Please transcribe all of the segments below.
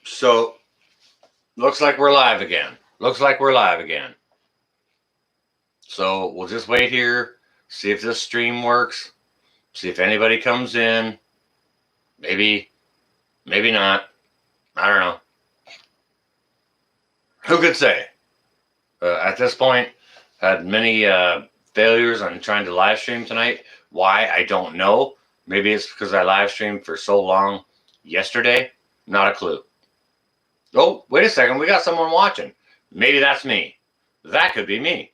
So, looks like we're live again. Looks like we're live again. So, we'll just wait here, see if this stream works, see if anybody comes in. Maybe, maybe not. I don't know. Who could say? At this point, had many failures on trying to live stream tonight. Why? I don't know. Maybe it's because I live streamed for so long yesterday. Not a clue. Oh, wait a second. We got someone watching. Maybe that's me. That could be me.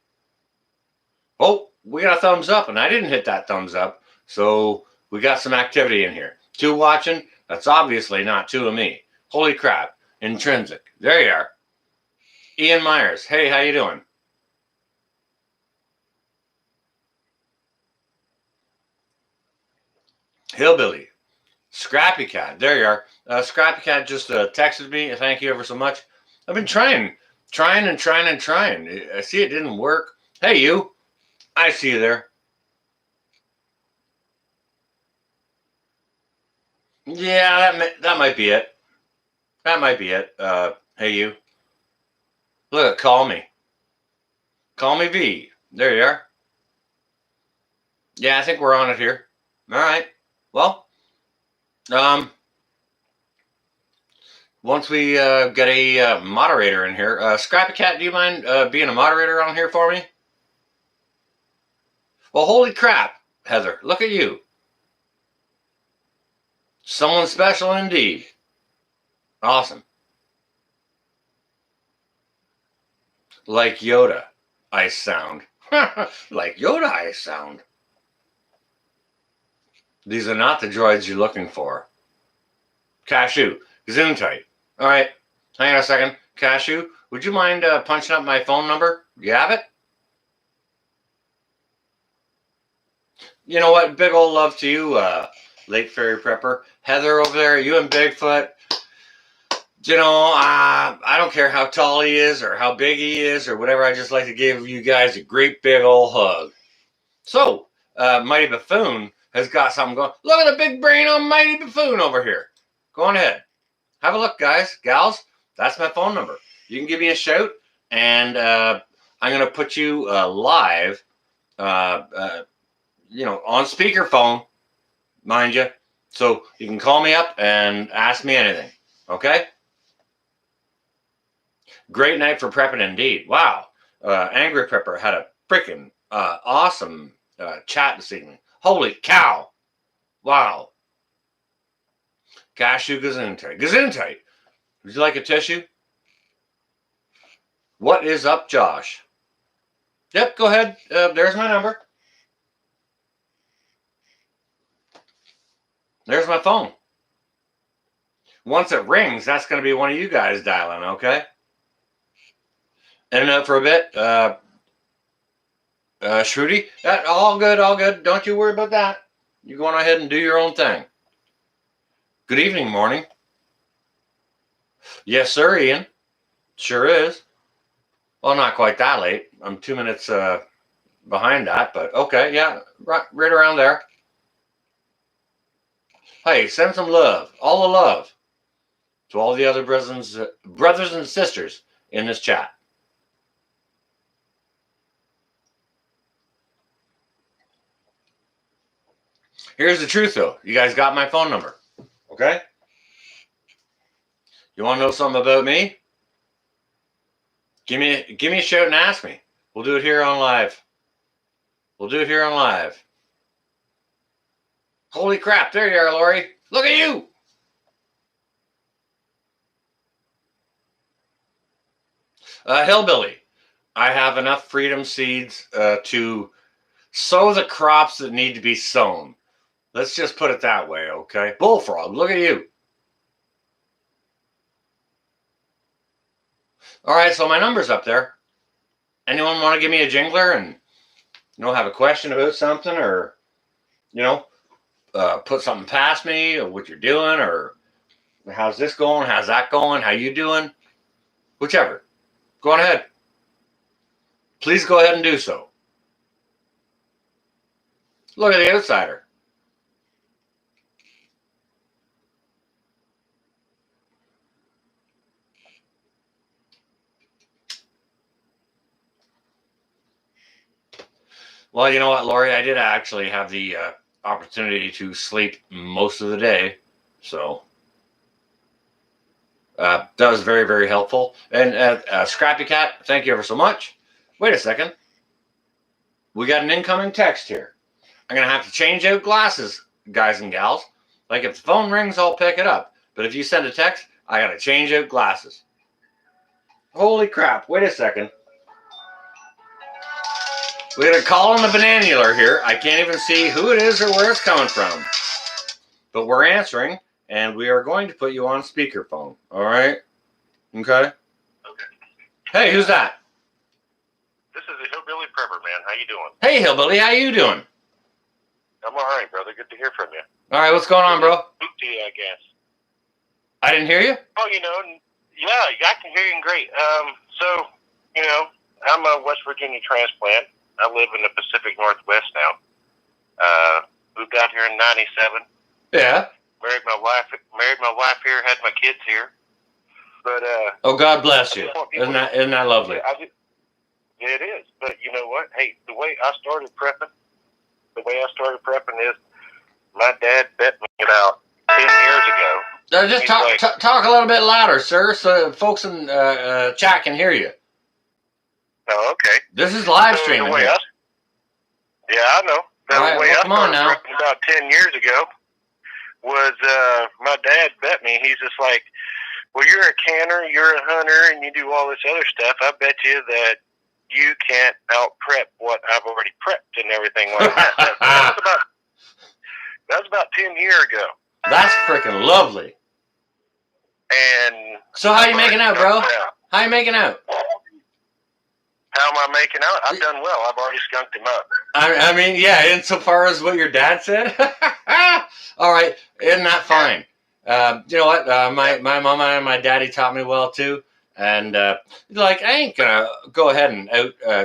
Oh, we got a thumbs up, and I didn't hit that thumbs up. So we got some activity in here. Two watching. That's obviously not two of me. Holy crap. Intrinsic. There you are. Ian Myers. Hey, how you doing? Hillbilly. Scrappy Cat. There you are. Scrappy Cat just texted me. Thank you ever so much. I've been trying. I see it didn't work. Hey, you. I see you there. Yeah, that might be it. That might be it. Hey, you. Look, call me. Call me V. There you are. Yeah, I think we're on it here. All right. Well, once we get a moderator in here, Scrappy Cat, do you mind being a moderator on here for me? Well, holy crap, Heather, look at you. Someone special indeed. Awesome. Like Yoda, I sound. Like Yoda, I sound. These are not the droids you're looking for. Cashew, Gesundheit. All right, hang on a second. Cashew, would you mind punching up my phone number? You have it? You know what? Big old love to you, Lake Fairy Prepper. Heather over there, you and Bigfoot. You know, I don't care how tall he is or how big he is or whatever. I just like to give you guys a great big old hug. So, Mighty Buffoon has got something going. Look at the big brain on Mighty Buffoon over here. Go on ahead. Have a look, guys, gals. That's my phone number. You can give me a shout, and I'm going to put you live, on speakerphone, mind you. So you can call me up and ask me anything. Okay? Great night for prepping indeed. Wow. Angry Prepper had a freaking awesome chat this evening. Holy cow. Wow. Cashew Gesundheit. Gesundheit. Would you like a tissue? What is up, Josh? Yep, go ahead. There's my number. There's my phone. Once it rings, that's going to be one of you guys dialing, okay? And for a bit, Shruti, all good, all good. Don't you worry about that. You go on ahead and do your own thing. Good evening, morning. Yes, sir, Ian. Sure is. Well, not quite that late. I'm 2 minutes behind that, but okay, yeah, right around there. Hey, send some love, all the love, to all the other brothers and sisters in this chat. Here's the truth, though. You guys got my phone number, okay? You want to know something about me? Give me a shout and ask me. We'll do it here on live. Holy crap! There you are, Lori. Look at you. Hillbilly. I have enough freedom seeds to sow the crops that need to be sown. Let's just put it that way, okay? Bullfrog, look at you. All right, so my number's up there. Anyone want to give me a jingler and have a question about something, or put something past me, or what you're doing, or how's this going, how's that going, how you doing, whichever. Go on ahead. Please go ahead and do so. Look at the outsider. Well, you know what, Lori? I did actually have the opportunity to sleep most of the day. So that was very, very helpful. And Scrappy Cat, thank you ever so much. Wait a second. We got an incoming text here. I'm going to have to change out glasses, guys and gals. Like if the phone rings, I'll pick it up. But if you send a text, I got to change out glasses. Holy crap. Wait a second. We got a call on the bananular here. I can't even see who it is or where it's coming from. But we're answering, and we are going to put you on speakerphone. All right? Okay? Okay. Hey, who's that? This is the Hillbilly Prepper, man. How you doing? Hey, Hillbilly. How you doing? I'm all right, brother. Good to hear from you. All right, what's going on, bro? Speak to you, I guess. I didn't hear you? Oh, yeah, I can hear you great. So, I'm a West Virginia transplant. I live in the Pacific Northwest now. Moved out here in '97. Yeah. Married my wife here. Had my kids here. But oh, God bless you. Isn't that lovely? Yeah, it is. But you know what? Hey, the way I started prepping is my dad bet me about 10 years ago. Just talk a little bit louder, sir, so folks in chat can hear you. Oh, okay. This is live streaming. Yeah, I know. All right, well, come on now. About 10 years ago was my dad bet me. He's just like, well, you're a canner, you're a hunter, and you do all this other stuff. I bet you that you can't out-prep what I've already prepped and everything like that. That was about 10 years ago. That's freaking lovely. And so how you making out, bro? How you making out? How am I making out? I've done well. I've already skunked him up. I mean, yeah, insofar as what your dad said. All right, isn't that fine? You know what? My mama and my daddy taught me well too, and like I ain't gonna go ahead and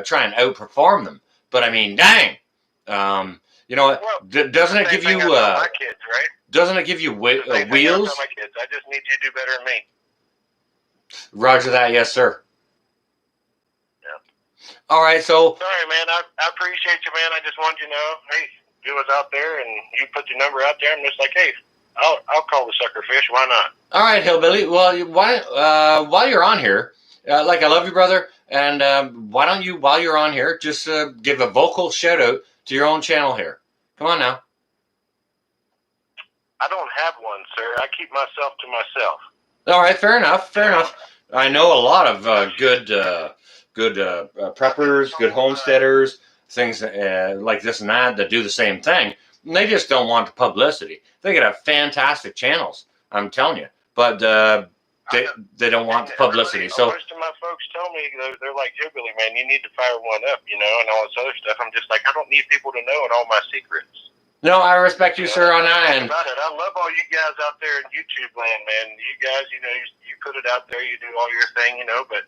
try and outperform them. But I mean, dang, you know what? Well, doesn't it give you my kids, right? Doesn't it give you wheels? My kids. I just need you to do better than me. Roger that, yes, sir. Yeah. All right, so. Sorry, man. I appreciate you, man. I just wanted you to know, hey, you was out there and you put your number out there, and it's like, hey, I'll call the sucker fish. Why not? All right, Hillbilly. Well, while you're on here, like I love you, brother, and why don't you, while you're on here, just give a vocal shout out to your own channel here? Come on now. I don't have one, sir. I keep myself to myself. All right, fair enough. Fair enough. I know a lot of good preppers, good homesteaders, things like this and that do the same thing. And they just don't want the publicity. They could have fantastic channels, I'm telling you, but they don't want the publicity. So most of my folks tell me they're like, Hillbilly, man, you need to fire one up, and all this other stuff. I'm just like, I don't need people to know all my secrets. No, I respect you, sir, on that. And I love all you guys out there in YouTube land, man. You guys, you put it out there, you do all your thing, but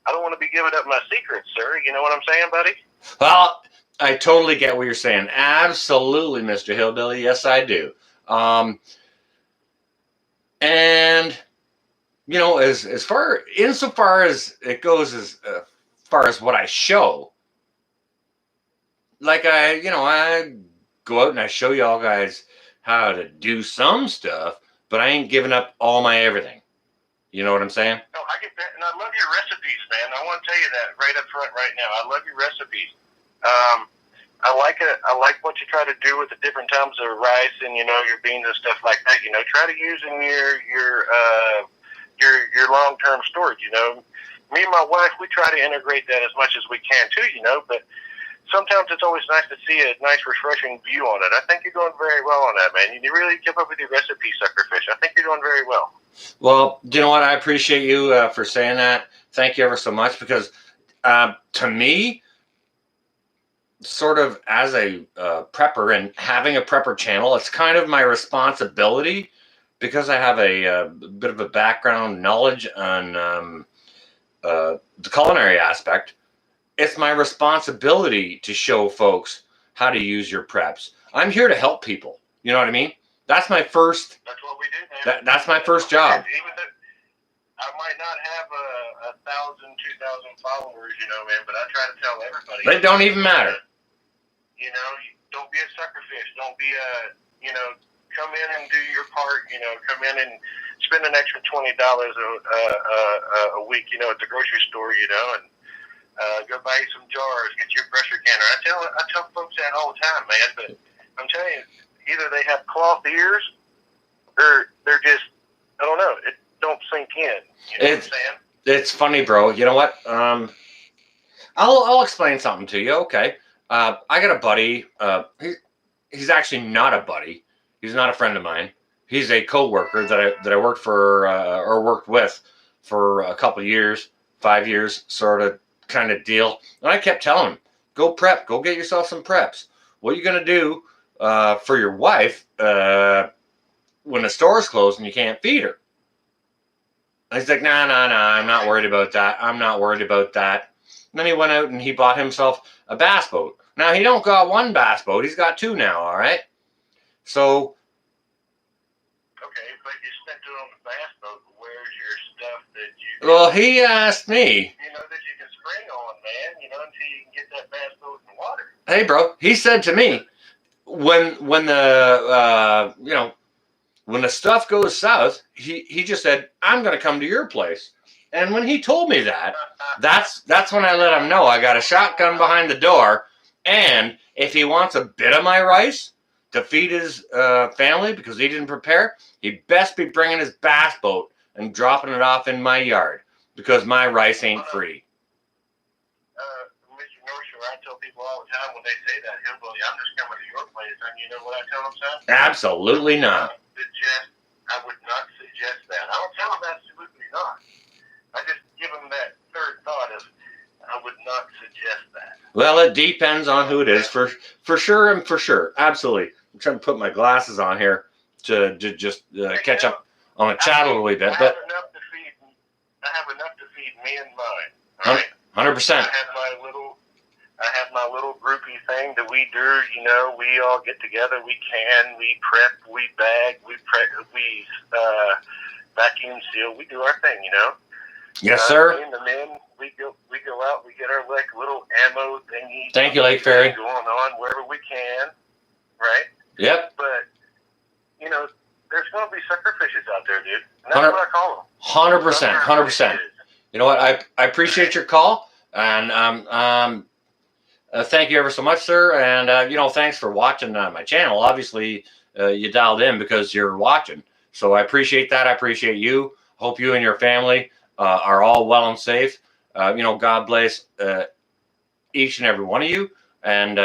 I don't want to be giving up my secrets, sir. You know what I'm saying, buddy? Well, I totally get what you're saying. Absolutely, Mr. Hillbilly. Yes, I do. And insofar as it goes, as far as what I show, like I go out and I show y'all guys how to do some stuff, but I ain't giving up all my everything. You know what I'm saying? No, I get that, and I love your recipes, man. I want to tell you that right up front right now. I love your recipes. I like it. I like what you try to do with the different types of rice and your beans and stuff like that. Try to use in your long-term storage. Me and my wife, we try to integrate that as much as we can too. But sometimes it's always nice to see a nice, refreshing view on it. I think you're doing very well on that, man. You really keep up with your recipe, Suckerfish. I think you're doing very well. Well, you know what? I appreciate you for saying that. Thank you ever so much, because to me, sort of as a prepper and having a prepper channel, it's kind of my responsibility, because I have a bit of a background knowledge on the culinary aspect. It's my responsibility to show folks how to use your preps. I'm here to help people. You know what I mean? That's my first. That's what we do, man. That's my first job. Even though I might not have 1,000, 2,000 followers, man, but I try to tell everybody. They don't even matter. You know, don't be a suckerfish. Don't be a, you know, come in and do your part. You know, come in and spend an extra $20 a week. You know, at the grocery store. You know, and go buy you some jars. Get your pressure canner. I tell folks that all the time, man. But I'm telling you, either they have cloth ears, or they're just, I don't know. It don't sink in. You know what I'm saying? It's funny, bro. You know what? I'll explain something to you. Okay. I got a buddy. He's actually not a buddy. He's not a friend of mine. He's a coworker that I worked for or worked with for a couple of years, 5 years, sort of kind of deal. And I kept telling him, go prep, go get yourself some preps. What are you gonna do for your wife when the store's closed and you can't feed her? And he's like, nah, I'm not worried about that. I'm not worried about that. And then he went out and he bought himself a bass boat. Now, he don't got one bass boat. He's got two now, all right? So... Okay, but you spent it on the bass boat. Where's your stuff that you... Well, he asked me... You know, that you can spring on, man, you know, until you can get that bass boat in the water. Hey, bro, he said to me, when the, you know, when the stuff goes south, he just said, I'm going to come to your place. And when he told me that, that's when I let him know I got a shotgun behind the door. And if he wants a bit of my rice to feed his family because he didn't prepare, he best be bringing his bass boat and dropping it off in my yard because my rice ain't free. Mr. North Shore, I tell people all the time when they say that, hillbilly, I'm just coming to your place. And you know what I tell them, son? Absolutely not. I would not suggest that. I don't tell them absolutely not. I just give them that third thought of, I would not suggest that. Well, it depends on who it is, for sure and for sure. Absolutely. I'm trying to put my glasses on here to just catch up on the chat a little bit. But I have enough to feed me and mine. All right? 100%. I have my little groupie thing that we do. You know, we all get together. We prep, we bag, we vacuum seal. We do our thing. You know. Yes, sir. Me and the men, we go out. We get our little ammo thingy. Thank you, Lake Ferry. Going on wherever we can, right? Yep. But you know, there's going to be sucker fishes out there, dude. And that's what I call them. 100%. You know what? I appreciate your call, and thank you ever so much, sir. And you know, thanks for watching my channel. Obviously, you dialed in because you're watching, so I appreciate that. I appreciate you. Hope you and your family are all well and safe. You know, God bless each and every one of you. And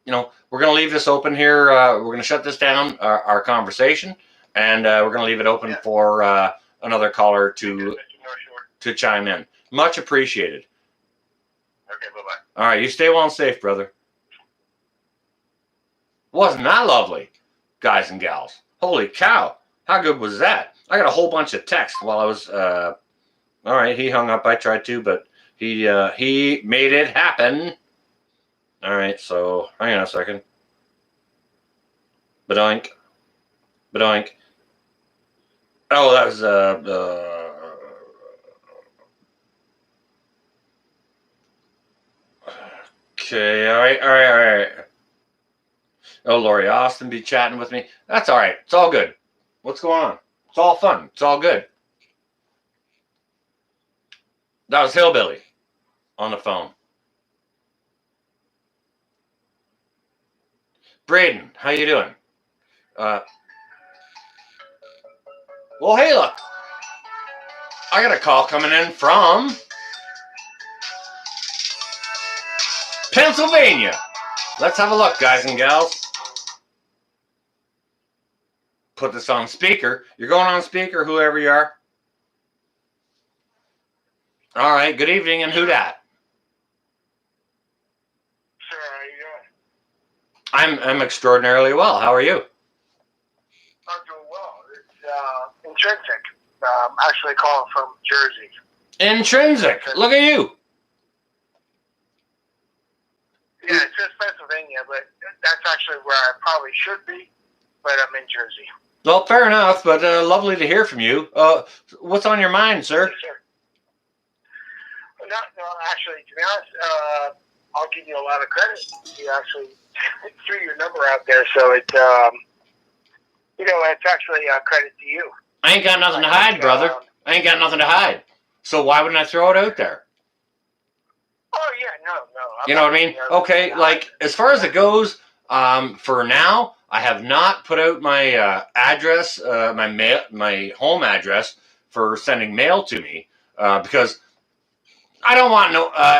you know, we're going to leave this open here. We're going to shut this down, our conversation, and we're going to leave it open for another caller to chime in. Much appreciated. Okay, bye-bye. All right, you stay well and safe, brother. Wasn't that lovely, guys and gals? Holy cow. How good was that? I got a whole bunch of texts while I was... all right, he hung up. I tried to, but he made it happen. All right, so hang on a second. Badoink. Badoink. Oh, that was... Okay, all right. Oh, Lori Austin be chatting with me. That's all right. It's all good. What's going on? It's all fun. It's all good. That was Hillbilly on the phone. Braden, how you doing? Well, hey, look. I got a call coming in from Pennsylvania. Let's have a look, guys and gals. Put this on speaker. You're going on speaker, whoever you are. All right, good evening, and who dat? Sir, how you doing? I'm extraordinarily well. How are you? I'm doing well. It's Intrinsic. I'm actually calling from Jersey. Intrinsic. Look at you. Yeah, it's just Pennsylvania, but that's actually where I probably should be, but I'm in Jersey. Well, fair enough, but lovely to hear from you. What's on your mind, sir? Yes, sir. No, actually, to be honest, I'll give you a lot of credit. You actually threw your number out there, so it's it's actually credit to you. I ain't got nothing to hide, brother. I ain't got nothing to hide. So why wouldn't I throw it out there? Oh yeah, no. You know what I mean? Okay, like as far as it goes, for now, I have not put out my address, my home address for sending mail to me because I don't want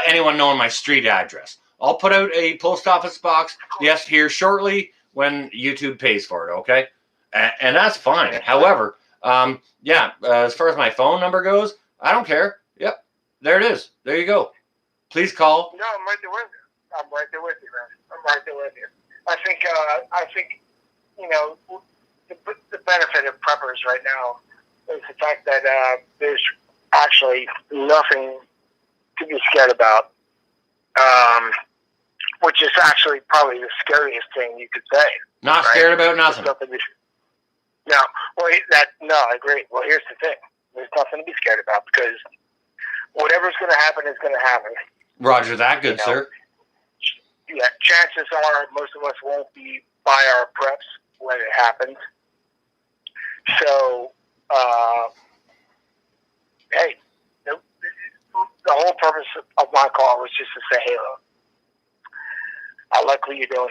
anyone knowing my street address. I'll put out a post office box, yes, here shortly when YouTube pays for it, okay? And that's fine. However, as far as my phone number goes, I don't care. Yep, there it is. There you go. Please call. No, I'm right there with you. I'm right there with you, man. I'm right there with you. I think the benefit of preppers right now is the fact that there's actually nothing to be scared about, which is actually probably the scariest thing you could say. Not right? Scared about nothing. No, I agree. Well, here's the thing. There's nothing to be scared about because whatever's going to happen is going to happen. Roger that, good sir. Yeah, chances are most of us won't be by our preps when it happens. So, hey, the whole purpose of my call was just to say hello. I like what you're doing.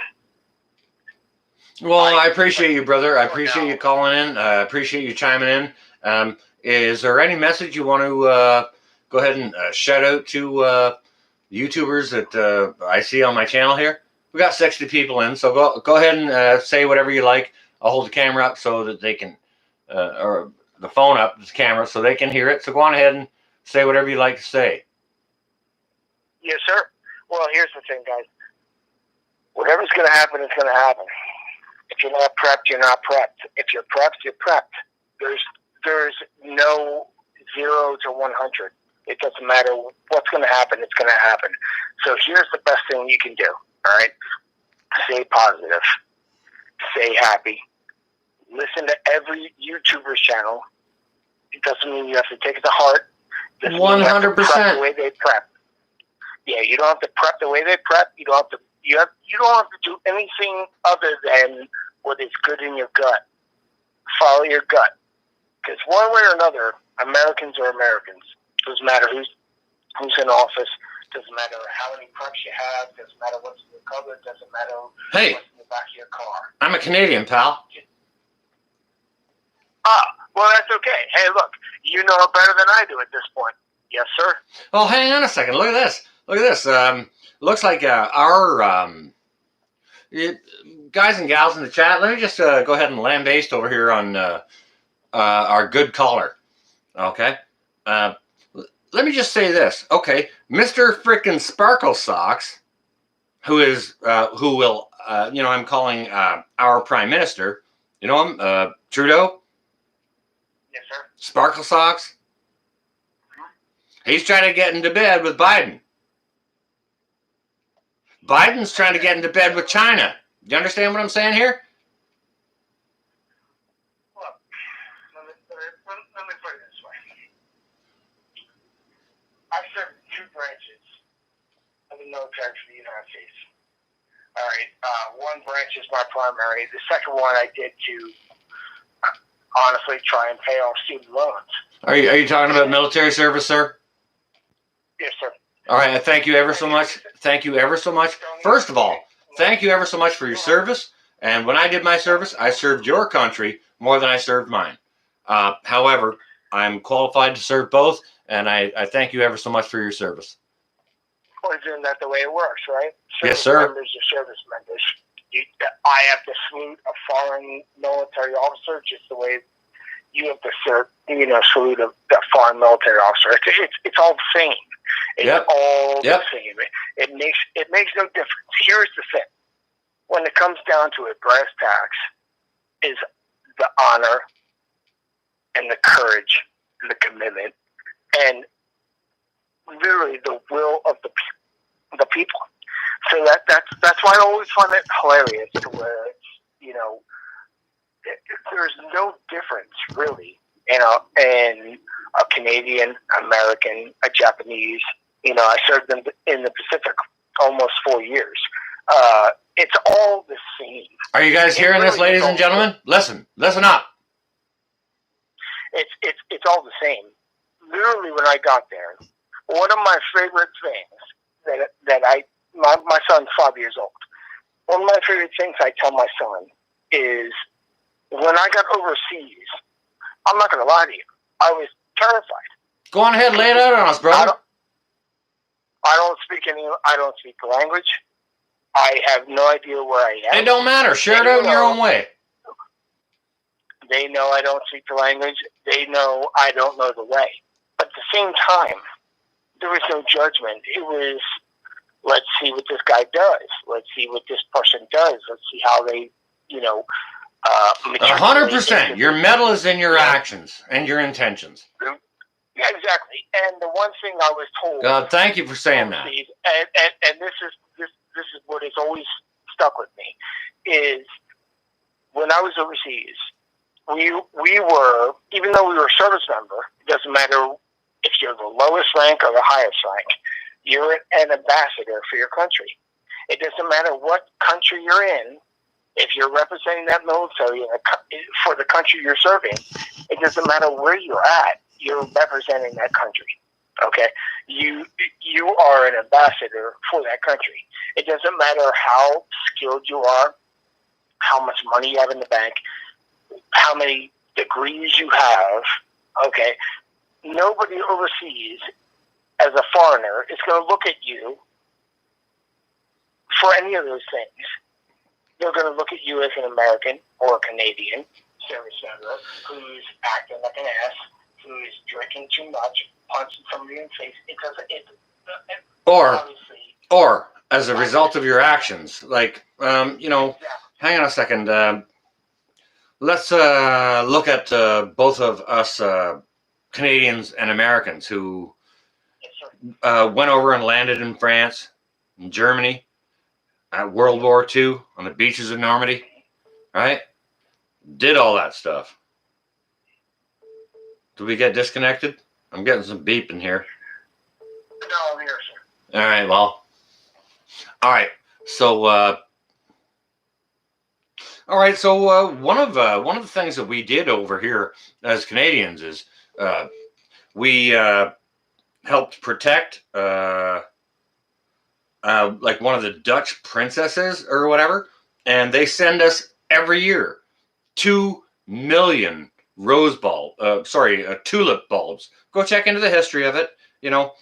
Well, I appreciate you, brother. I appreciate you calling in. I appreciate you chiming in. Is there any message you want to go ahead and shout out to YouTubers that I see on my channel here? We got 60 people in, so go ahead and say whatever you like. I'll hold the camera up so that they can, or the phone up, the camera, so they can hear it. So go on ahead and say whatever you like to say. Yes, sir. Well, here's the thing, guys. Whatever's going to happen is going to happen. If you're not prepped, you're not prepped. If you're prepped, you're prepped. There's no 0 to 100. It doesn't matter what's going to happen. It's going to happen. So here's the best thing you can do. All right. Stay positive. Stay happy. Listen to every YouTuber's channel. It doesn't mean you have to take it to heart. 100%. The way they prep. Yeah, you don't have to prep the way they prep. You don't have to. You don't have to do anything other than what is good in your gut. Follow your gut. Because one way or another, Americans are Americans. Doesn't matter who's in office. Doesn't matter how many preps you have. Doesn't matter what's in the cupboard. Doesn't matter what's in the back of your car. I'm a Canadian, pal. Well, that's okay. Hey, look, you know it better than I do at this point. Yes, sir. Oh, hang on a second. Look at this. Look at this. Looks like our guys and gals in the chat. Let me just go ahead and lambaste over here on our good caller. Okay. Let me just say this. Okay, Mr. Frickin' Sparkle Socks, who will I'm calling our Prime Minister. You know him, Trudeau. Yes, sir. Sparkle Socks. He's trying to get into bed with Biden. Biden's trying to get into bed with China. Do you understand what I'm saying here? Look, let me put it this way. I served 2 branches of the military for the United States. All right, one branch is my primary. The second one I did to honestly try and pay off student loans. Are you talking about military service, sir? Yes, sir. All right, thank you ever so much. Thank you ever so much. First of all, thank you ever so much for your service. And when I did my service, I served your country more than I served mine. However, I'm qualified to serve both, and I thank you ever so much for your service. Well, isn't that the way it works, right? Yes, sir. Members are service members. I have to salute a foreign military officer just the way you have to salute a foreign military officer. It's all the same. It's all the same. It makes no difference. Here's the thing. When it comes down to it, brass tacks is the honor and the courage and the commitment and literally the will of the people. So that's why I always find it hilarious to where there's no difference really, in a Canadian, American, a Japanese. I served them in the Pacific almost 4 years. It's all the same. Are you guys hearing this, ladies and gentlemen? Listen up. It's all the same. Literally, when I got there, one of my favorite things my son's 5 years old. One of my favorite things I tell my son is, when I got overseas, I'm not going to lie to you, I was terrified. Go on ahead, lay it out on us, brother. I don't speak the language. I have no idea where I am. It don't matter. Share it out in your own way. They know I don't speak the language. They know I don't know the way. But at the same time, there was no judgment. It was, let's see what this guy does. Let's see what this person does. Let's see how they, 100%. Your medal is in your actions and your intentions. Yeah, exactly. And the one thing I was told. God, thank you for saying that. And this is what has always stuck with me, is when I was overseas, we were, even though we were a service member, it doesn't matter if you're the lowest rank or the highest rank, you're an ambassador for your country. It doesn't matter what country you're in. If you're representing that military for the country you're serving, it doesn't matter where you're at. You're representing that country. Okay, you are an ambassador for that country. It doesn't matter how skilled you are, how much money you have in the bank, how many degrees you have. Okay, nobody overseas, as a foreigner, is going to look at you for any of those things. They're going to look at you as an American or a Canadian service member who's acting like an ass, who's drinking too much, punching somebody in the face. Or as a result of your actions, like hang on a second. Let's look at both of us Canadians and Americans who went over and landed in France, in Germany, at World War II on the beaches of Normandy, right? Did all that stuff. Did we get disconnected? I'm getting some beeping here. No, I'm here, sir. All right, well. All right, so one of the things that we did over here as Canadians is we helped protect like one of the Dutch princesses or whatever, and they send us every year 2 million tulip bulbs. Go check into the history of it. You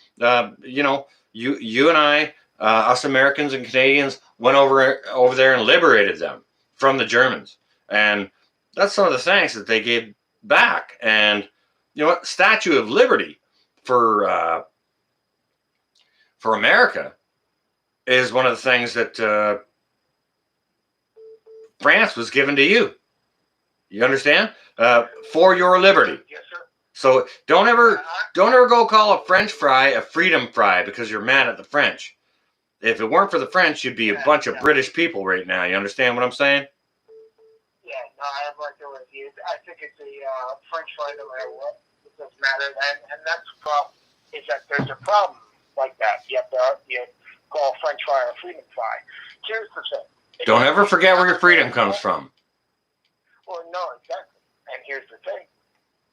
and I, us Americans and Canadians, went over there and liberated them from the Germans, and that's some of the thanks that they gave back. And you know what? Statue of Liberty for America is one of the things that France was given to you. You understand? For your liberty. Yes, sir. So don't ever go call a French fry a freedom fry because you're mad at the French. If it weren't for the French, you'd be a bunch of British people right now. You understand what I'm saying? Yeah, no, I'm right there with you. I think it's a French fry no matter what. It doesn't matter. And that's the problem, is that there's a problem like that. You call French fry a freedom fry. Here's the thing. Don't ever forget where your freedom comes from. Well, no, exactly. And here's the thing.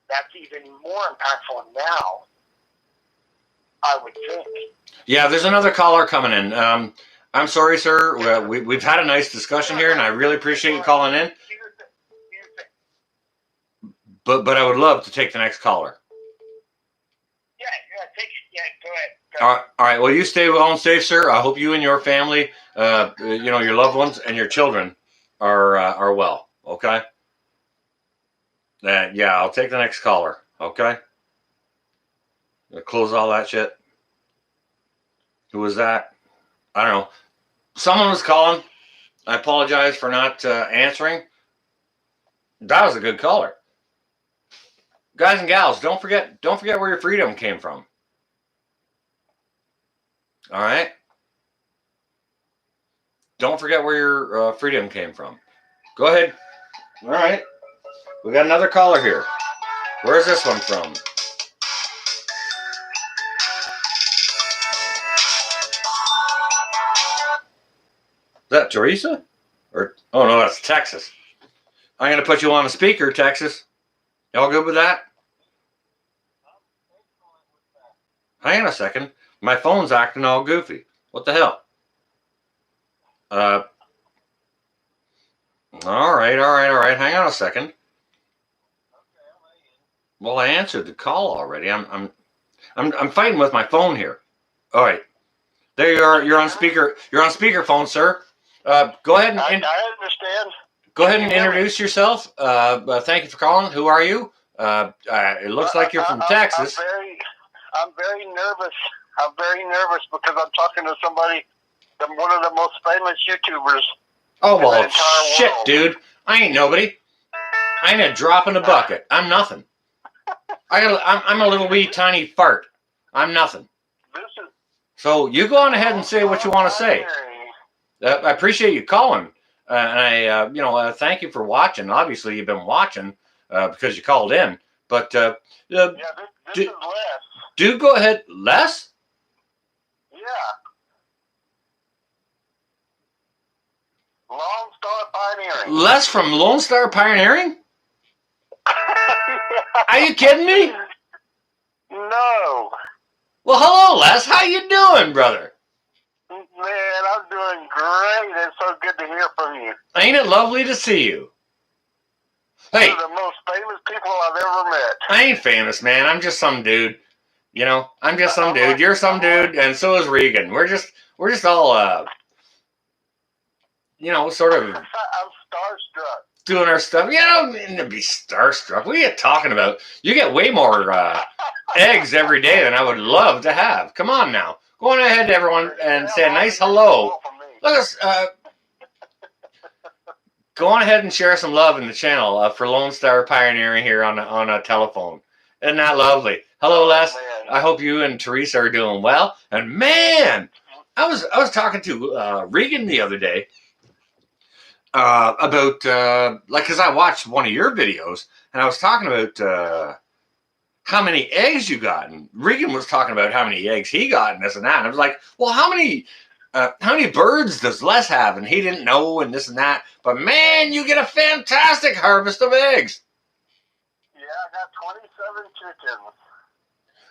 That's even more impactful now, I would think. Yeah, there's another caller coming in. I'm sorry, sir. We've had a nice discussion here, and I really appreciate you calling in. But I would love to take the next caller. Yeah, take it. Yeah, go ahead. All right. Well, you stay well and safe, sir. I hope you and your family, your loved ones and your children are well. Okay. Yeah, I'll take the next caller. Okay. Close all that shit. Who was that? I don't know. Someone was calling. I apologize for not answering. That was a good caller. Guys and gals, don't forget where your freedom came from. All right? Don't forget where your freedom came from. Go ahead. All right. We got another caller here. Where's this one from? that Teresa? Or oh no, that's Texas. I'm gonna put you on a speaker, Texas. Y'all good with that? Hang on a second. My phone's acting all goofy. What the hell? Uh. All right. Hang on a second. Well, I answered the call already. I'm fighting with my phone here. All right. There you are. You're on speaker. You're on speakerphone, sir. Go ahead and I understand. go ahead and introduce yourself. Thank you for calling. Who are you? It looks like you're from Texas. I'm very nervous. I'm very nervous because I'm talking to somebody, one of the most famous YouTubers. Oh well, shit, dude. I ain't nobody. I ain't a drop in the bucket. I'm nothing. I'm a little wee tiny fart. I'm nothing. So you go on ahead and say what you want to say. I appreciate you calling, and I thank you for watching. Obviously, you've been watching because you called in. But this is Les. Do go ahead, Les. Yeah. Lone Star Pioneering. Les from Lone Star Pioneering? Are you kidding me? No. Well, hello, Les. How you doing, brother? Man, I'm doing great. It's so good to hear from you. Ain't it lovely to see you? Hey. You're the most famous people I've ever met. I ain't famous, man. I'm just some dude. You know, I'm just some dude. You're some dude, and so is Regan. We're just all, sort of. I'm starstruck. Doing our stuff. You don't need to be starstruck. What are you talking about? You get way more eggs every day than I would love to have. Come on now. Go on ahead to everyone and say a nice hello. Let us go on ahead and share some love in the channel for Lone Star Pioneering here on a telephone. Isn't that lovely? Hello, Les. I hope you and Teresa are doing well. And man, I was talking to Regan the other day. About because I watched one of your videos and I was talking about how many eggs you got, and Regan was talking about how many eggs he got and this and that, and I was like, well, how many birds does Les have? And he didn't know, and this and that, but man, you get a fantastic harvest of eggs. Yeah, I got 27 chickens.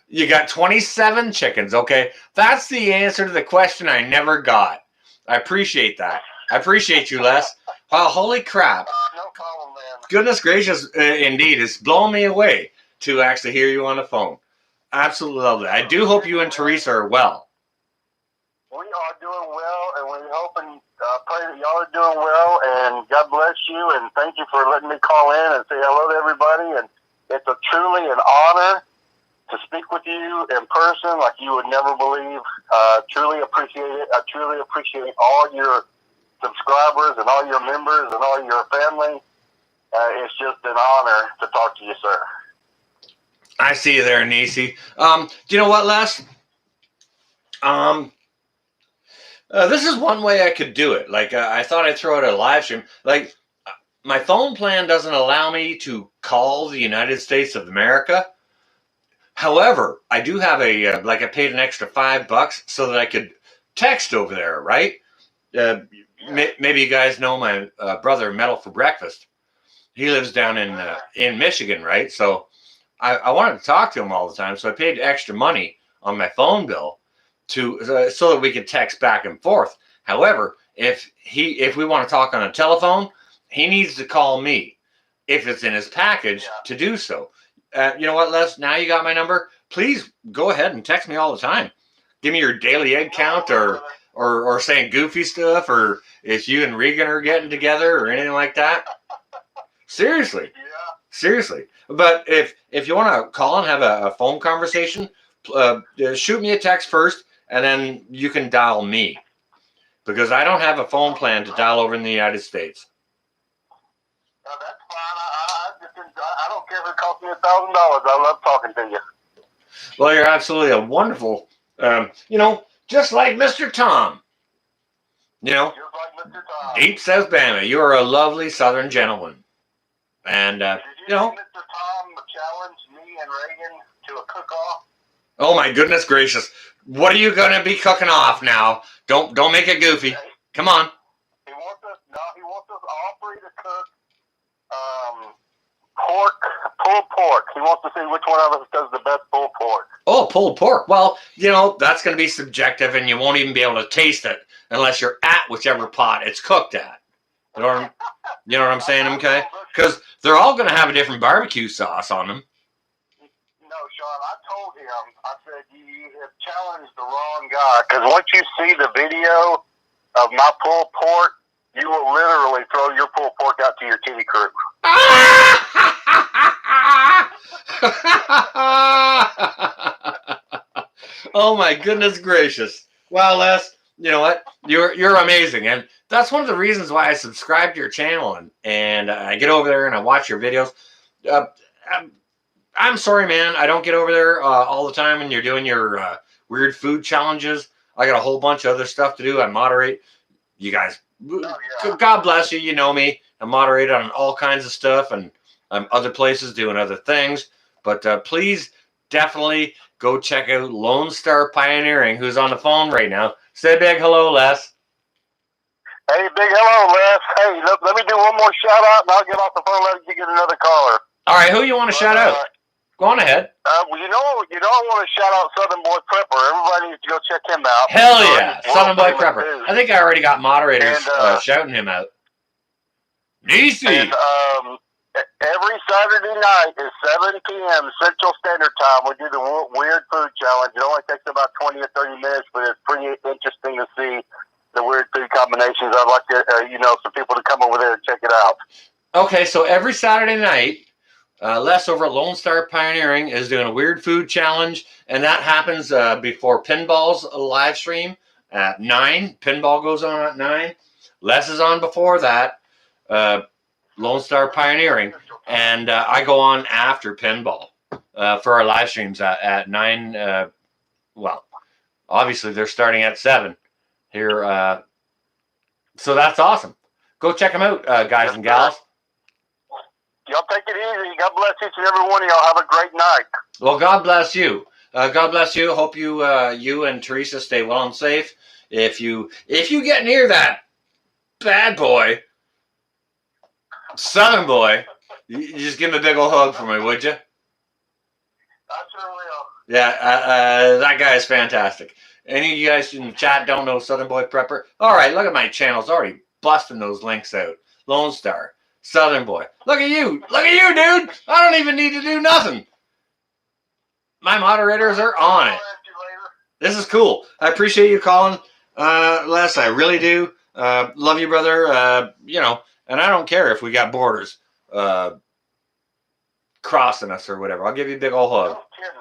You got 27 chickens. Okay, that's the answer to the question I never got. I appreciate that. I appreciate you, Les. Wow, holy crap. No problem, man. Goodness gracious, indeed. It's blown me away to actually hear you on the phone. Absolutely lovely. I do hope you and Teresa are well. We are doing well, and we hope and pray that y'all are doing well, and God bless you, and thank you for letting me call in and say hello to everybody, and it's truly an honor to speak with you in person like you would never believe. Truly appreciate it. I truly appreciate all your subscribers and all your members and all your family. It's just an honor to talk to you, sir. I see you there, Nisi. Do you know what, Les? This is one way I could do it. Like, I thought I'd throw out a live stream. Like, my phone plan doesn't allow me to call the United States of America. However, I do have I paid an extra $5 so that I could text over there, right? Maybe you guys know my brother, Metal for Breakfast. He lives down in Michigan, right? So I wanted to talk to him all the time, so I paid extra money on my phone bill so that we could text back and forth. However, if we want to talk on a telephone, he needs to call me if it's in his package to do so. You know what, Les? Now you got my number. Please go ahead and text me all the time. Give me your daily egg count or saying goofy stuff, or if you and Regan are getting together or anything like that. Seriously. Seriously. But if you want to call and have a phone conversation, shoot me a text first, and then you can dial me. Because I don't have a phone plan to dial over in the United States. No, that's fine. I don't care if it costs me $1,000. I love talking to you. Well, you're absolutely a wonderful, just like Mr. Tom. You know, just like Mr. Tom. Deep South Bama, you are a lovely Southern gentleman. And, Did you know, Mr. Tom challenged me and Reagan to a cook-off? Oh my goodness gracious! What are you gonna be cooking off now? Don't make it goofy. Come on. pulled pork. He wants to see which one of us does the best pulled pork. Oh, pulled pork. Well, you know, that's going to be subjective, and you won't even be able to taste it unless you're at whichever pot it's cooked at. You know what I'm saying, okay? Because they're all going to have a different barbecue sauce on them. No, Sean, I told him, I said, you have challenged the wrong guy. Because once you see the video of my pulled pork, you will literally throw your pulled pork out to your kitty crew. Oh my goodness gracious! Wow, Les, you know what? You're amazing, and that's one of the reasons why I subscribe to your channel and I get over there and I watch your videos. I'm sorry, man, I don't get over there all the time, and you're doing your weird food challenges. I got a whole bunch of other stuff to do. I moderate. You guys, God bless you. You know me. I moderate on all kinds of stuff, and I'm other places doing other things. But please, definitely go check out Lone Star Pioneering, who's on the phone right now. Say a big hello, Les. Hey, big hello, Les. Hey, let me do one more shout out, and I'll get off the phone and let you get another caller. All right, who you want to shout out? Go on ahead. Well, you know, I want to shout out Southern Boy Prepper. Everybody needs to go check him out. Hell yeah, Southern Boy Prepper. I think I already got moderators shouting him out. DC. And, every Saturday night at 7 p.m. Central Standard Time, we do the Weird Food Challenge. It only takes about 20 or 30 minutes, but it's pretty interesting to see the weird food combinations. I'd like to, some people to come over there and check it out. Okay, so every Saturday night, Les over at Lone Star Pioneering is doing a Weird Food Challenge, and that happens before Pinball's live stream at 9. Pinball goes on at 9. Les is on before that. Lone Star Pioneering, and I go on after Pinball for our live streams at 9. Well, obviously they're starting at 7 here, so that's awesome. Go check them out, guys and gals. Y'all take it easy. God bless each and every one of y'all. Have a great night. Well, God bless you. God bless you. Hope you and Teresa stay well and safe. If you get near that bad boy, Southern boy, you just give him a big old hug for me, would you? I sure will. Yeah, that guy is fantastic. Any of you guys in the chat don't know Southern Boy Prepper? All right, look at my channels. Already busting those links out. Lone Star, Southern Boy. Look at you. Look at you, dude. I don't even need to do nothing. My moderators are on it. This is cool. I appreciate you calling, Les. I really do. Love you, brother. And I don't care if we got borders crossing us or whatever. I'll give you a big old hug. No kidding.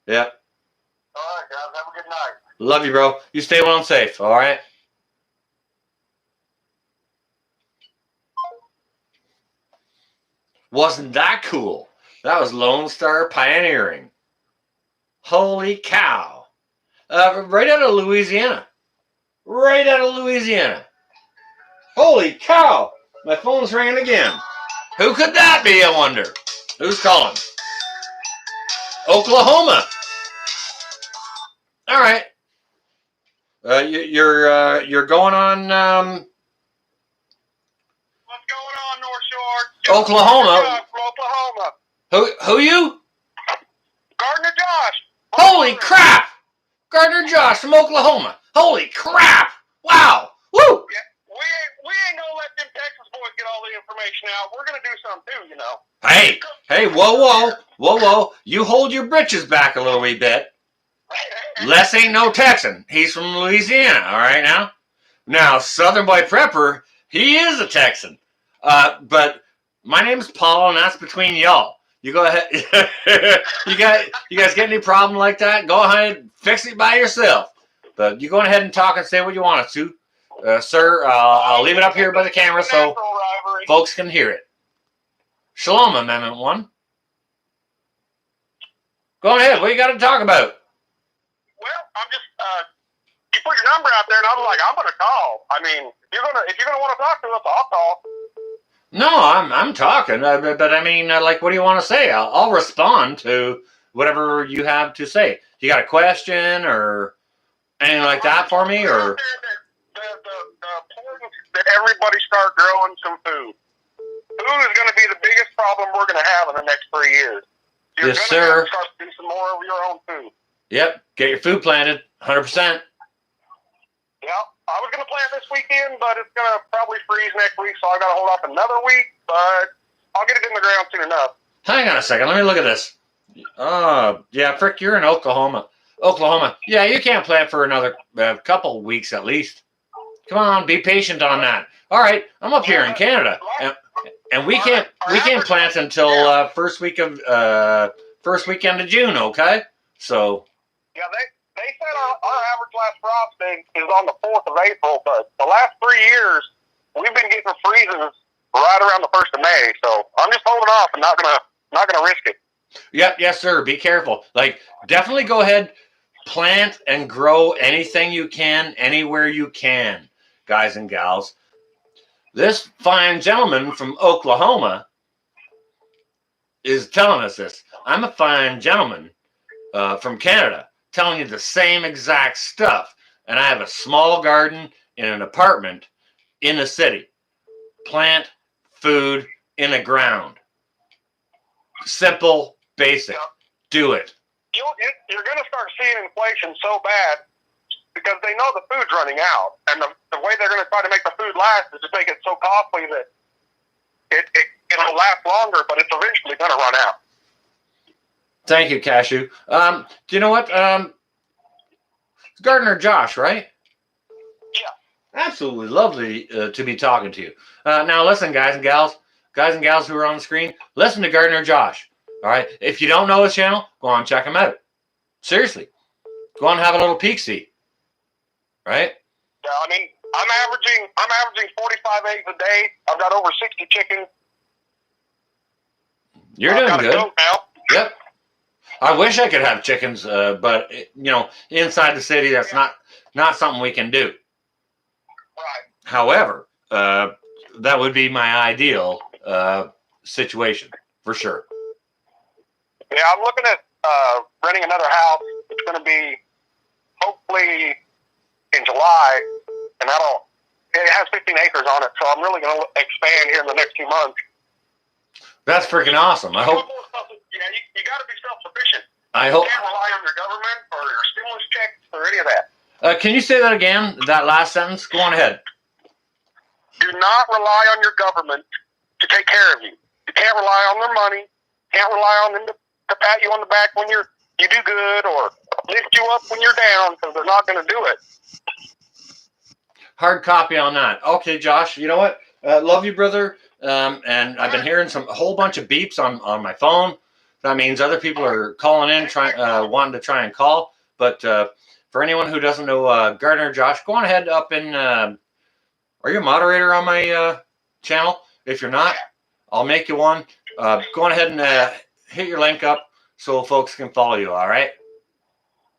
Yeah. All right, guys. Have a good night. Love you, bro. You stay well and safe, all right? Wasn't that cool? That was Lone Star Pioneering. Holy cow. Right out of Louisiana. Right out of Louisiana. Holy cow. My phone's ringing again. Who could that be, I wonder? Who's calling? Oklahoma. All right. You're going on. What's going on, North Shore? Oklahoma. Oklahoma. Who you? Gardner Josh. Holy crap! Gardner Josh from Oklahoma. Holy crap! Wow. Woo! Yeah, we ain't gonna let them Texas boys get all the information out. We're gonna do something too, you know. Hey, whoa. You hold your britches back a little wee bit. Les ain't no Texan. He's from Louisiana, all right now? Now, Southern Boy Prepper, he is a Texan. But my name's Paul, and that's between y'all. You go ahead. You guys get any problem like that? Go ahead, fix it by yourself. But you go ahead and talk and say what you want to. Sir, I'll leave it up here by the camera so folks can hear it. Shalom, Amendment 1. Go ahead. What you got to talk about? Well, I'm just you put your number out there, and I'm like, I'm gonna call. I mean, if you're gonna want to talk to us, I'll call. No, I'm talking, but I mean, like, what do you want to say? I'll respond to whatever you have to say. You got a question or anything like that for me, or? The importance that everybody start growing some food. Food is going to be the biggest problem we're going to have in the next 3 years. You're Yes, going to sir. start to do some more of your own food. Yep. Get your food planted. 100%. Yeah, I was going to plant this weekend, but it's going to probably freeze next week, so I got to hold off another week, but I'll get it in the ground soon enough. Hang on a second. Let me look at this. Yeah, Frick, you're in Oklahoma. Yeah, you can't plant for another couple weeks at least. Come on, be patient on that. All right, I'm up here in Canada, and we can't plant until first weekend of June. Okay, so yeah, they said our average last frost day is on the 4th of April, but the last 3 years we've been getting freezes right around the 1st of May. So I'm just holding off and not gonna risk it. Yep, yes, sir. Be careful. Like, definitely go ahead, plant and grow anything you can, anywhere you can, guys and gals. This fine gentleman from Oklahoma is telling us this. I'm a fine gentleman from Canada telling you the same exact stuff. And I have a small garden in an apartment in the city. Plant food in the ground. Simple, basic. Do it. You're going to start seeing inflation so bad because they know the food's running out. And the way they're going to try to make the food last is to make it so costly that it'll last longer, but it's eventually going to run out. Thank you, Cashew. Do you know what? It's Gardener Josh, right? Yeah. Absolutely lovely to be talking to you. Now, listen, guys and gals who are on the screen, listen to Gardener Josh. All right. If you don't know his channel, go on and check him out. Seriously, go on and have a little peek-see. Right? Yeah, I mean, I'm averaging 45 eggs a day. I've got over 60 chickens. You're doing got good. A goat now. Yep. I wish I could have chickens, but inside the city, that's not something we can do. Right. However, that would be my ideal situation for sure. Yeah, I'm looking at renting another house. It's going to be hopefully in July, and it has 15 acres on it, so I'm really going to expand here in the next 2 months. That's freaking awesome. I hope. Yeah, you got to be self-sufficient. I hope. You can't rely on your government or your stimulus checks or any of that. Can you say that again? That last sentence. Go on ahead. Do not rely on your government to take care of you. You can't rely on their money. You can't rely on them to pat you on the back when you do good or lift you up when you're down, because they're not going to do it. Hard copy on that. Okay, Josh. You know what? Love you, brother. And I've been hearing a whole bunch of beeps on my phone. That means other people are calling in, wanting to try and call. But for anyone who doesn't know Gardener Josh, go on ahead up in. Are you a moderator on my channel? If you're not, I'll make you one. Go on ahead and hit your link up so folks can follow you. All right.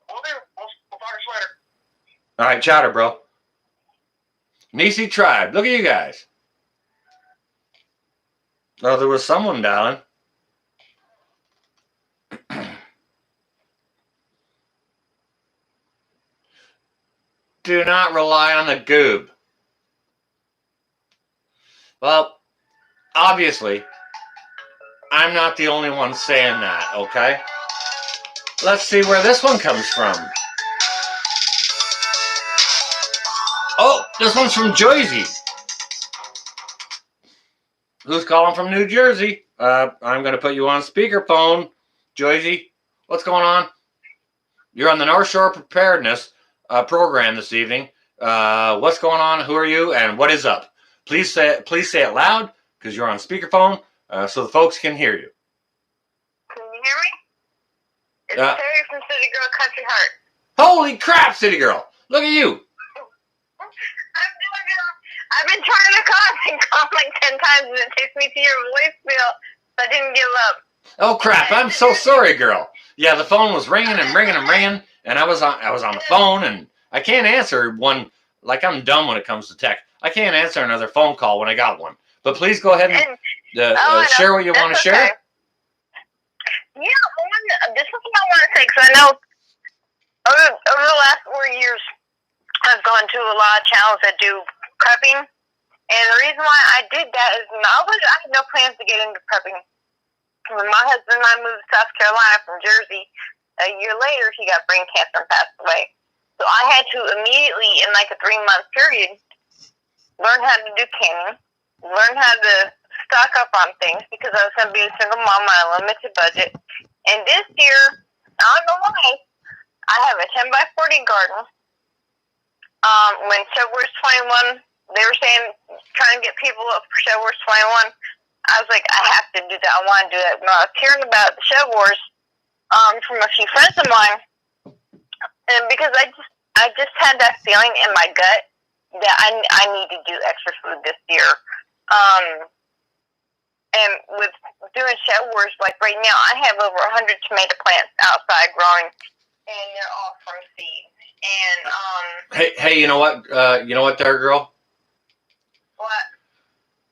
We'll do. We'll talk to you later. All right, chatter, bro. Nisi Tribe. Look at you guys. Oh, there was someone dialing. Do not rely on the goob. Well, obviously, I'm not the only one saying that, okay? Let's see where this one comes from. Oh, this one's from Jersey. Who's calling from New Jersey? I'm going to put you on speakerphone. Jersey, what's going on? You're on the North Shore Preparedness program this evening. What's going on? Who are you? And what is up? Please say it loud because you're on speakerphone so the folks can hear you. Can you hear me? It's Terry from City Girl Country Heart. Holy crap, City Girl. Look at you. I've been trying to call like 10 times and it takes me to your voicemail, so I didn't give up. Oh crap, I'm so sorry, girl. Yeah, the phone was ringing and ringing and ringing, and I was on the phone, and I can't answer one. Like, I'm dumb when it comes to tech. I can't answer another phone call when I got one. But please go ahead and share what you want to share. Yeah, this is what I want to say, because I know over the last 4 years, I've gone to a lot of channels that do prepping, And the reason why I did that is I had no plans to get into prepping. When my husband and I moved to South Carolina from Jersey, a year later he got brain cancer and passed away. So I had to immediately, in like a 3-month period, learn how to do canning, learn how to stock up on things because I was going to be a single mom on a limited budget. And this year, I don't know why, I have a 10 by 40 garden. When Show Wars 21, they were saying, trying to get people up for Show Wars 21. I was like, I have to do that. I want to do that. When I was hearing about the Show Wars from a few friends of mine, and because I just had that feeling in my gut that I need to do extra food this year. And with doing Show Wars, like right now, I have over 100 tomato plants outside growing, and they're all from seed. And Hey, you know what? There, girl. what?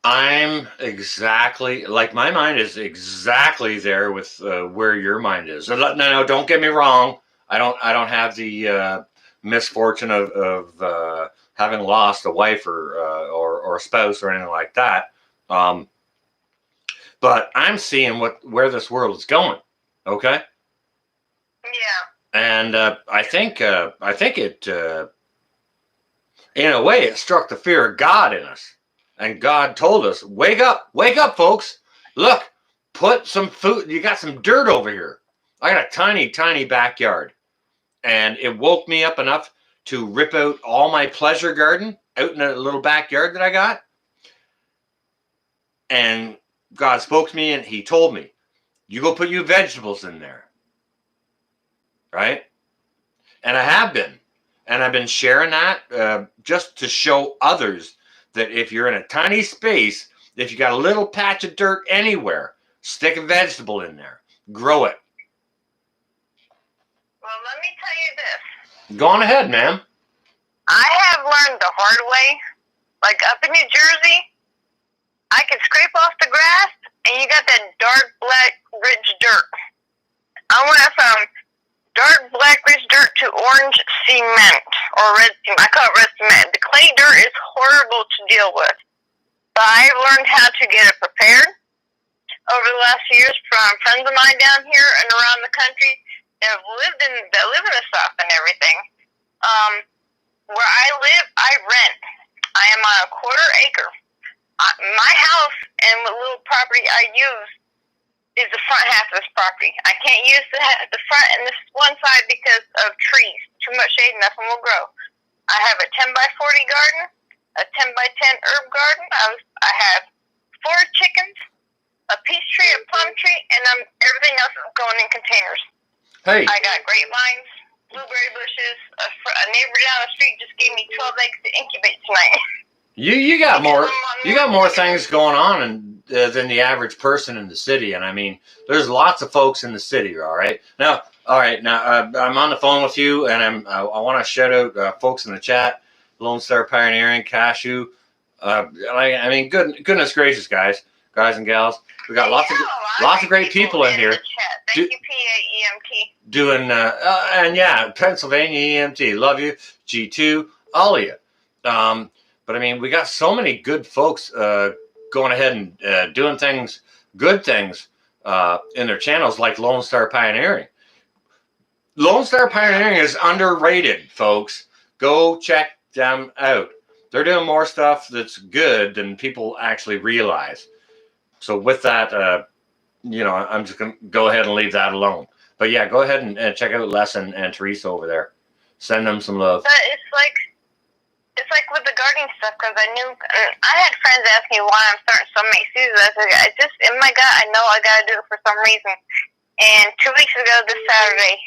I'm exactly like my mind is exactly there with where your mind is. No, don't get me wrong. I don't have the misfortune of having lost a wife or a spouse or anything like that. But I'm seeing where this world is going. Okay. Yeah. And I think it in a way it struck the fear of God in us. And God told us, wake up, folks. Look, put some food. You got some dirt over here. I got a tiny, tiny backyard. And it woke me up enough to rip out all my pleasure garden out in a little backyard that I got. And God spoke to me and he told me, you go put your vegetables in there. Right? And I have been. And I've been sharing that just to show others that if you're in a tiny space, if you got a little patch of dirt anywhere, stick a vegetable in there. Grow it. Well, let me tell you this. Go on ahead, ma'am. I have learned the hard way. Like up in New Jersey, I can scrape off the grass, and you got that dark, black, rich dirt. I went from dark, black, rich dirt to orange cement, or red cement. I call it red cement. The clay dirt is horrible to deal with. But I've learned how to get it prepared over the last few years from friends of mine down here and around the country that live in the South and everything. Where I live, I rent. I am on a 1/4 acre. My house and the little property I use is the front half of this property. I can't use the front and this one side because of trees. Too much shade, nothing will grow. I have a 10 by 40 garden, a 10 by 10 herb garden. I have 4 chickens, a peach tree, a plum tree, and everything else is going in containers. Hey. I got grapevines, blueberry bushes. A neighbor down the street just gave me 12 eggs to incubate tonight. You got more things going on than the average person in the city, and I mean, there's lots of folks in the city. All right, now I'm on the phone with you, and I want to shout out folks in the chat: Lone Star Pioneering, Cashew. Goodness gracious, guys and gals, we got lots of great people in here. Thank you, PAEMT. Doing and yeah, Pennsylvania EMT, love you, G2, all of you. But I mean, we got so many good folks going ahead and doing good things in their channels, like Lone Star Pioneering. Lone Star Pioneering is underrated, folks. Go check them out. They're doing more stuff that's good than people actually realize. So with that, I'm just going to go ahead and leave that alone. But yeah, go ahead and check out Les and Teresa over there. Send them some love. But it's like with the gardening stuff, because I had friends ask me why I'm starting so many seasons. I said, I just, in my gut, I know I got to do it for some reason. And 2 weeks ago, this Saturday,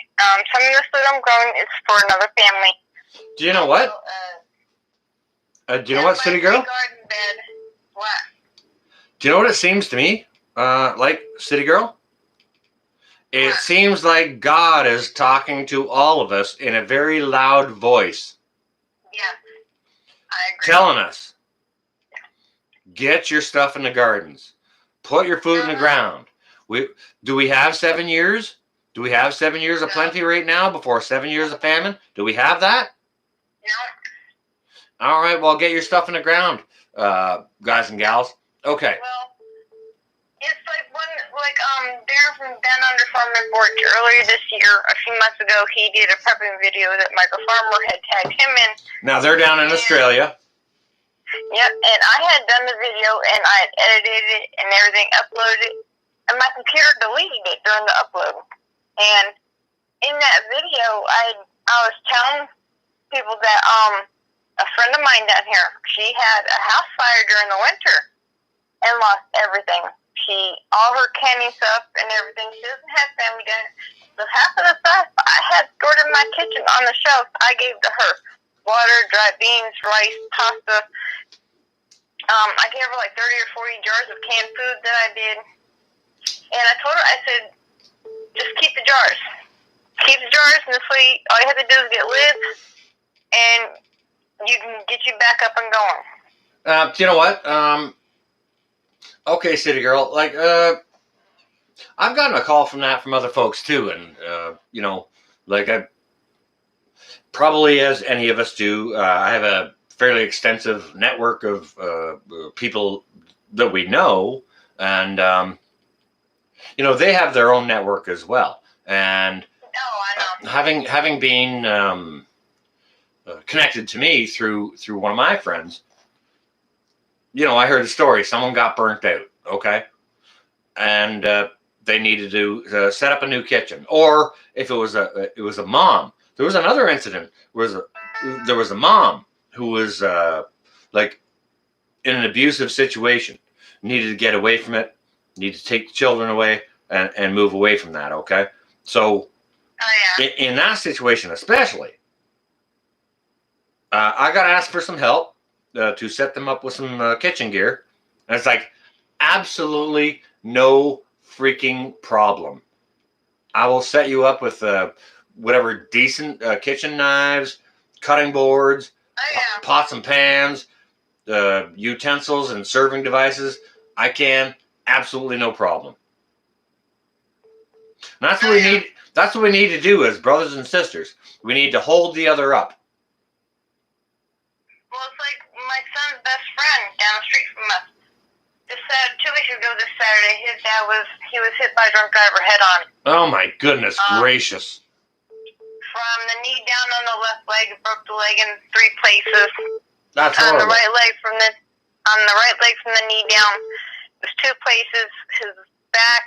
some of the food I'm growing is for another family. Do you know what? Do you know what, City Girl? Garden bed. What? Do you know what it seems to me like, City Girl? It seems like God is talking to all of us in a very loud voice. Yeah. I agree. Telling us, get your stuff in the gardens. Put your food in the ground. Do we have 7 years? Do we have 7 years of plenty right now before 7 years of famine? Do we have that? No. All right, well, get your stuff in the ground. guys and gals? Okay. Well, it's like Darren from Down Under Farm Report earlier this year, a few months ago, he did a prepping video that Michael Farmer had tagged him in. Now they're down in Australia. Yep, and I had done the video and I had edited it and everything, uploaded it, and my computer deleted it during the upload. And in that video, I was telling people that a friend of mine down here, she had a house fire during the winter and lost everything. All her canning stuff and everything. She doesn't have family down here. So half of the stuff I had stored in my kitchen on the shelf, I gave to her. Water, dried beans, rice, pasta. I gave her like 30 or 40 jars of canned food that I did. And I told her, I said, just keep the jars. Keep the jars, and this way all you have to do is get lids, and you can get you back up and going. You know what? Okay, City Girl. Like, I've gotten a call from other folks too, and you know, like I probably, as any of us do, I have a fairly extensive network of people that we know, and you know, they have their own network as well. And I know. having been connected to me through one of my friends, you know, I heard a story. Someone got burnt out, okay? And they needed to set up a new kitchen. Or if it was a mom. There was another incident where there was a mom who was like in an abusive situation, needed to get away from it, needed to take the children away and move away from that, okay? So in that situation especially, I got asked for some help to set them up with some kitchen gear. And it's like, absolutely no freaking problem. I will set you up with whatever decent kitchen knives, cutting boards, pots and pans, utensils and serving devices. I can. Absolutely no problem. And that's what we need. That's what we need to do as brothers and sisters. We need to hold the other up. Well, it's like my son's best friend down the street from us. 2 weeks ago this Saturday, his dad was hit by a drunk driver head on. Oh my goodness gracious. From the knee down on the left leg, broke the leg in 3 places. That's on horrible. the right leg from the knee down. There's 2 places. His back,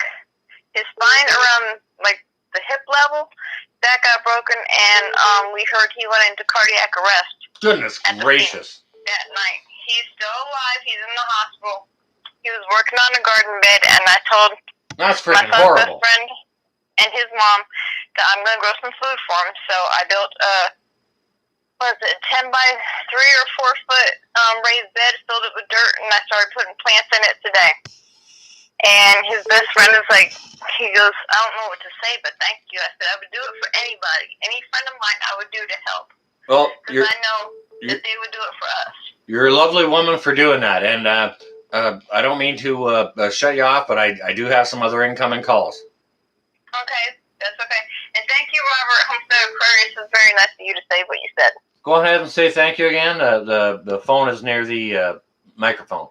his spine around like the hip level, that got broken, and we heard he went into cardiac arrest. Goodness gracious. That night. He's still alive. He's in the hospital. He was working on a garden bed, and I told That's my freaking son's horrible. best friend and his mom that I'm going to grow some food for him. So I built a 10 by 3 or 4 foot raised bed, filled it with dirt, and I started putting plants in it today. And his best friend is like, he goes, I don't know what to say, but thank you. I said I would do it for anybody. Any friend of mine I would do to help. Well, because I know that they would do it for us. You're a lovely woman for doing that. And I don't mean to shut you off, but I do have some other incoming calls. Okay, that's okay. And thank you, Robert Homestead Aquarius. It's very nice of you to say what you said. Go ahead and say thank you again. The phone is near the microphone.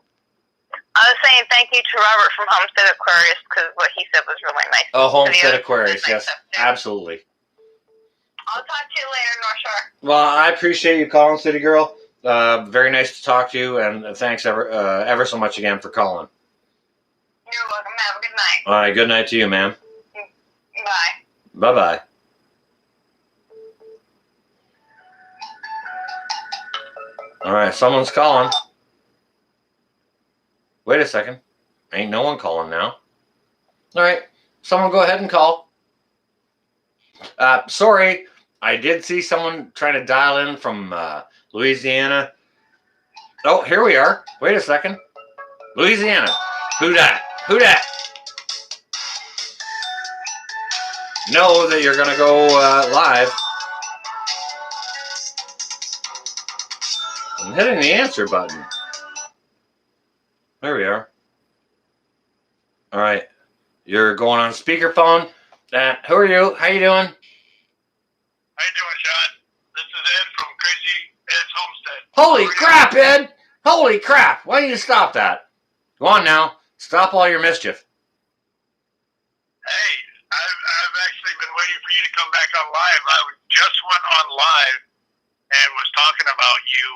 I was saying thank you to Robert from Homestead Aquarius because what he said was really nice. Oh, Homestead Aquarius, yes, absolutely. I'll talk to you later, North Shore. Well, I appreciate you calling, City Girl. Very nice to talk to you, and thanks ever so much again for calling. You're welcome. Have a good night. All right, good night to you, ma'am. Bye. Bye-bye. All right, someone's calling. Wait a second. Ain't no one calling now. All right, someone go ahead and call. Sorry, I did see someone trying to dial in from Louisiana. Oh, here we are. Wait a second. Louisiana. Who dat? Who dat? Know that you're going to go live. I'm hitting the answer button. There we are. All right. You're going on speakerphone. Who are you? How you doing? How you doing, Sean? This is Ed from Crazy Ed's Homestead. Holy crap, Ed! Holy crap! Why don't you stop that? Go on now. Stop all your mischief. Hey, I've actually been waiting for you to come back on live. I just went on live and was talking about you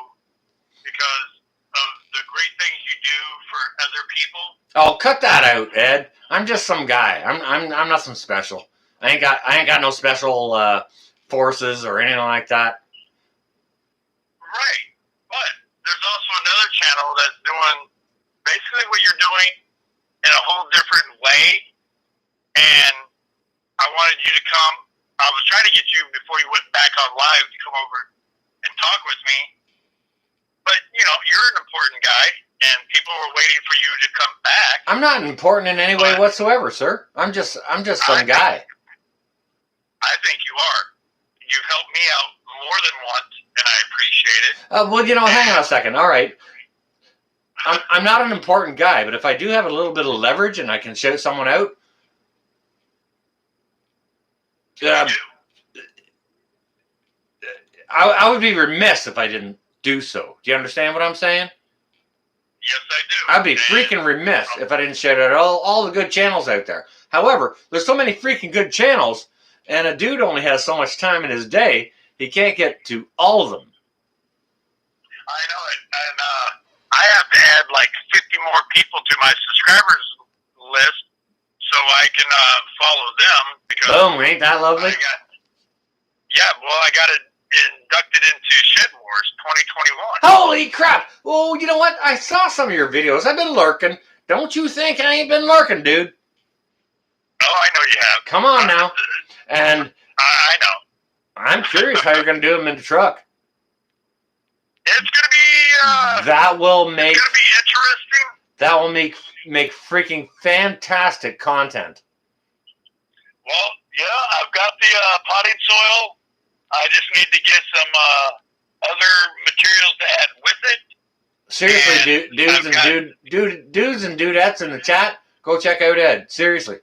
because of the great things you do for other people. Oh, cut that out, Ed. I'm just some guy. I'm nothing special. I ain't got no special forces or anything like that. Right. But there's also another channel that's doing basically what you're doing in a whole different way. And I wanted you to come. I was trying to get you before you went back on live to come over and talk with me. But, you know, you're an important guy, and people were waiting for you to come back. I'm not important in any way whatsoever, sir. I'm just some guy. I think you are. You've helped me out more than once, and I appreciate it. Well, you know, hang on a second. All right. I'm not an important guy, but if I do have a little bit of leverage and I can shout someone out, I would be remiss if I didn't do so. Do you understand what I'm saying? Yes, I do. I'd be freaking remiss if I didn't shout out all the good channels out there. However, there's so many freaking good channels, and a dude only has so much time in his day, he can't get to all of them. I know it. And I have to add like 50 more people to my subscribers list so I can follow them. Because boom, ain't that lovely? I got it inducted into Shed Wars 2021. Holy crap! Oh, you know what? I saw some of your videos. I've been lurking. Don't you think I ain't been lurking, dude? Oh, I know you have. Come on now. And I know. I'm curious how you're going to do them in the truck. It's going to be... that will make... It's going to be interesting. That will make freaking fantastic content. Well, yeah, I've got the potting soil. I just need to get some other materials to add with it. Seriously, dudes and dudettes in the chat, go check out Ed. Seriously.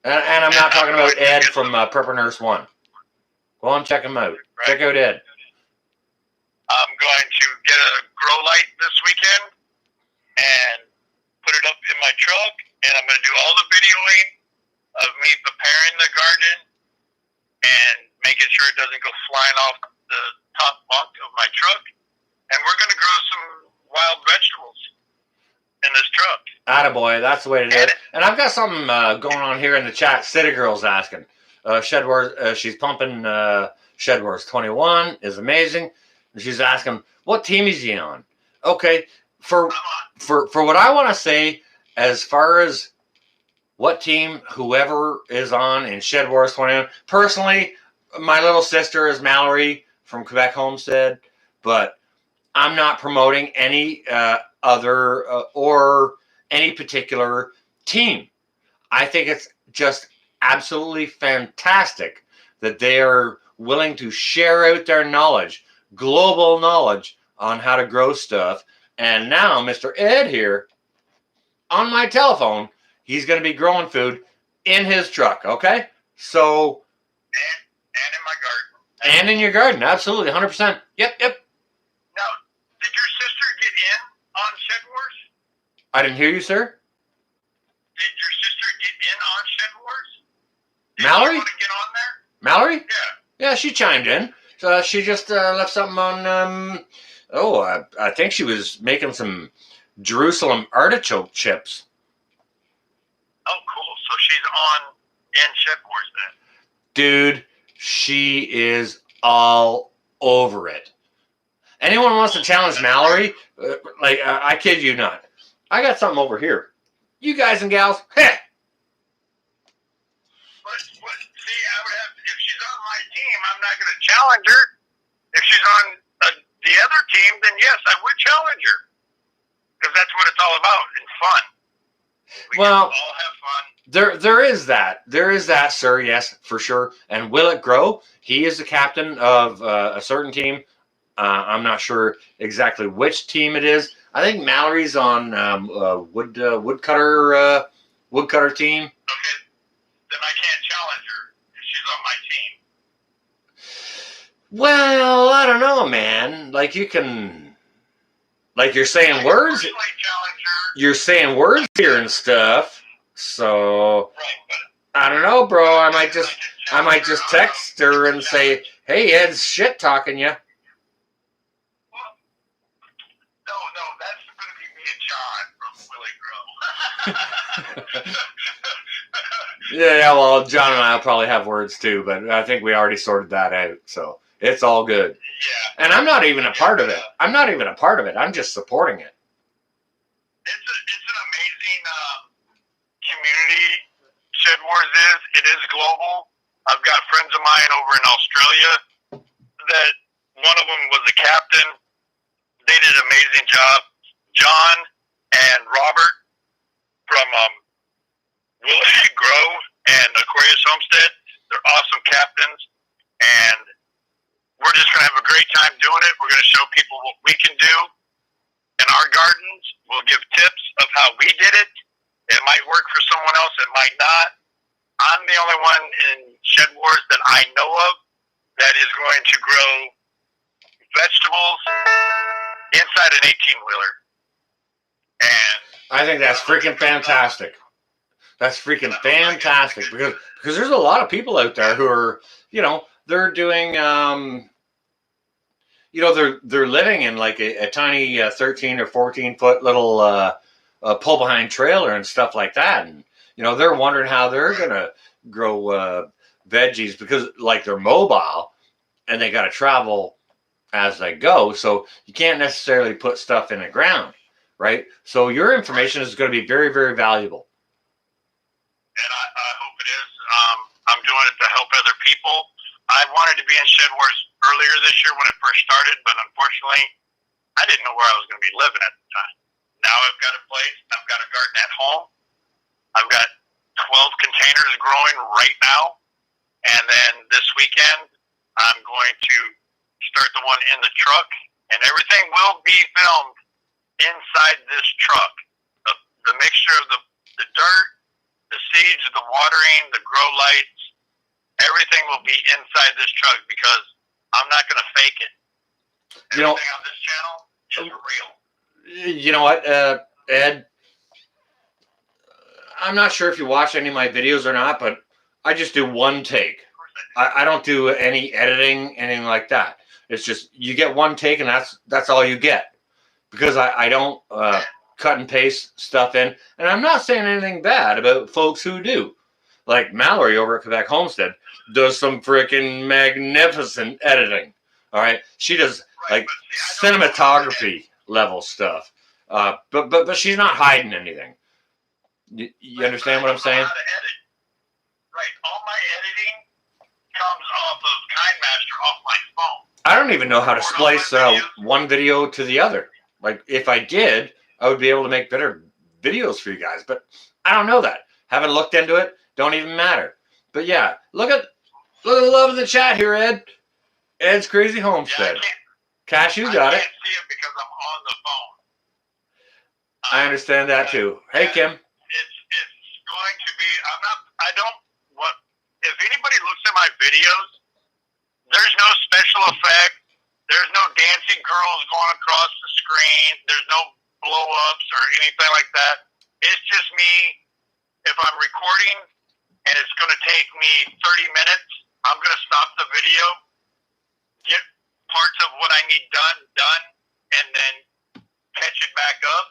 And I'm not talking about Ed from Prepper Nurse 1. Go on, check him out. Right. Check out Ed. I'm going to get a grow light this weekend and put it up in my truck, and I'm going to do all the videoing of me preparing the garden and making sure it doesn't go flying off the top bunk of my truck. And we're going to grow some wild vegetables in this truck. Attaboy, that's the way to do it. And I've got something going on here in the chat. City Girl's asking. Shed Wars, she's pumping Shed Wars 21 is amazing. And she's asking, what team is he on? Okay, for what I want to say, as far as what team whoever is on in Shed Wars 21, personally, my little sister is Mallory from Quebec Homestead, but I'm not promoting any other or any particular team. I think it's just absolutely fantastic that they are willing to share out their knowledge, global knowledge on how to grow stuff. And now Mr. Ed here on my telephone, he's going to be growing food in his truck, okay? So... And in my garden. And in your garden, absolutely, 100%. Yep. Now, did your sister get in on Shed Wars? I didn't hear you, sir. Did your sister get in on Shed Wars? Did Mallory? you want to get on there? Mallory? Yeah. Yeah, she chimed in. So she just left something on, I think she was making some Jerusalem artichoke chips. Oh, cool. So she's on in Shed Wars then. Dude, she is all over it. Anyone wants to challenge Mallory? I kid you not. I got something over here. You guys and gals, heh. But see, I would have to, if she's on my team, I'm not going to challenge her. If she's on the other team, then yes, I would challenge her. Because that's what it's all about, and fun. We can all have fun. There is that. There is that, sir, yes, for sure. And will it grow? He is the captain of a certain team. I'm not sure exactly which team it is. I think Mallory's on woodcutter team. Okay, then I can't challenge her if she's on my team. Well, I don't know, man. Like, you can like you're saying words. First Light Challenger. You're saying words here and stuff. So Right, but I don't know, bro. I might just text her and say, "Hey, Ed's shit talking you." no, that's going to be me and John from Willie Grove. Yeah, well, John and I will probably have words too, but I think we already sorted that out, so it's all good. Yeah. And I'm not even a part of it. I'm not even a part of it. I'm just supporting it. It's an amazing community. Shed Wars is. It is global. I've got friends of mine over in Australia that one of them was a captain. They did an amazing job. John and Robert from Willie Grove and Aquarius Homestead, they're awesome captains, and we're just going to have a great time doing it. We're going to show people what we can do in our gardens. We'll give tips of how we did it. It might work for someone else. It might not. I'm the only one in Shed Wars that I know of that is going to grow vegetables inside an 18-wheeler. And I think that's freaking fantastic. That's freaking fantastic because there's a lot of people out there who are, they're doing, they're living in like a tiny 13 or 14 foot little pull behind trailer and stuff like that. And, they're wondering how they're going to grow veggies because like they're mobile and they got to travel as they go. So you can't necessarily put stuff in the ground, right? So your information is going to be very, very valuable. And I hope it is. I'm doing it to help other people. I wanted to be in Shed Wars earlier this year when it first started, but unfortunately, I didn't know where I was going to be living at the time. Now I've got a place. I've got a garden at home. I've got 12 containers growing right now. And then this weekend, I'm going to start the one in the truck. And everything will be filmed inside this truck. The mixture of the dirt, the seeds, the watering, the grow lights, everything will be inside this truck because I'm not going to fake it. Everything on this channel is real. You know what, Ed? I'm not sure if you watch any of my videos or not, but I just do one take. I don't do any editing, anything like that. It's just you get one take and that's all you get because I don't cut and paste stuff in. And I'm not saying anything bad about folks who do. Like Mallory over at Quebec Homestead does some freaking magnificent editing. All right. She does like cinematography level stuff. But she's not hiding anything. You understand what I'm saying? Right. All my editing comes off of KineMaster off my phone. I don't even know how to splice one video to the other. Like if I did, I would be able to make better videos for you guys, but I don't know that. Haven't looked into it. Don't even matter. But yeah, look at the love in the chat here, Ed. Ed's Crazy Homestead. Cash, you got it. I can't see it because I'm on the phone. I understand that too. Hey, Kim. It's going to be. If anybody looks at my videos, there's no special effect. There's no dancing girls going across the screen. There's no blow-ups or anything like that. It's just me. If I'm recording and it's going to take me 30 minutes, I'm going to stop the video, get parts of what I need done, and then catch it back up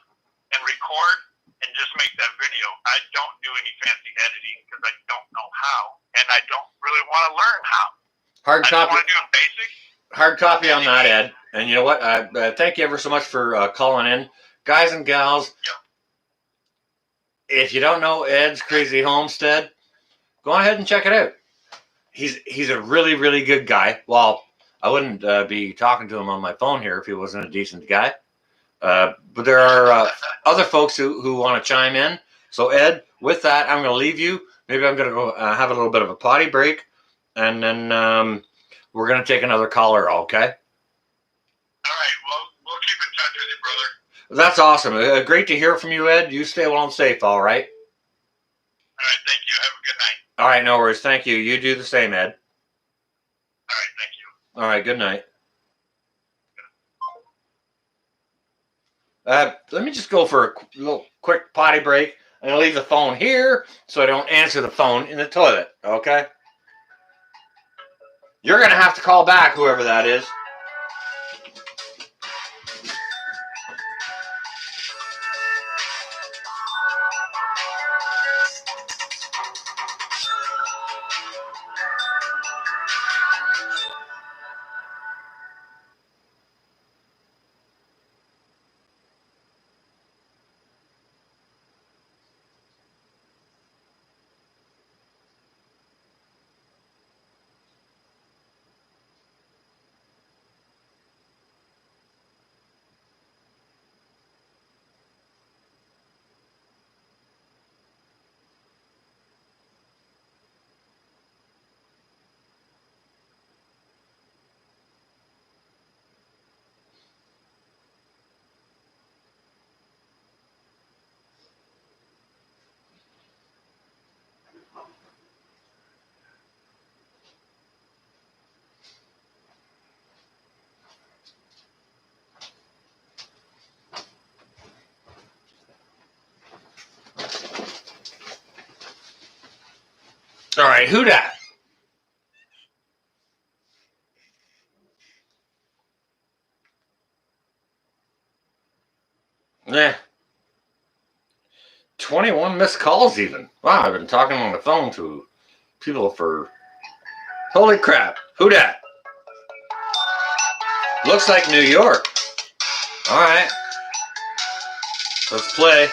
and record and just make that video. I don't do any fancy editing because I don't know how, and I don't really want to learn how. Hard copy. I just want to do it basic. Hard copy on that, Ed. And you know what? Thank you ever so much for calling in. Guys and gals, if you don't know Ed's Crazy Homestead, go ahead and check it out. He's a really, really good guy. Well, I wouldn't be talking to him on my phone here if he wasn't a decent guy. But there are other folks who want to chime in. So, Ed, with that, I'm going to leave you. Maybe I'm going to go have a little bit of a potty break. And then we're going to take another caller, okay? All right. Well, we'll keep in touch with you, brother. That's awesome. Great to hear from you, Ed. You stay well and safe, all right? All right. Thank you. Have a good night. All right. No worries. Thank you. You do the same, Ed. All right. Thank you. All right. Good night. Let me just go for a little quick potty break. I'm going to leave the phone here so I don't answer the phone in the toilet, okay? You're going to have to call back, whoever that is. All right, who dat? Yeah. 21 missed calls even. Wow, I've been talking on the phone to people for... Holy crap. Who dat? Looks like New York. All right. Let's play.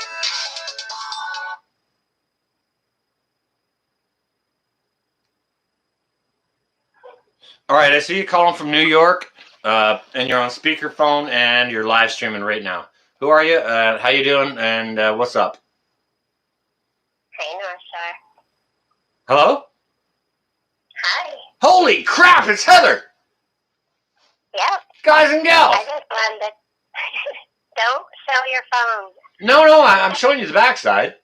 All right, I see you calling from New York, and you're on speakerphone, and you're live streaming right now. Who are you? How you doing? And what's up? Hey, Northstar. Hello? Hi. Holy crap! It's Heather. Yep. Guys and gals. I just wanted to... Don't show your phone. No, I'm showing you the backside.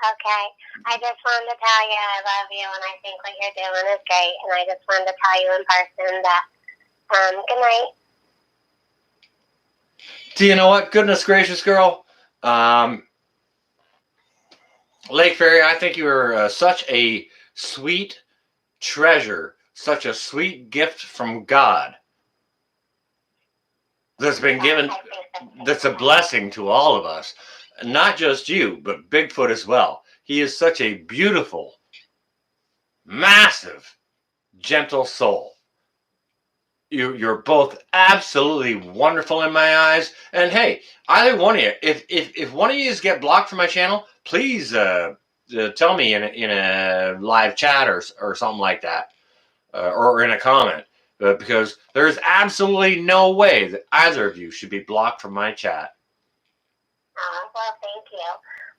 Okay. I just wanted to tell you I love you and I think what you're doing is great. And I just wanted to tell you in person that, good night. Do you know what? Goodness gracious, girl. Lake Fairy, I think you are such a sweet treasure, such a sweet gift from God that's been given, that's a blessing to all of us. Not just you, but Bigfoot as well. He is such a beautiful, massive, gentle soul. You're both absolutely wonderful in my eyes. And hey, either one of you, if one of you get blocked from my channel, please tell me in a live chat or something like that, or in a comment, because there's absolutely no way that either of you should be blocked from my chat. Oh, well, thank you.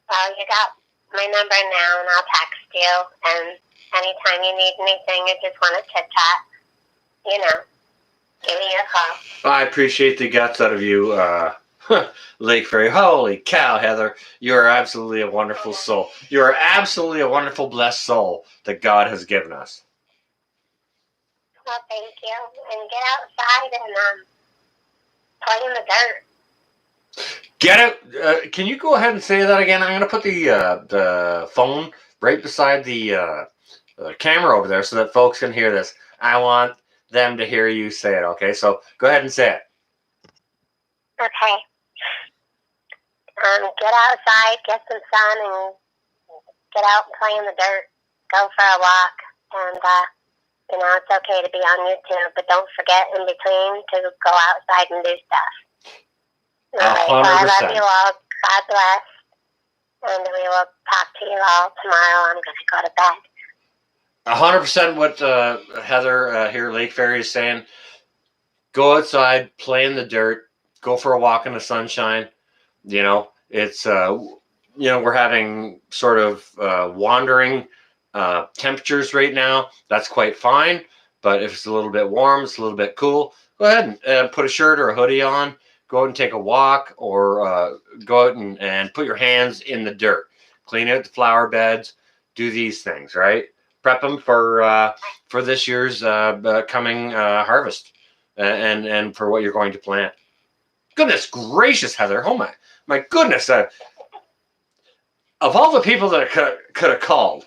Well, you got my number now, and I'll text you. And anytime you need anything or just want to chit-chat, you know, give me a call. I appreciate the guts out of you, Lake Fairy. Holy cow, Heather. You are absolutely a wonderful soul. You are absolutely a wonderful, blessed soul that God has given us. Well, thank you. And get outside and play in the dirt. Get it? Can you go ahead and say that again? I'm going to put the phone right beside the camera over there so that folks can hear this. I want them to hear you say it, okay? So go ahead and say it. Okay. Get outside, get some sun, and get out and play in the dirt. Go for a walk. And, you know, it's okay to be on YouTube, but don't forget in between to go outside and do stuff. All right, well, I love you all. God bless. And we will talk to you all tomorrow. I'm going to go to bed. 100% what Heather here, Lake Fairy, is saying. Go outside, play in the dirt, go for a walk in the sunshine. You know, it's, you know, we're having sort of wandering temperatures right now. That's quite fine. But if it's a little bit warm, it's a little bit cool, go ahead and put a shirt or a hoodie on. Go out and take a walk, or go out and put your hands in the dirt. Clean out the flower beds. Do these things, right? Prep them for this year's coming harvest, and for what you're going to plant. Goodness gracious, Heather. Oh my goodness. Of all the people that could have called,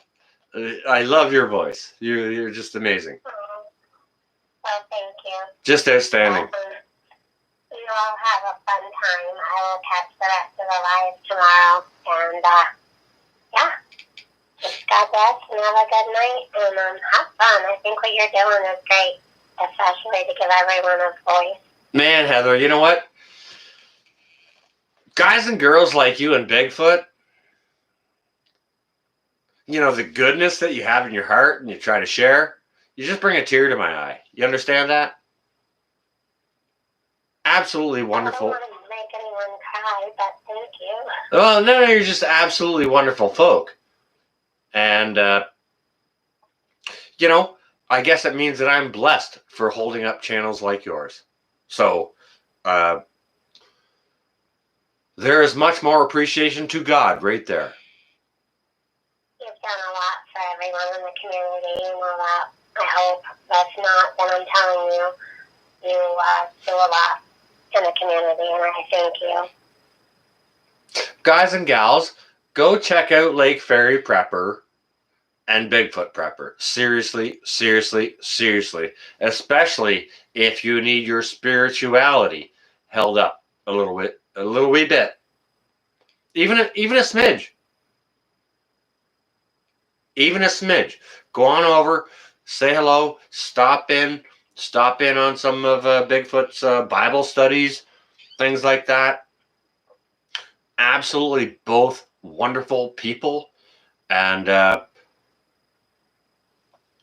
I love your voice. You're just amazing. Well, thank you. Just outstanding. You all have a fun time. I will catch the rest of the live tomorrow. And, yeah. Just God bless and have a good night. And have fun. I think what you're doing is great, especially to give everyone a voice. Man, Heather, you know what? Guys and girls like you and Bigfoot, you know, the goodness that you have in your heart and you try to share, you just bring a tear to my eye. You understand that? Absolutely wonderful. I don't want to make anyone cry, but thank you. Well, no, you're just absolutely wonderful folk. And, you know, I guess it means that I'm blessed for holding up channels like yours. So, there is much more appreciation to God right there. You've done a lot for everyone in the community, you know that. I hope that's not, then I'm telling you, you do a lot in the community, and I thank you. Guys and gals, go check out Lake Ferry Prepper and Bigfoot Prepper. Seriously, seriously, seriously. Especially if you need your spirituality held up a little wee bit. Even a smidge. Even a smidge. Go on over, say hello, stop in on some of Bigfoot's Bible studies, things like that. Absolutely both wonderful people, and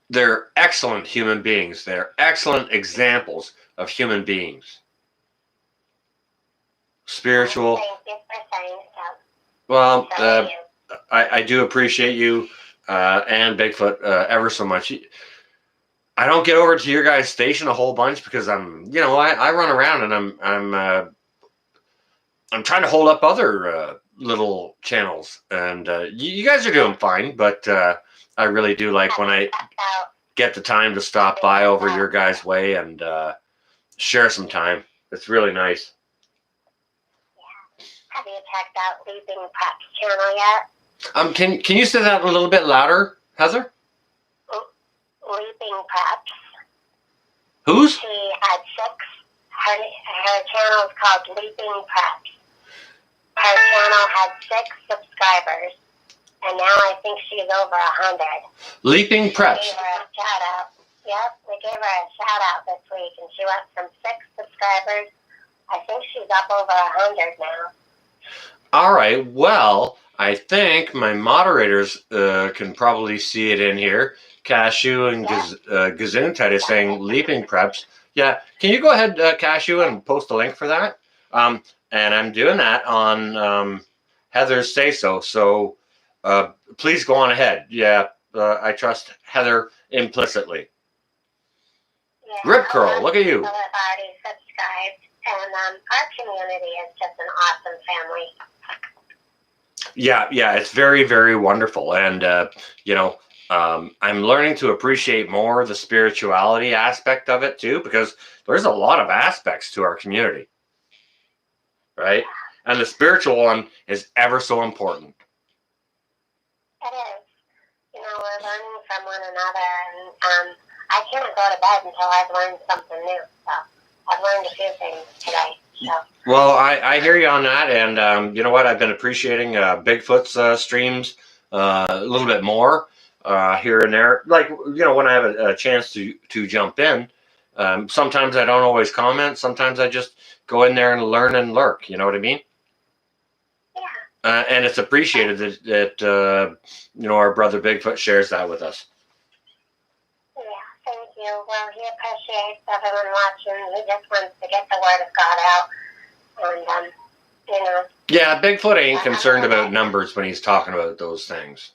they're excellent human beings. They're excellent examples of human beings. Spiritual. Thank you for saying so. Well, So I do appreciate you and Bigfoot ever so much. I don't get over to your guys' station a whole bunch because I run around and I'm trying to hold up other little channels, and you guys are doing fine, but I really do like when I get the time to stop by over your guys' way and share some time. It's really nice. Have you checked out Leaping Prep's channel yet? Can you say that a little bit louder, Heather? Leaping Preps. Whose? She had 6. Her channel is called Leaping Preps. Her channel had 6 subscribers, and now I think she's over 100. Leaping Preps. We gave her a shout out. Yep, we gave her a shout out this week, and she went from 6 subscribers. I think she's up over 100 now. All right. Well, I think my moderators can probably see it in here. Cashew and Gesundheit is saying Leaping Preps. Yeah. Can you go ahead, Cashew, and post a link for that? And I'm doing that on Heather's say so. So please go on ahead. Yeah. I trust Heather implicitly. Yeah, Rip Curl, look at you. People have already subscribed, and our community is just an awesome family. Yeah, it's very, very wonderful. And, I'm learning to appreciate more the spirituality aspect of it, too, because there's a lot of aspects to our community, right? And the spiritual one is ever so important. It is. We're learning from one another, and I can't go to bed until I've learned something new. So I've learned a few things today. So. Well, I hear you on that, and you know what? I've been appreciating Bigfoot's streams a little bit more here and there. Like, when I have a chance to jump in, sometimes I don't always comment. Sometimes I just go in there and learn and lurk. You know what I mean? Yeah. And it's appreciated that our brother Bigfoot shares that with us. Yeah, thank you. Well, he appreciates everyone watching. He just wants to get the word of God out. And, Yeah, Bigfoot ain't concerned about numbers when he's talking about those things.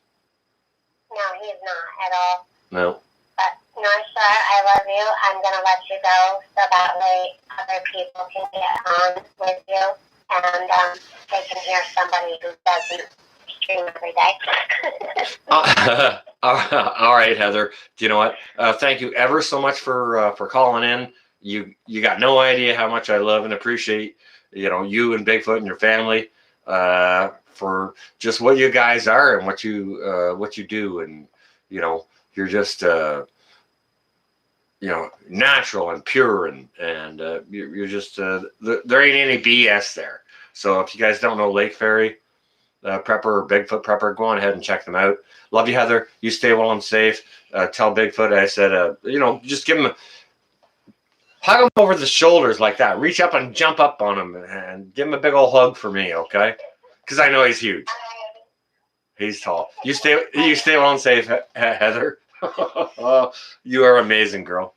No, he's not at all. No. But, North Star, I love you. I'm going to let you go so that way other people can get on with you. And they can hear somebody who doesn't stream every day. All right, Heather. Do you know what? Thank you ever so much for calling in. You got no idea how much I love and appreciate you and Bigfoot and your family, for just what you guys are and what you do, and you're just natural and pure, and you're just there ain't any BS there. So if you guys don't know Lake Fairy Prepper or Bigfoot Prepper, go on ahead and check them out. Love you, Heather. You stay well and safe. Tell Bigfoot I said, just give him hug him over the shoulders like that. Reach up and jump up on him and give him a big old hug for me, okay? Because I know he's huge. He's tall. You stay well and safe, Heather. You are amazing, girl.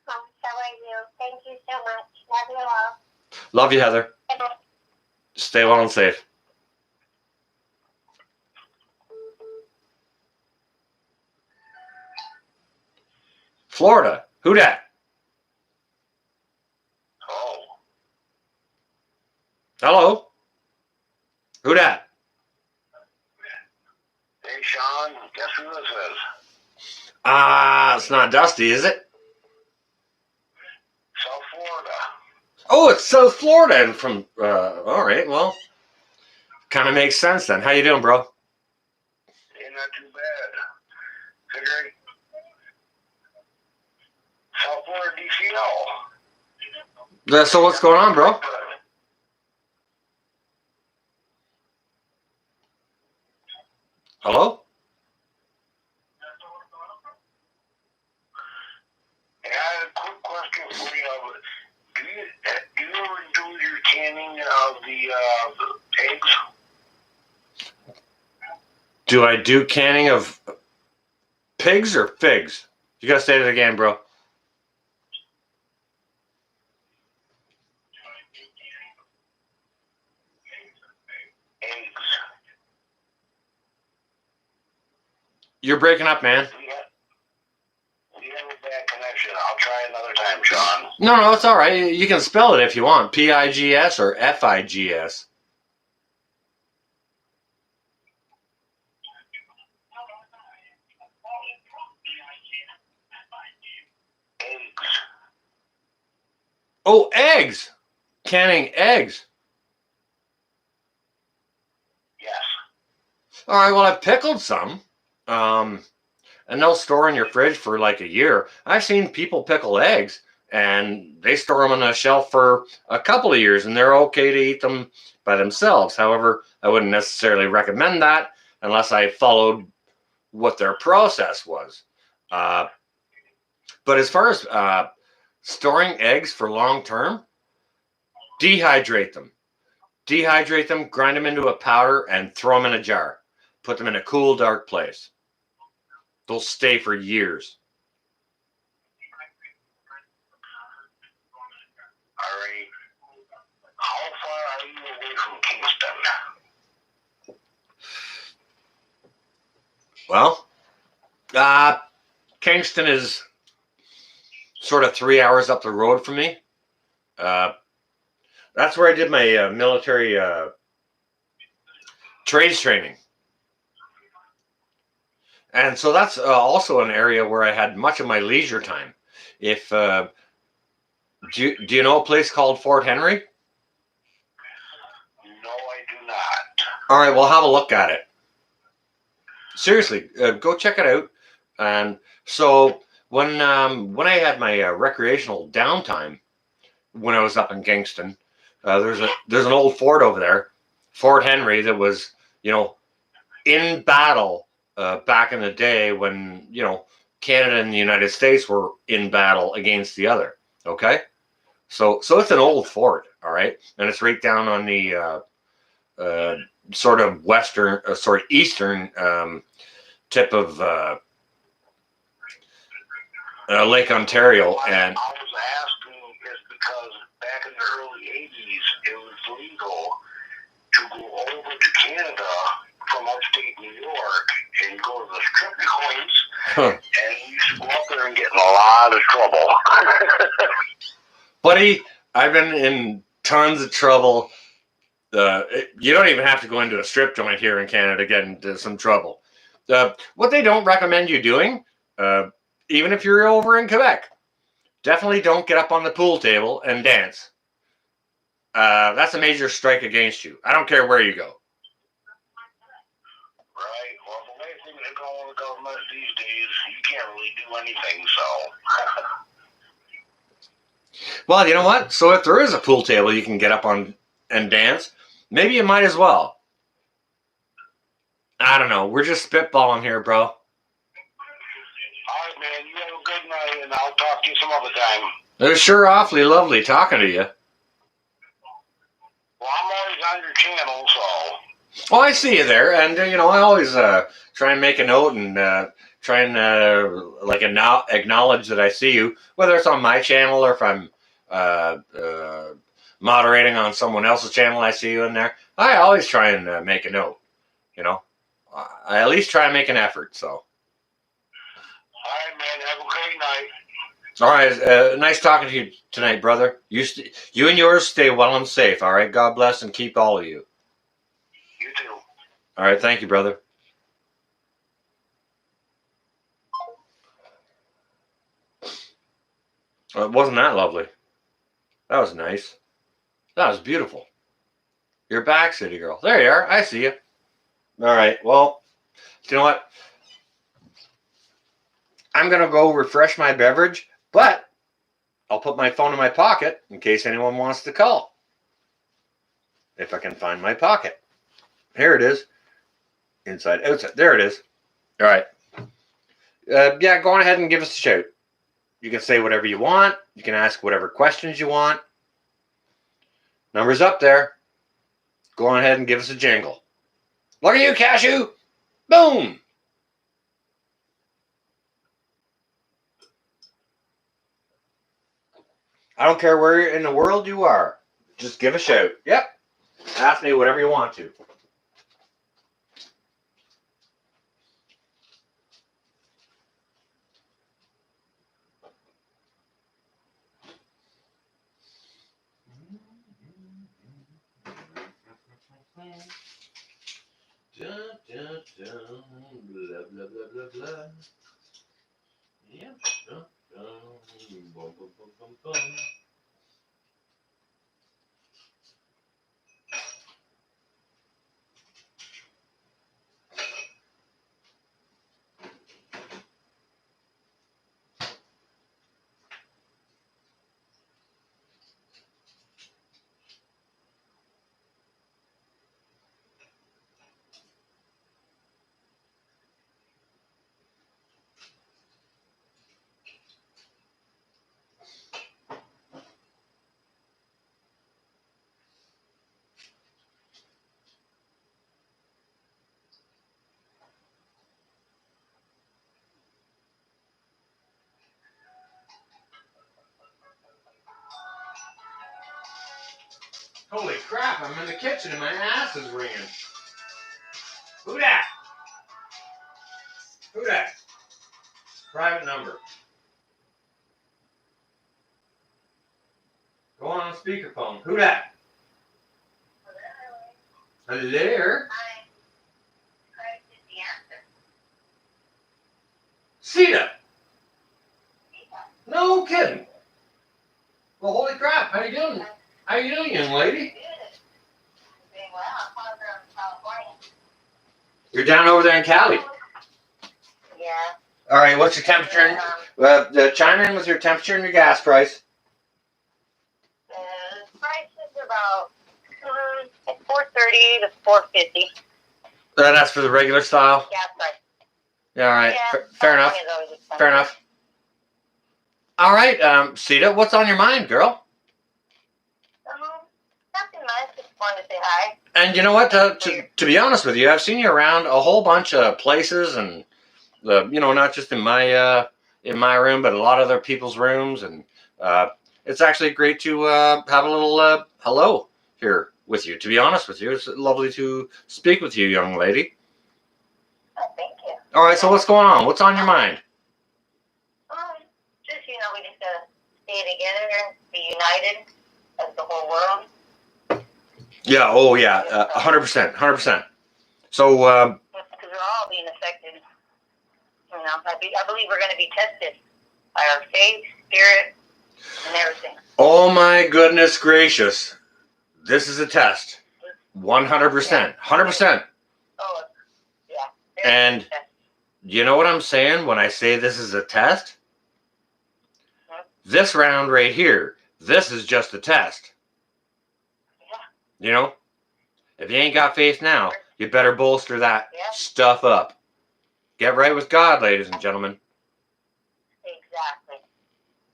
So are you. Thank you so much. Love you all. Love you, Heather. Stay well and safe. Florida. Who dat? Oh, Hello? Who dat? hey Sean, guess who this is? It's not Dusty, is it? South Florida. Oh, it's South Florida, and from all right, well, kind of makes sense then. How you doing, bro? Ain't not too bad. Figuring South Florida DCL. So what's going on, bro? Hello? I had a quick question for you. Do you ever do your canning of the eggs? Do I do canning of pigs or figs? You gotta say it again, bro. Eggs. You're breaking up, man. We have a bad connection. I'll try another time, Sean. No, it's all right. You can spell it if you want. PIGS or FIGS. Eggs. Oh, eggs. Canning eggs. Yes. All right, well, I've pickled some. And they'll store in your fridge for like a year. I've seen people pickle eggs and they store them on a shelf for a couple of years and they're okay to eat them by themselves. However, I wouldn't necessarily recommend that unless I followed what their process was. But as far as storing eggs for long term, dehydrate them. Dehydrate them, grind them into a powder, and throw them in a jar. Put them in a cool, dark place. They'll stay for years. All right. How far are you away from Kingston? Well, Kingston is sort of 3 hours up the road from me. That's where I did my military trades training. And so that's also an area where I had much of my leisure time. If do you know a place called Fort Henry? No, I do not. All right, well, have a look at it. Seriously, go check it out. And so when I had my recreational downtime when I was up in Kingston, there's an old fort over there, Fort Henry, that was in battle. Back in the day when, Canada and the United States were in battle against the other. Okay. So it's an old fort. All right. And it's right down on the sort of eastern tip of Lake Ontario. And I was asking is because back in the early 80s, it was legal to go over to Canada from upstate New York and go to the strip joints, and you used to go up there and get in a lot of trouble. Buddy, I've been in tons of trouble. You don't even have to go into a strip joint here in Canada to get into some trouble. What they don't recommend you doing, even if you're over in Quebec, definitely don't get up on the pool table and dance. that's a major strike against you. I don't care where you go. Right. Well, the way things are going with the government these days, you can't really do anything, so. Well, you know what? So if there is a pool table you can get up on and dance, maybe you might as well. I don't know. We're just spitballing here, bro. All right, man. You have a good night, and I'll talk to you some other time. It was sure awfully lovely talking to you. Well, I'm always on your channel, so. Oh, I see you there, and I always try and make a note and try and acknowledge that I see you, whether it's on my channel or if I'm moderating on someone else's channel. I see you in there. I always try and make a note. I at least try and make an effort. So. All right, man. Have a great night. All right, nice talking to you tonight, brother. You and yours stay well and safe. All right, God bless and keep all of you. You too. All right, thank you, brother. Wasn't that lovely? That was nice. That was beautiful. You're back, city girl. There you are. I see you. All right. Well, you know what? I'm going to go refresh my beverage, but I'll put my phone in my pocket in case anyone wants to call. If I can find my pocket. Here it is. Inside, outside. There it is. All right. Yeah, go on ahead and give us a shout. You can say whatever you want. You can ask whatever questions you want. Number's up there. Go on ahead and give us a jingle. Look at you, Cashew. Boom. I don't care where in the world you are. Just give a shout. Yep. Ask me whatever you want to. Dun, dun, dun, blah, blah, blah, blah, blah. Yeah. Dun, dun, bum, bum, bum, bum, bum. Holy crap, I'm in the kitchen and my ass is ringing. Who dat? Who dat? Private number. Go on speakerphone. Who dat? Hello? Sita! No kidding. Well, holy crap, how you doing? How you doing, young lady? You're down over there in Cali. Yeah. All right, what's your temperature? Chime in with your temperature and your gas price. The price is about $4.30 to $4.50. That's for the regular style? Gas price. Yeah, all right. Yeah, Fair enough. is always expensive. Fair enough. All right, Sita, what's on your mind, girl? Nothing much. Just wanted to say hi. And you know what? To be honest with you, I've seen you around a whole bunch of places, and not just in my room, but a lot of other people's rooms, and it's actually great to have a little hello here with you. To be honest with you, it's lovely to speak with you, young lady. Oh, thank you. All right, so what's going on? What's on your mind? Just, we just gotta stay together and be united as the whole world. Yeah, 100%, 100%. So, because we're all being affected. I believe we're going to be tested by our faith, spirit, and everything. oh my goodness gracious. This is a test. 100%. 100%. Oh, yeah. And you know what I'm saying when I say this is a test? This round right here, this is just a test. Yeah. You know? If you ain't got faith now, you better bolster that stuff up. Get right with God, ladies and gentlemen. Exactly.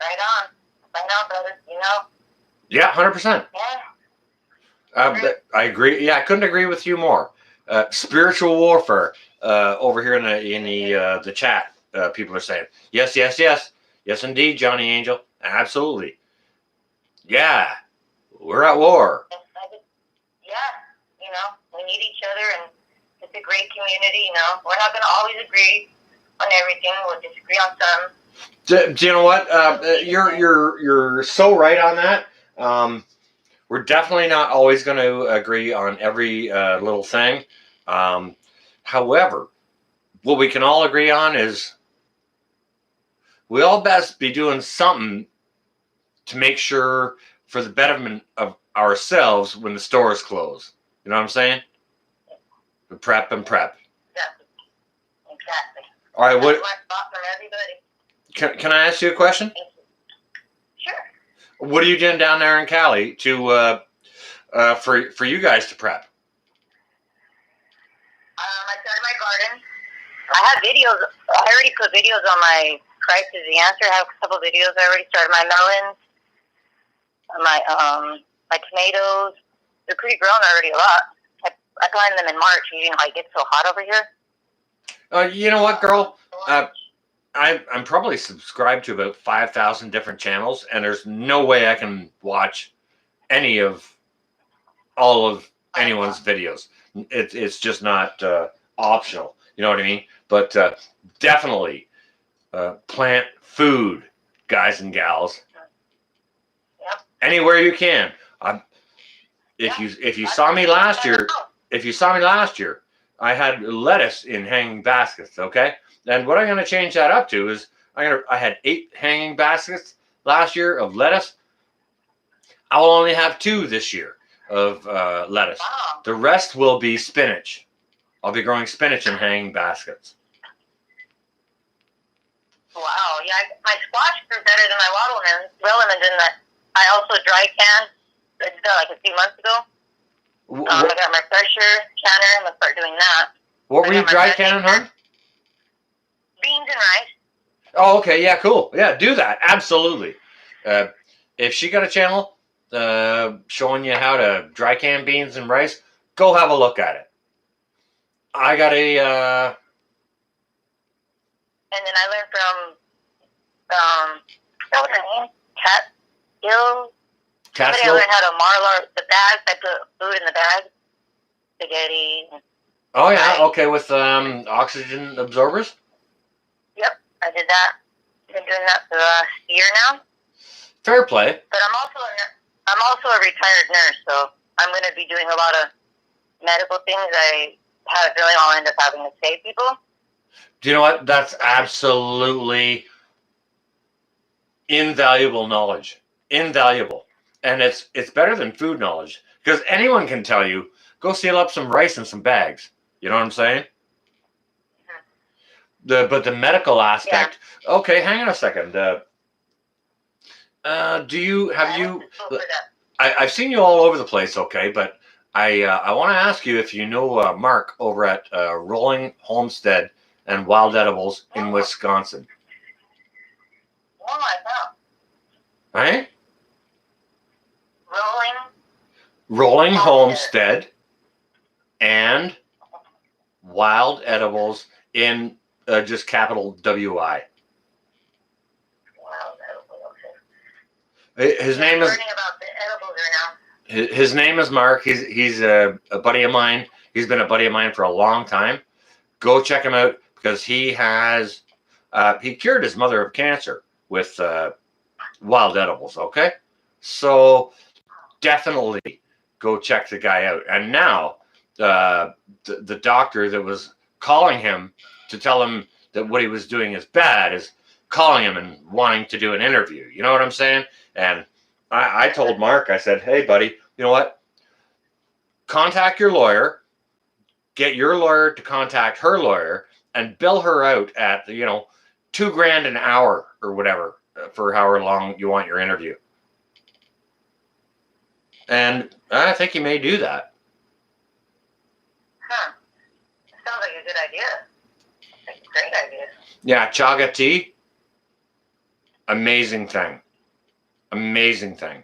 Right on. Right on, brother. You know? Yeah, 100%. Yeah. I agree. Yeah, I couldn't agree with you more. Spiritual warfare over here in the chat. People are saying yes, yes, yes, yes, indeed, Johnny Angel. Absolutely. Yeah, we're at war. Yeah. You know, we need each other, and it's a great community. You know, we're not going to always agree on everything. We'll disagree on some. Do you know what? You're so right on that. We're definitely not always going to agree on every little thing. However, what we can all agree on is we all best be doing something to make sure for the betterment of ourselves when the stores close. You know what I'm saying? Prep and prep. Exactly. All right. What? From everybody. Can I ask you a question? Sure. What are you doing down there in Cali to for you guys to prep? I started my garden. I have videos. I already put videos on my Christ is the Answer. I have a couple videos. I already started my melons, my tomatoes. They're pretty grown already a lot. I planted them in March. You know how it gets so hot over here. You know what, girl? I'm probably subscribed to about 5,000 different channels, and there's no way I can watch all of anyone's videos. It's just not optional. You know what I mean? But definitely plant food, guys and gals. Yep. Anywhere you can. If you saw me last year, I had lettuce in hanging baskets. Okay. And what I'm going to change that up to is I had 8 hanging baskets last year of lettuce. I will only have 2 this year of lettuce. Wow. The rest will be spinach. I'll be growing spinach in hanging baskets. Wow. Yeah, my squash grew better than my watermelon in that I also dry canned. I did that like a few months ago. I got my pressure canner. I'm going to start doing that. What were you dry canning, huh? Beans and rice. Oh, okay. Yeah, cool. Yeah, do that. Absolutely. If she got a channel showing you how to dry can beans and rice, go have a look at it. I got a... And then I learned from, what was her name? Catskill. Somebody I learned how to marlar the bags. I put food in the bag. Spaghetti. Oh, yeah. Okay, with oxygen absorbers? Yep, I did that. Been doing that for the last year now. Fair play. But I'm also a retired nurse, so I'm going to be doing a lot of medical things. I have a feeling I'll end up having to save people. Do you know what? That's absolutely invaluable knowledge. Invaluable. And it's better than food knowledge. Because anyone can tell you, go seal up some rice in some bags. You know what I'm saying? Mm-hmm. But the medical aspect... Yeah. Okay, hang on a second. I've seen you all over the place, okay, but I want to ask you if you know Mark over at Rolling Homestead and Wild Edibles in Wisconsin. Oh, I know. Right? Rolling Homestead and Wild Edibles in just capital WI. His name is. Learning about the edibles right now. His name is Mark. He's a buddy of mine. He's been a buddy of mine for a long time. Go check him out because he has he cured his mother of cancer with Wild Edibles. Okay, so definitely go check the guy out. And now the doctor that was calling him to tell him that what he was doing is bad is calling him and wanting to do an interview. You know what I'm saying? And I told Mark, I said, hey, buddy, you know what? contact your lawyer, get your lawyer to contact her lawyer, and bill her out at $2,000 an hour or whatever for however long you want your interview. And I think you may do that. Huh. Sounds like a good idea. Like a great idea. Yeah, chaga tea. Amazing thing. Amazing thing.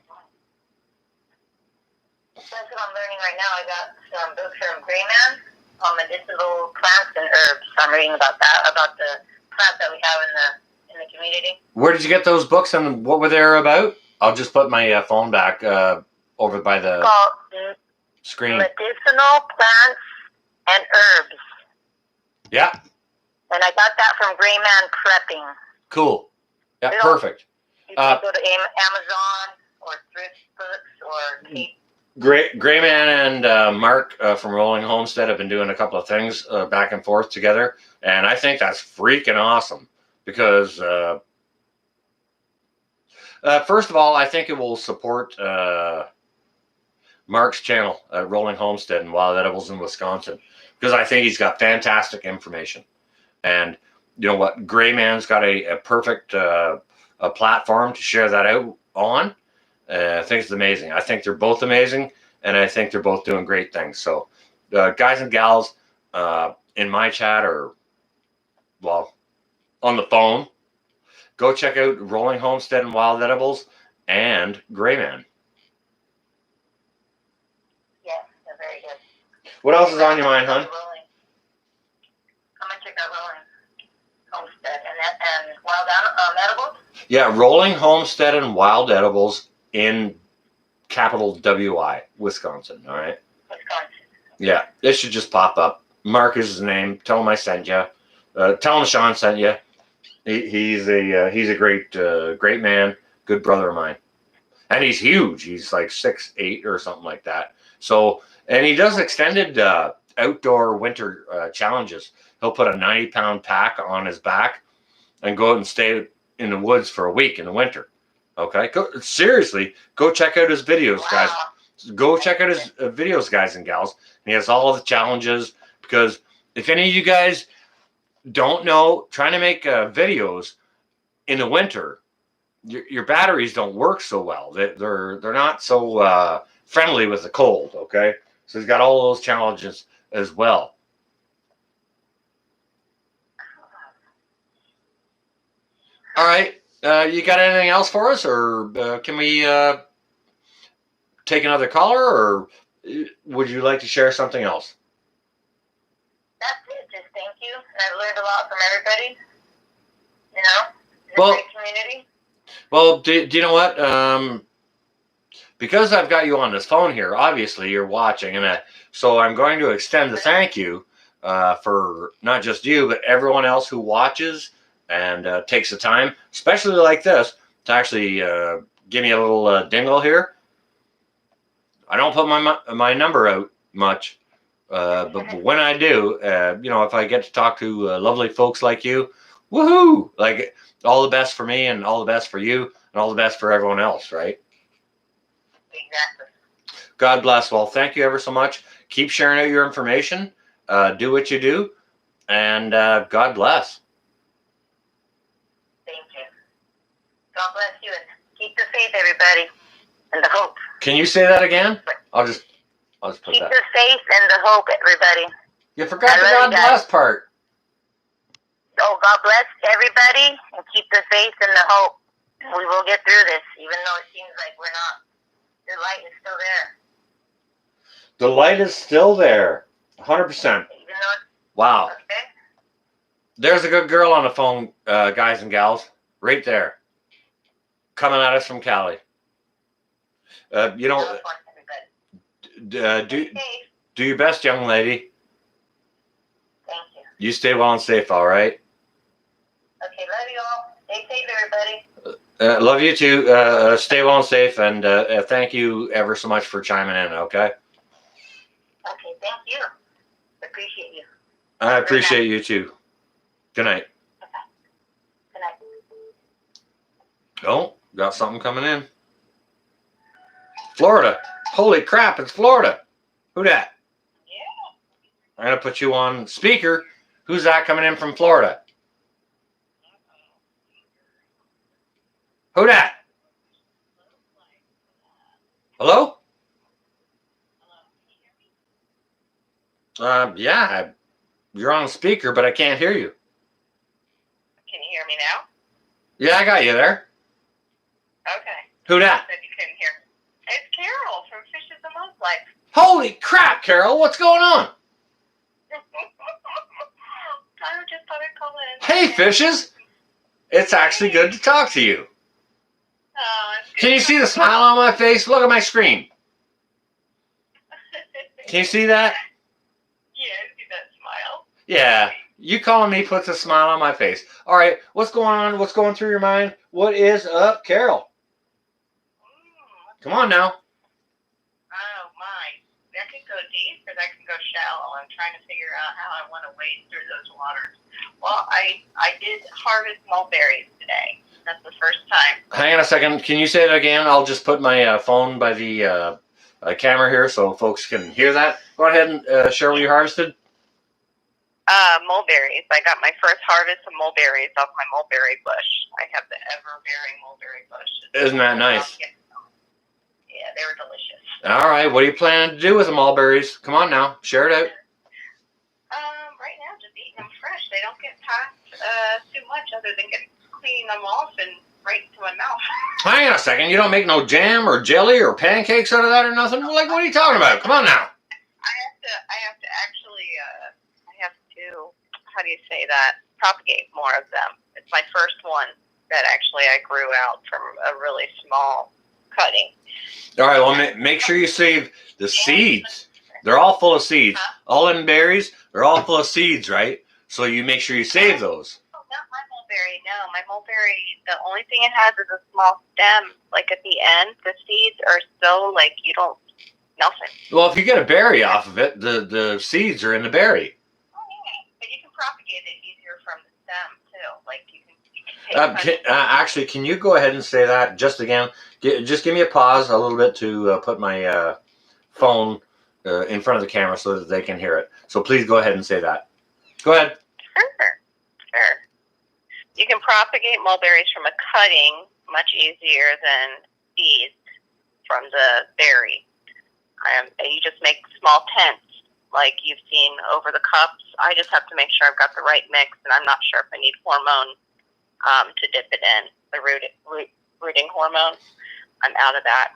That's what I'm learning right now. I got some books from Grayman on medicinal plants and herbs. I'm reading about that, about the plants that we have in the community. Where did you get those books and what were they about? I'll just put my phone back over by the Called screen. Medicinal Plants and Herbs. Yeah. And I got that from Grayman Prepping. Cool. Yeah, You know, perfect. You can go to Amazon or Thrift Books or Kate. Grayman and Mark from Rolling Homestead have been doing a couple of things back and forth together, and I think that's freaking awesome because first of all, I think it will support Mark's channel at Rolling Homestead and Wild Edibles in Wisconsin, because I think he's got fantastic information. And you know what? Grayman's got a perfect a platform to share that out on. I think it's amazing. I think they're both amazing, and I think they're both doing great things. So, guys and gals in my chat or, well, on the phone, go check out Rolling Homestead and Wild Edibles and Grayman. Yes, they're very good. What else is on your mind, hon? I'm going to check out Rolling Homestead and Wild Edibles. Yeah, Rolling Homestead and Wild Edibles in capital W-I, Wisconsin, all right? Wisconsin. Yeah, this should just pop up. Mark is his name. Tell him I sent you. Tell him Sean sent you. He's a great man, good brother of mine. And he's huge. He's like 6'8" or something like that. So, and he does extended outdoor winter challenges. He'll put a 90-pound pack on his back and go out and stay in the woods for a week in the winter. Okay, seriously, go check out his videos, guys. Go check out his videos, guys and gals. And he has all of the challenges, because if any of you guys don't know, trying to make videos in the winter, your batteries don't work so well. They're not so friendly with the cold. Okay, so he's got all those challenges as well. All right. You got anything else for us, or can we take another caller, or would you like to share something else? That's it. Just thank you. And I've learned a lot from everybody. You know, it's Well, a great community. Well, do you know what? Because I've got you on this phone here, obviously you're watching, and so I'm going to extend the thank you for not just you, but everyone else who watches and takes the time, especially like this, to actually give me a little dingle here. I don't put my number out much, but when I do, if I get to talk to lovely folks like you, woohoo! Like, all the best for me, and all the best for you, and all the best for everyone else, right? Exactly. God bless. Well, thank you ever so much. Keep sharing out your information. Do what you do, and God bless. Thank you. God bless you, and keep the faith, everybody, and the hope. Can you say that again? I'll just put Keep that. the faith and the hope, everybody. You forgot the I love God you guys. bless part. Oh, God bless everybody, and keep the faith and the hope. We will get through this, even though it seems like we're not. The light is still there. The light is still there. 100%. Even though it's Wow. okay. There's a good girl on the phone, guys and gals. Right there. Coming at us from Cali. God bless everybody. Do your best, young lady. Thank you. You stay well and safe, all right? Okay, love you all. Stay safe, everybody. Love you too. Stay well and safe, and thank you ever so much for chiming in, okay? Okay, thank you. Appreciate you. I appreciate you too. Good night. Okay. Good night. Oh, got something coming in. Florida. Holy crap, it's Florida. Who that? Yeah. I'm gonna put you on speaker. Who's that coming in from Florida? Who that? Hello? Yeah, you're on speaker, but I can't hear you. Can you hear me now? Yeah, I got you there. Okay. Who that? Said you couldn't hear. It's Carol from Fishes and Love Life. Holy crap, Carol, what's going on? I just thought I'd call in. Hey, fishes. It's actually good to talk to you. Oh, that's good. Can you see the smile on my face? Look at my screen. Can you see that? Yeah, I see that smile. Yeah, you calling me puts a smile on my face. All right, what's going on? What's going through your mind? What is up, Carol? Come on now. Oh, my. That could go deep or that can go shallow. I'm trying to figure out how I want to wade through those waters. Well, I did harvest mulberries today. That's the first time. Hang on a second. Can you say it again? I'll just put my phone by the camera here so folks can hear that. Go ahead and share what you harvested. Mulberries. I got my first harvest of mulberries off my mulberry bush. I have the ever-bearing mulberry bush. Isn't that nice? Yeah, they were delicious. All right, what are you planning to do with the mulberries? Come on now, share it out. Right now, just eating them fresh. They don't get past too much other than cleaning them off and right into my mouth. Hang on a second. You don't make no jam or jelly or pancakes out of that or nothing? Like, what are you talking about? Come on now. I have to actually, how do you say that? Propagate more of them. It's my first one that actually I grew out from a really small cutting. All right, well, make sure you save the seeds. They're all full of seeds. Huh? All them berries, they're all full of seeds, right? So you make sure you save those. Oh, not my mulberry. No, my mulberry, the only thing it has is a small stem. Like at the end, the seeds are so, like, you don't, nothing. Well, if you get a berry off of it, the seeds are in the berry. Oh, yeah. But you can propagate it easier from the stem, too. Like, you can take Actually, can you go ahead and say that just again? Just give me a pause a little bit to put my phone in front of the camera so that they can hear it. So please go ahead and say that. Go ahead. Sure. You can propagate mulberries from a cutting much easier than seeds from the berry. You just make small tents like you've seen over the cups. I just have to make sure I've got the right mix, and I'm not sure if I need hormone to dip it in, the rooting hormone. I'm out of that.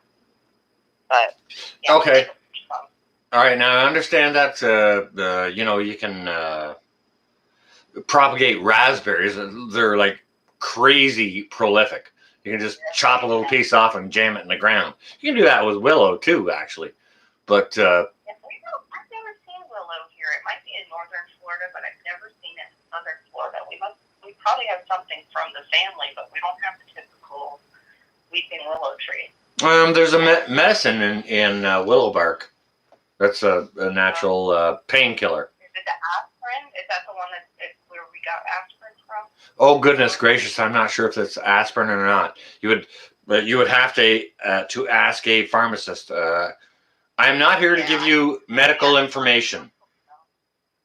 But yeah, okay. All right. Now I understand that you can propagate raspberries. They're like crazy prolific. You can just chop a little piece off and jam it in the ground. You can do that with willow too, actually. But I've never seen willow here. It might be in northern Florida, but I've never seen it in southern Florida. We probably have something from the family, but we don't have the typical weeping willow tree. There's a medicine in willow bark. That's a natural painkiller. Is it the aspirin? Is that the one where we got aspirin from? Oh goodness gracious! I'm not sure if it's aspirin or not. You would have to ask a pharmacist. I am not here to give you medical information.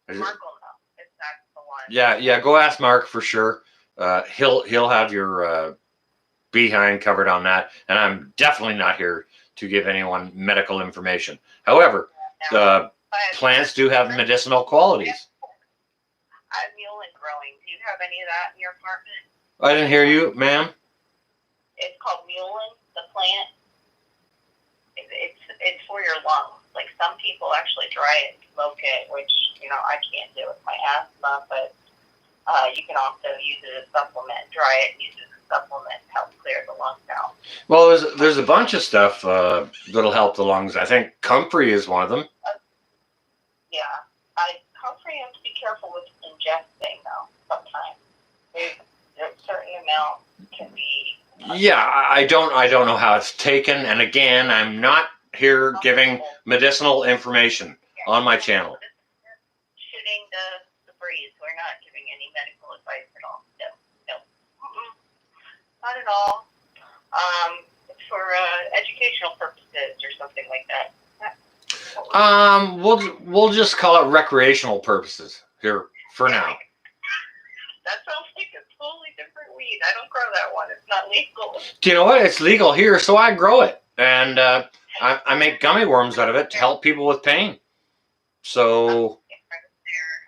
Mark will know if that's the one. Yeah. Go ask Mark for sure. He'll have your behind covered on that, and I'm definitely not here to give anyone medical information. However, plants do have medicinal qualities. I have mullein growing. Do you have any of that in your apartment? I didn't hear you, ma'am. It's called mullein, the plant. It's for your lungs. Like some people actually dry it and smoke it, which I can't do with my asthma. But you can also use it as a supplement. Dry it and use it as a supplement to help clear the lungs out. Well, there's a bunch of stuff that'll help the lungs. I think comfrey is one of them. Yeah, comfrey you have to be careful with ingesting though. Sometimes there's a certain amount can be. Yeah, I don't know how it's taken, and again, I'm not here giving medicinal information on my channel. Shooting the breeze. We're not giving any medical advice at all. No. Not at all. For educational purposes or something like that. We'll just call it recreational purposes here for now. That sounds like a totally different weed. I don't grow that one. It's not legal. Do you know what? It's legal here, so I grow it, and I make gummy worms out of it to help people with pain. So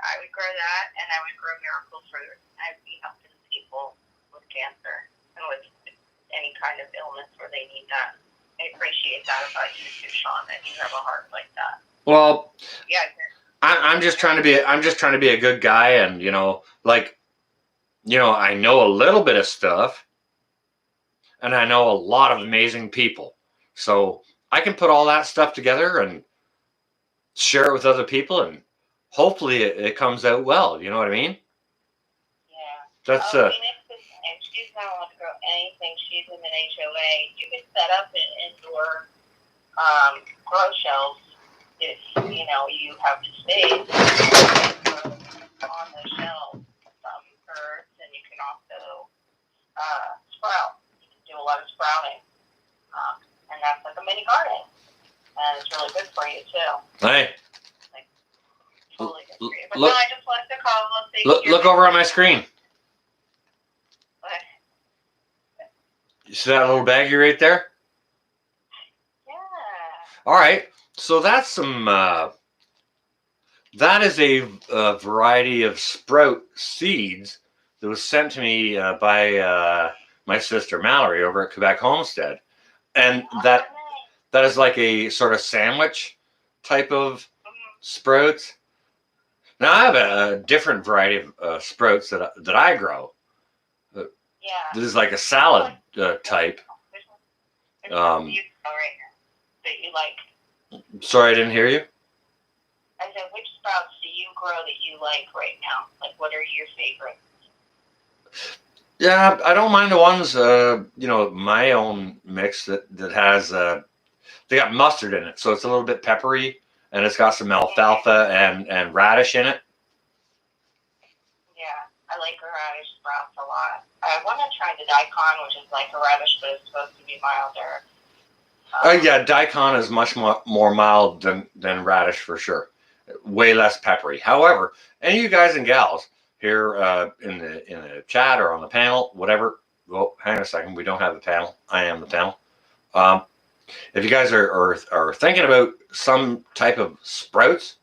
I would grow that, and I would grow miracle fruit. I'd be helping people with cancer and with any kind of illness where they need that. I appreciate that about you too, Sean, that you have a heart like that. well, Yeah. I'm just trying to be a good guy, and I know a little bit of stuff, and I know a lot of amazing people, so I can put all that stuff together and share it with other people, and hopefully it comes out well. You know what I mean? Yeah. That's Phoenix and she's not allowed to grow anything. She's in an HOA. You can set up an indoor grow shelves if you have the space. On the shelves some herbs, and you can also sprout. You can do a lot of sprouting, and that's like a mini garden, and it's really good for you too. hey. Totally good for you. But Look- no, I just wanted to call and say Look over on my screen. You see that little baggie right there? Yeah. All right. So that's some. That is a variety of sprout seeds that was sent to me by my sister Mallory over at Quebec Homestead, and that is like a sort of sandwich type of sprouts. Now I have a different variety of sprouts that I grow. Yeah. This is like a salad type. You know right now that you like. Sorry, I didn't hear you. I said, which sprouts do you grow that you like right now? Like, what are your favorites? Yeah, I don't mind the ones, my own mix that has, they got mustard in it, so it's a little bit peppery, and it's got some alfalfa and radish in it. Yeah, I like radish sprouts a lot. I want to try the daikon, which is like a radish, but it's supposed to be milder. Yeah, daikon is much more mild than radish for sure. Way less peppery. However, any of you guys and gals here in the chat or on the panel, whatever. Well, hang on a second. We don't have the panel. I am the panel. If you guys are thinking about some type of sprouts,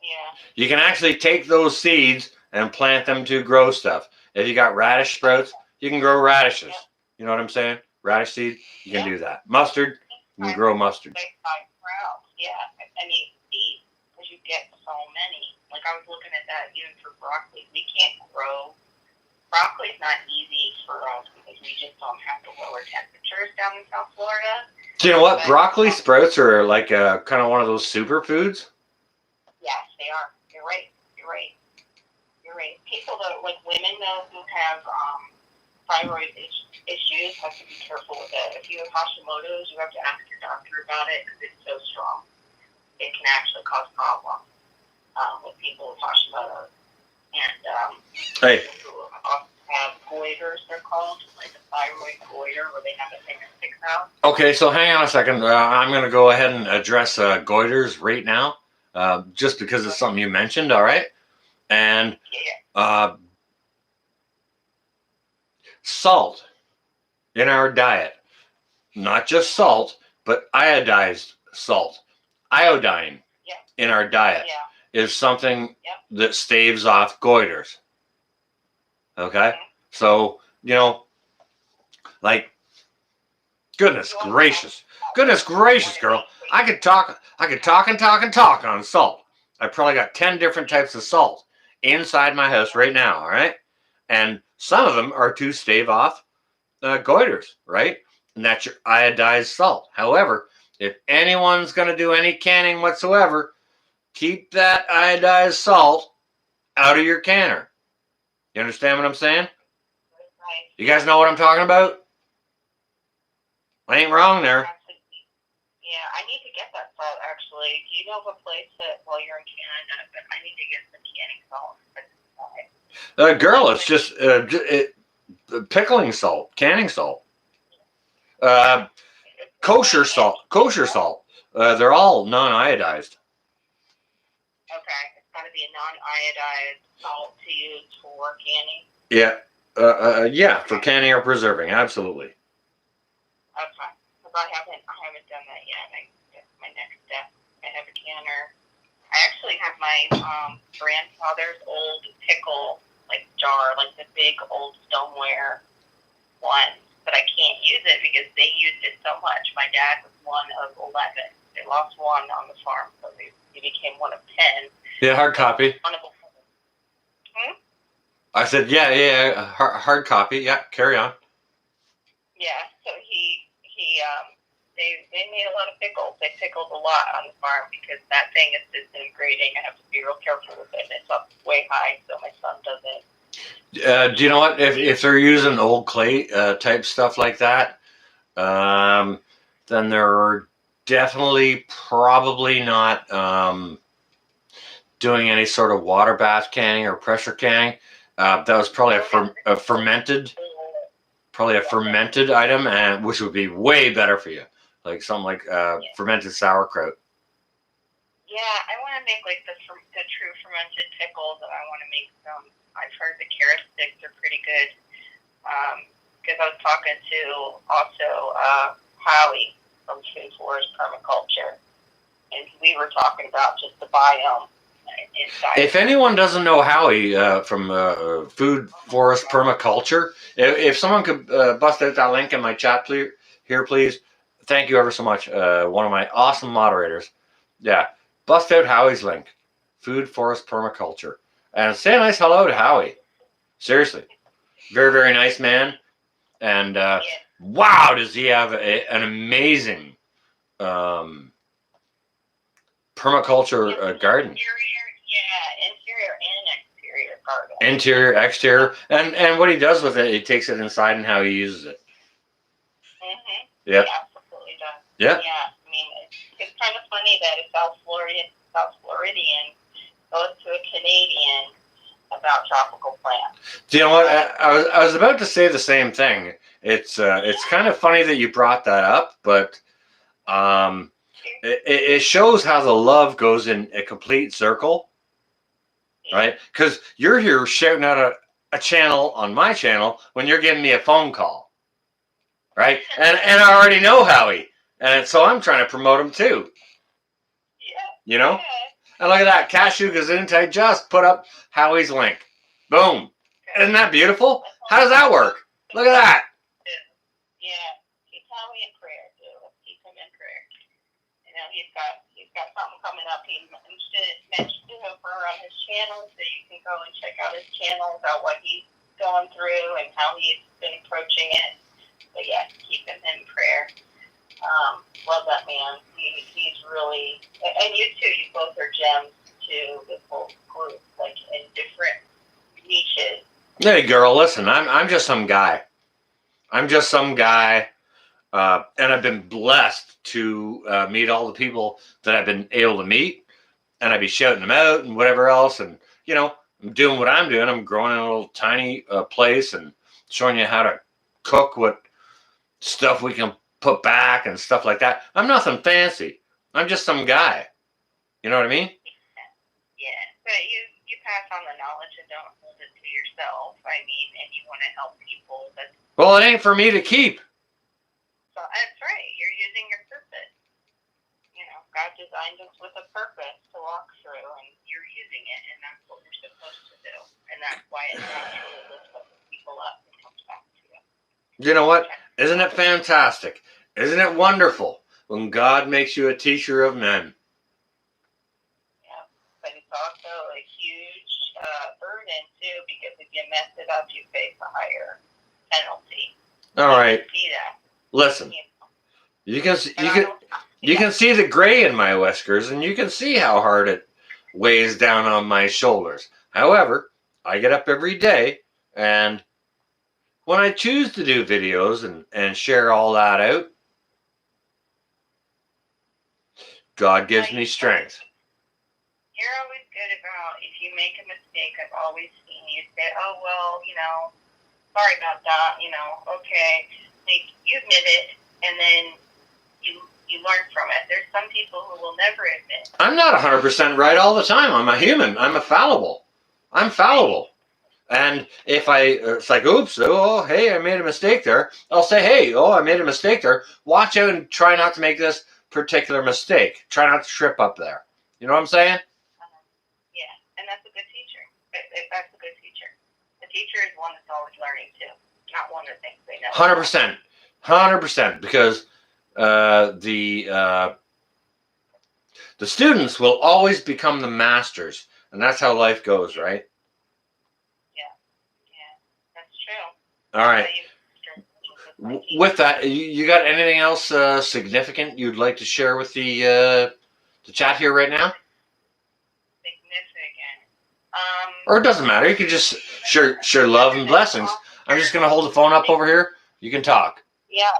Yeah. you can actually take those seeds and plant them to grow stuff. If you got radish sprouts, you can grow radishes. You know what I'm saying? Radish seed, you can do that. Mustard, you can grow mustard. Sprouts, yeah. I mean, seeds, because you get so many. Like, I was looking at that even for broccoli. We can't grow. Broccoli's not easy for us because we just don't have the lower temperatures down in South Florida. Do you know what? Broccoli sprouts are like kind of one of those superfoods. Yes, they are. You're right. People that, like women though, who have thyroid issues have to be careful with it. If you have Hashimoto's, you have to ask your doctor about it because it's so strong. It can actually cause problems with people with Hashimoto's. And Hey. who have goiters, they're called, like a thyroid goiter, where they have a thing that sticks out. Okay, so hang on a second. I'm going to go ahead and address goiters right now, just because it's something you mentioned. All right, and salt in our diet, not just salt, but iodized salt, iodine in our diet is something that staves off goiters. Okay, so like, goodness gracious, girl, I could talk and talk on salt. I probably got 10 different types of salt inside my house right now. All right, and some of them are to stave off goiters, right? And that's your iodized salt. However, if anyone's going to do any canning whatsoever, keep that iodized salt out of your canner. You understand what I'm saying? You guys know what I'm talking about? I ain't wrong there. Yeah, I need to get that salt, actually. Do you know of a place that, while you're in Canada, but I need to get some canning salt? Girl, it's just pickling salt, canning salt. Kosher salt. They're all non-iodized. Okay, it's got to be a non-iodized salt to use for canning. Yeah. Yeah, for canning or preserving, absolutely. Okay, because I haven't done that yet. That's my next step. I have a canner. I actually have my grandfather's old pickle jar, like the big old stoneware one, but I can't use it because they used it so much. My dad was one of 11. They lost one on the farm, so he became one of 10. Yeah, hard copy. One of them. I said, yeah, hard copy. Yeah, carry on. Yeah, so they made a lot of pickles. They pickled a lot on the farm because that thing is disintegrating. I have to be real careful with it. It's up way high, so my son doesn't. Do you know what? If they're using old clay type stuff like that, then they're definitely probably not doing any sort of water bath canning or pressure canning. That was probably a fermented item, and which would be way better for you, like something like fermented sauerkraut. Yeah, I want to make like the true fermented pickles, and I want to make some. I've heard the carrot sticks are pretty good. Because I was talking to also Howie from Food Forest Permaculture, and we were talking about just the biome inside. If anyone doesn't know Howie from Food Forest Permaculture, if someone could bust out that link in my chat here, please. Thank you ever so much. One of my awesome moderators. Yeah, bust out Howie's link. Food Forest Permaculture. And say a nice hello to Howie. Seriously. Very, very nice man. And wow, does he have an amazing permaculture garden. Interior and exterior garden. Interior, exterior. And what he does with it, he takes it inside and how he uses it. Mm-hmm. Yep. He absolutely does. Yeah. Yeah, I mean, it's kind of funny that a South Floridian goes to a Canadian about tropical plants. Do you know what? I was about to say the same thing. It's kind of funny that you brought that up, but it shows how the love goes in a complete circle, right? Because you're here shouting out a channel on my channel when you're giving me a phone call, right? And I already know Howie, and so I'm trying to promote him too. Yeah. You know? And look at that. Cashew Gesundheit just put up Howie's link. Boom. Isn't that beautiful? How does that work? Look at that. Yeah. Keep Howie in prayer, too. Let's keep him in prayer. You know, he's got something coming up. He mentioned it over on his channel, so you can go and check out his channel about what he's going through and how he's been approaching it. But yeah, keep him in prayer. Love that man. He's really, and you too. You both are gems to this whole group, like in different niches. Hey, girl, listen. I'm just some guy. I'm just some guy, and I've been blessed to meet all the people that I've been able to meet, and I'd be shouting them out and whatever else, and you know, I'm doing what I'm doing. I'm growing in a little tiny place and showing you how to cook, what stuff we can put back and stuff like that. I'm nothing fancy. I'm just some guy. You know what I mean? Yeah, but you pass on the knowledge and don't hold it to yourself. I mean, and you want to help people. Well, it ain't for me to keep. So that's right. You're using your purpose. You know, God designed us with a purpose to walk through, and you're using it, and that's what we're supposed to do. And that's why it naturally lifts other people up and comes back to you. You know what? Isn't it fantastic? Isn't it wonderful when God makes you a teacher of men? Yeah, but it's also a huge burden too, because if you mess it up, you face a higher penalty. All right. See that? Listen, you can see the gray in my whiskers, and you can see how hard it weighs down on my shoulders. However, I get up every day, and when I choose to do videos and share all that out, God gives me strength. You're always good about, if you make a mistake, I've always seen you say, oh, well, you know, sorry about that, you know, okay. Like, you admit it, and then you you learn from it. There's some people who will never admit. I'm not 100% right all the time. I'm a human. I'm fallible. I'm fallible. And if it's like, oops, oh, hey, I made a mistake there. I'll say, hey, oh, I made a mistake there. Watch out and try not to make this particular mistake. Try not to trip up there. You know what I'm saying? Yeah, and that's a good teacher. That's a good teacher. The teacher is one that's always learning too, not one that thinks they know. 100%. 100%. Because the students will always become the masters. And that's how life goes, right? All right. With that, you got anything else significant you'd like to share with the chat here right now? Significant. Or it doesn't matter. You can just share love and blessings. I'm just gonna hold the phone up over here. You can talk. Yeah.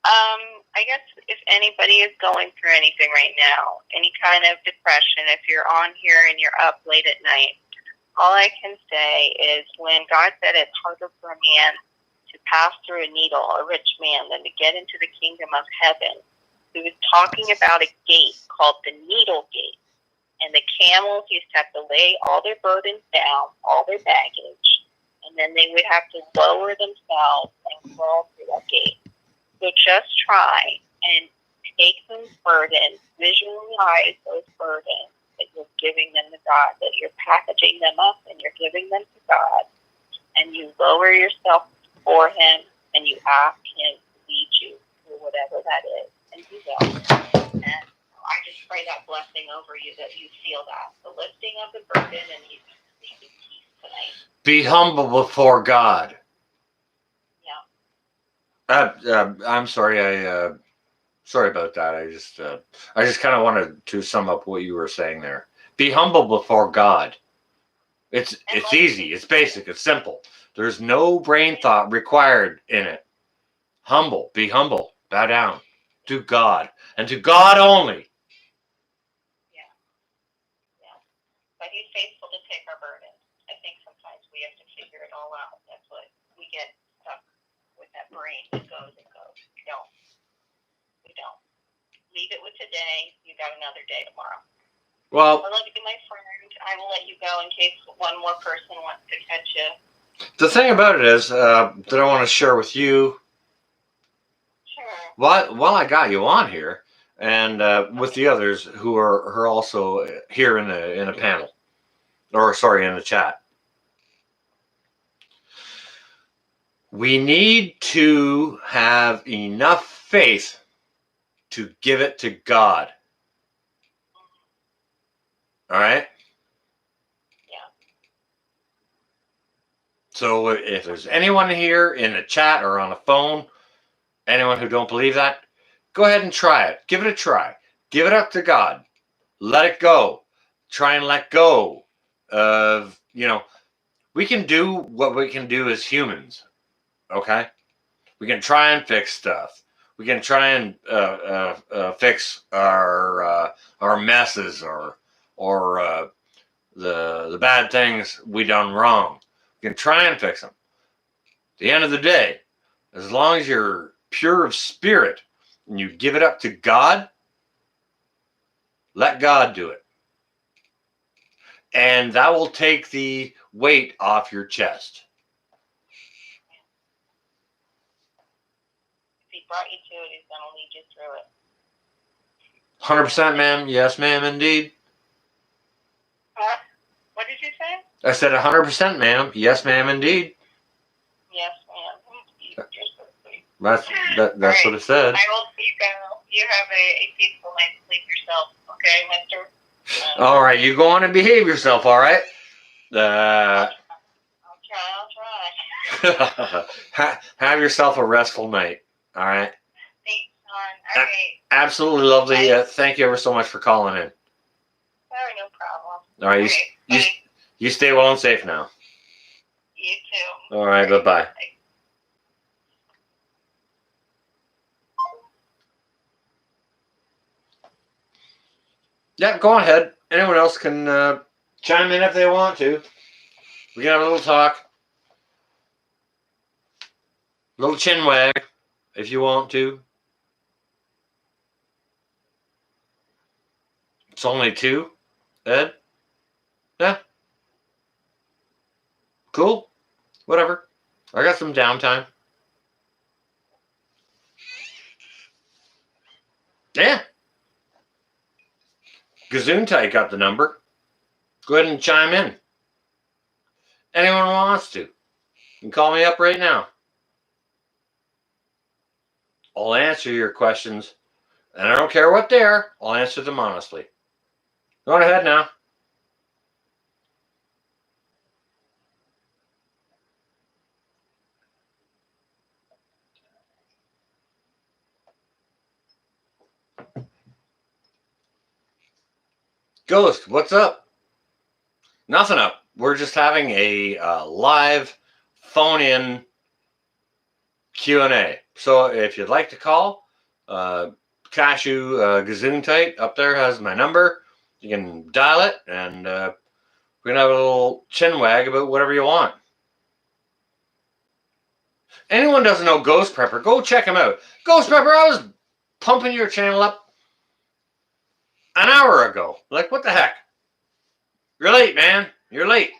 I guess if anybody is going through anything right now, any kind of depression, if you're on here and you're up late at night, all I can say is when God said it's harder for a man to pass through a needle, a rich man, than to get into the kingdom of heaven, he was talking about a gate called the needle gate. And the camels used to have to lay all their burdens down, all their baggage, and then they would have to lower themselves and crawl through that gate. So just try and take those burdens, visualize those burdens, that you're giving them to God, that you're packaging them up and you're giving them to God, and you lower yourself before Him and you ask Him to lead you through whatever that is, and He will. And I just pray that blessing over you, that you feel that, the lifting of the burden, and you sleep in peace tonight. Be humble before God. Yeah. I'm sorry. Sorry about that. I just kind of wanted to sum up what you were saying there. Be humble before God. It's easy. It's basic. It's simple. There's no brain thought required in it. Humble. Be humble. Bow down to God and to God only. Yeah. Yeah. But He's faithful to take our burdens. I think sometimes we have to figure it all out. That's what we get stuck with, that brain that goes and goes. We don't. Leave it with today. You got another day tomorrow. Well, I love you, my friend. I will let you go in case one more person wants to catch you. the thing about it is that I want to share with you. Sure. While I got you on here, and with the others who are also here in a panel, or sorry, in the chat. We need to have enough faith to give it to God. All right? Yeah. So if there's anyone here in the chat or on the phone, anyone who don't believe that, go ahead and try it. Give it a try. Give it up to God. Let it go. Try and let go of, we can do what we can do as humans. Okay? We can try and fix stuff. We can try and fix our messes or the bad things we done wrong. We can try and fix them. At the end of the day, as long as you're pure of spirit and you give it up to God, let God do it. And that will take the weight off your chest. If He brought you to it, He's going to lead you through it. 100%, ma'am. Yes, ma'am, indeed. Huh? What did you say? I said 100%, ma'am. Yes, ma'am, indeed. Yes, ma'am. You're so sweet. That's Right. what it said. I will see you go. You have a peaceful night's sleep yourself, okay, mister? All right, you go on and behave yourself, all right? I'll try. Have yourself a restful night, all right? Thanks, hon. All right. Absolutely lovely. Thank you ever so much for calling in. Oh, no problem. All right, you stay well and safe now. You too. All right, bye-bye. Yeah, go ahead. Anyone else can chime in if they want to. We can have a little talk. A little chin wag if you want to. It's only 2, Ed? Yeah. Cool. Whatever. I got some downtime. Yeah. Gesundheit got the number. Go ahead and chime in. Anyone wants to. You can call me up right now. I'll answer your questions. And I don't care what they are. I'll answer them honestly. Go ahead now. Ghost, what's up? Nothing up. We're just having a live phone-in Q&A. So if you'd like to call, Cashew Gesundheit up there has my number. You can dial it, and we're going to have a little chin wag about whatever you want. Anyone doesn't know Ghost Prepper, go check him out. Ghost Prepper, I was pumping your channel up an hour ago. Like, what the heck? You're late, man. You're late.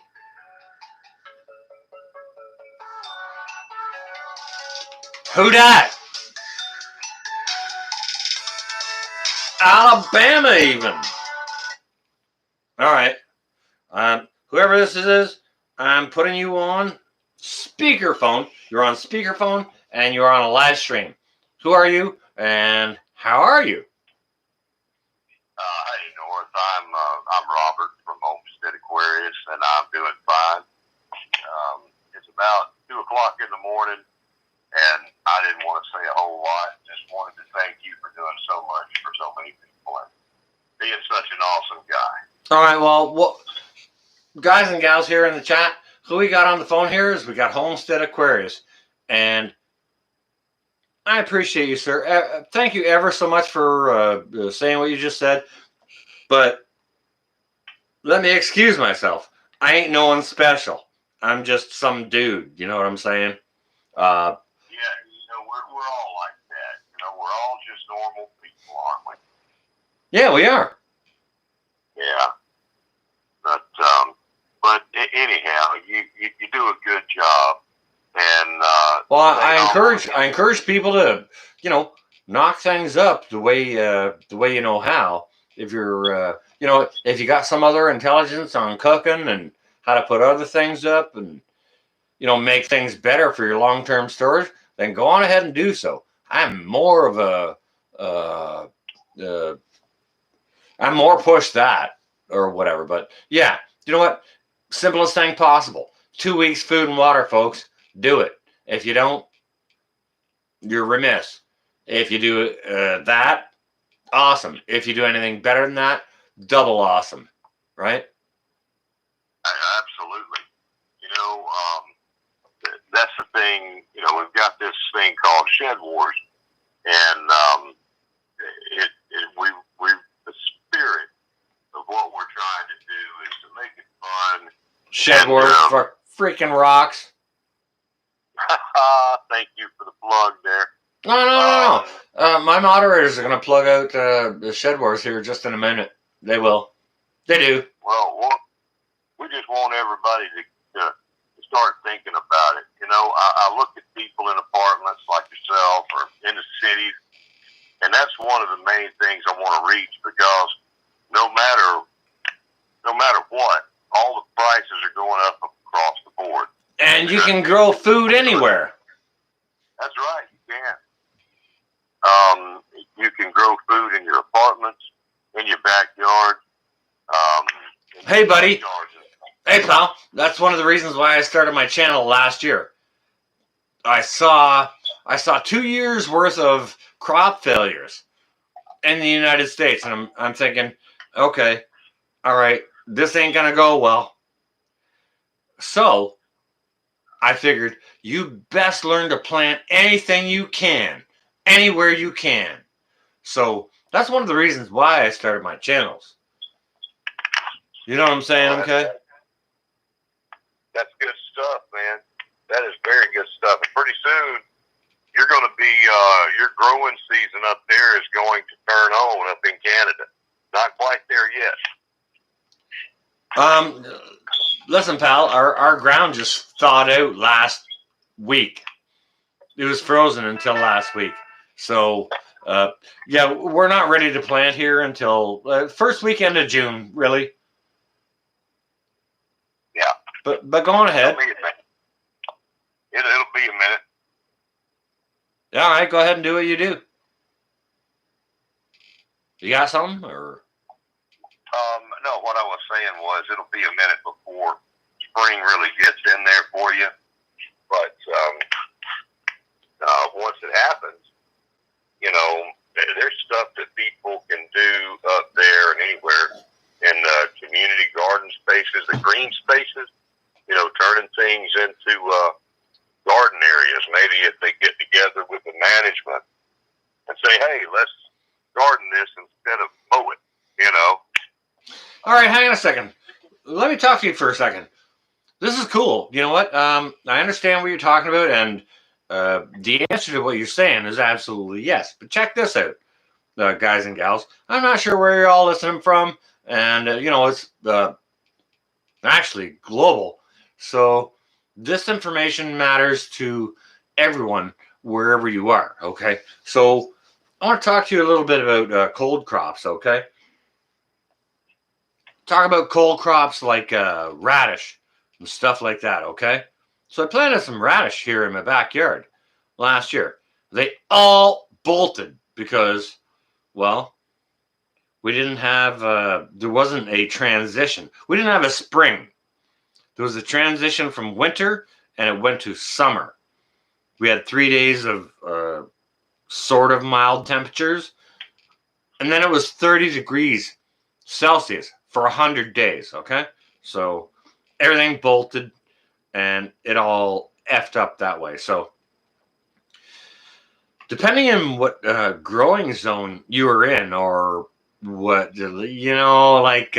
Who dat? Alabama, even. All right. Whoever this is, I'm putting you on speakerphone. You're on speakerphone, and you're on a live stream. Who are you, and how are you? Hey, North. I'm Robert from Homestead Aquarius, and I'm doing fine. It's about 2 o'clock in the morning, and I didn't want to say a whole lot. Just wanted to thank you for doing so much for so many people and being such an awesome guy. All right, well, guys and gals here in the chat, who we got on the phone here is we got Homestead Aquarius, and I appreciate you, sir. Thank you ever so much for saying what you just said, but let me excuse myself. I ain't no one special. I'm just some dude. You know what I'm saying? Yeah, we're all like that. We're all just normal people, aren't we? Yeah, we are. Yeah. But anyhow, you do a good job, and well, I encourage people to knock things up the way you know how. If you're if you got some other intelligence on cooking and how to put other things up and make things better for your long-term storage, then go on ahead and do so. I'm more of a I'm more push that or whatever. But yeah, you know what? Simplest thing possible. 2 weeks food and water, folks. Do it. If you don't, you're remiss. If you do that, awesome. If you do anything better than that, double awesome. Right? Absolutely. That's the thing. We've got this thing called Shed Wars, and the spirit of what we're trying to do is to make it fun. Shed Wars for freaking rocks. Thank you for the plug there. No. My moderators are going to plug out the Shed Wars here just in a minute. They will. They do. Well, we just want everybody to start thinking about it. I look at people in apartments like yourself or in the cities, and that's one of the main things I want to reach, because no matter what, all the prices are going up across the board. And you can grow food anywhere. That's right, you can. You can grow food in your apartments, in your backyard. Hey, buddy. Hey, pal. That's one of the reasons why I started my channel last year. I saw 2 years worth of crop failures in the United States, and I'm thinking, okay, all right, this ain't gonna go well. So I figured you best learn to plant anything you can, anywhere you can. So that's one of the reasons why I started my channels. You know what I'm saying, okay? That's good stuff, man. That is very good stuff. And pretty soon, you're going to be, your growing season up there is going to turn on up in Canada. Not quite there yet. Listen, pal, our ground just thawed out last week. It was frozen until last week. So, yeah, we're not ready to plant here until first weekend of June, really. Yeah. But go on ahead. It'll be a minute. It'll be a minute. All right, go ahead and do what you do. You got something, or? No, what I was saying was it'll be a minute before spring really gets in there for you. But once it happens, you know, there's stuff that people can do up there and anywhere in community garden spaces, the green spaces, you know, turning things into garden areas. Maybe if they get together with the management and say, hey, let's garden this instead of mow it, you know. All right, hang on a second. Let me talk to you for a second. This is cool. You know what? I understand what you're talking about, and the answer to what you're saying is absolutely yes. But check this out, guys and gals. I'm not sure where you're all listening from, and you know, it's actually global. So this information matters to everyone wherever you are. Okay, so I want to talk to you a little bit about cold crops. Okay, talk about cold crops like radish and stuff like that. Okay, so I planted some radish here in my backyard last year. They all bolted because, well, we didn't have, there wasn't a transition. We didn't have a spring. There was a transition from winter and it went to summer. We had 3 days of sort of mild temperatures. And then it was 30 degrees Celsius for 100 days. Okay. So everything bolted and it all effed up that way. So depending on what growing zone you are in, or what, you know, like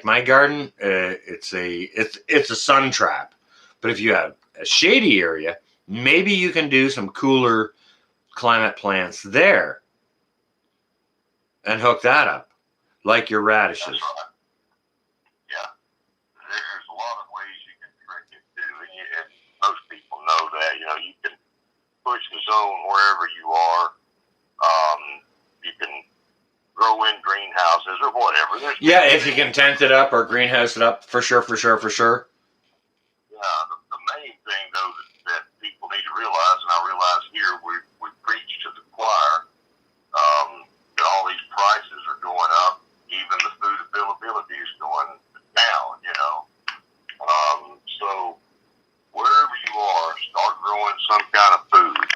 my garden, it's a sun trap. But if you have a shady area, maybe you can do some cooler climate plants there and hook that up, like your radishes. That's right. Yeah. There's a lot of ways you can trick it too, and most people know that. You know, you can push the zone wherever you are. You can grow in greenhouses or whatever. Yeah, if you can tent it up or greenhouse it up, for sure. Yeah, the main thing though that people need to realize, and I realize here we preach to the choir, that all these prices are going up. Even the food availability is going down. You know, so wherever you are, start growing some kind of food.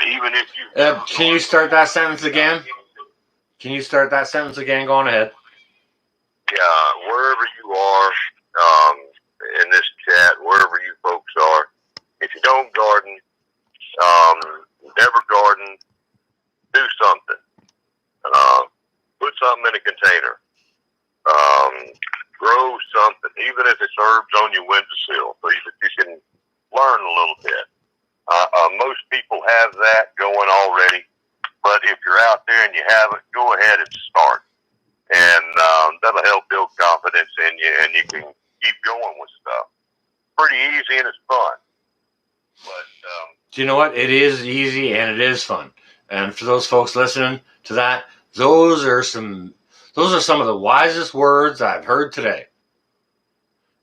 Even if you can you start that sentence again? Can you start that sentence again? Go on ahead. Yeah, wherever you are, in this chat, wherever you folks are, if you don't garden, never garden, do something. Put something in a container. Grow something, even if it's herbs on your windowsill, so that you can learn a little bit. Most people have that going already, but if you're out there and you haven't, go ahead and start. And that'll help build confidence in you, and you can keep going with stuff. Pretty easy and it's fun. But do you know what? It is easy and it is fun. And for those folks listening to that, those are some of the wisest words I've heard today.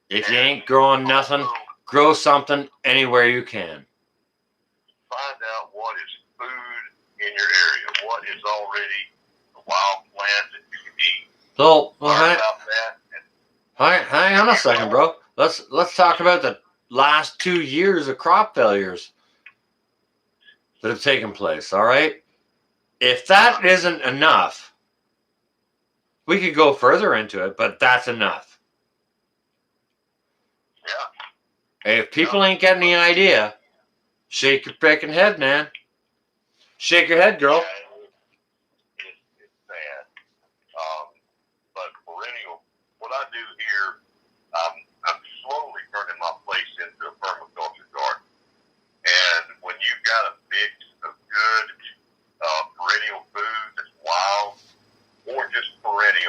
If you ain't growing nothing, grow something anywhere you can. Find out what is food in your area, what is already a wild plant that you can eat. So, Learn about that. hang on a second, bro. Let's talk about the last 2 years of crop failures that have taken place. All right. If that isn't enough, we could go further into it, but that's enough. Yeah. Hey, if people ain't getting the idea, shake your freaking head, man. Shake your head, girl. It's bad. But perennial, what I do here, I'm slowly turning my place into a permaculture garden. And when you've got a mix of good perennial food that's wild, or just perennial,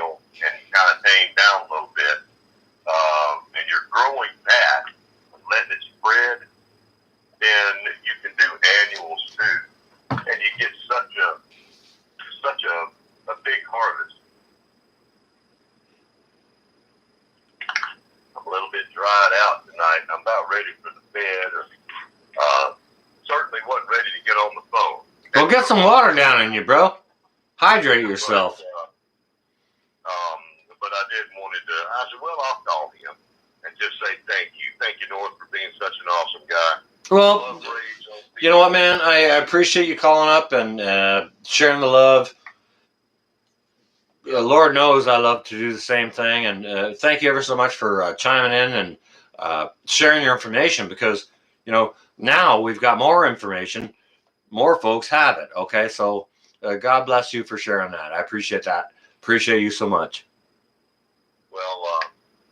and you get such a big harvest. I'm a little bit dried out tonight. I'm about ready for the bed, or certainly wasn't ready to get on the phone. Go get some water down in you, bro. Hydrate yourself. But I did wanted to. I said, well, I'll call him and just say thank you. Thank you, North, for being such an awesome guy. Well, you know what, man? I appreciate you calling up and sharing the love. Lord knows I love to do the same thing. And thank you ever so much for chiming in and sharing your information, because, you know, now we've got more information. More folks have it. Okay. So God bless you for sharing that. I appreciate that. Appreciate you so much. Well,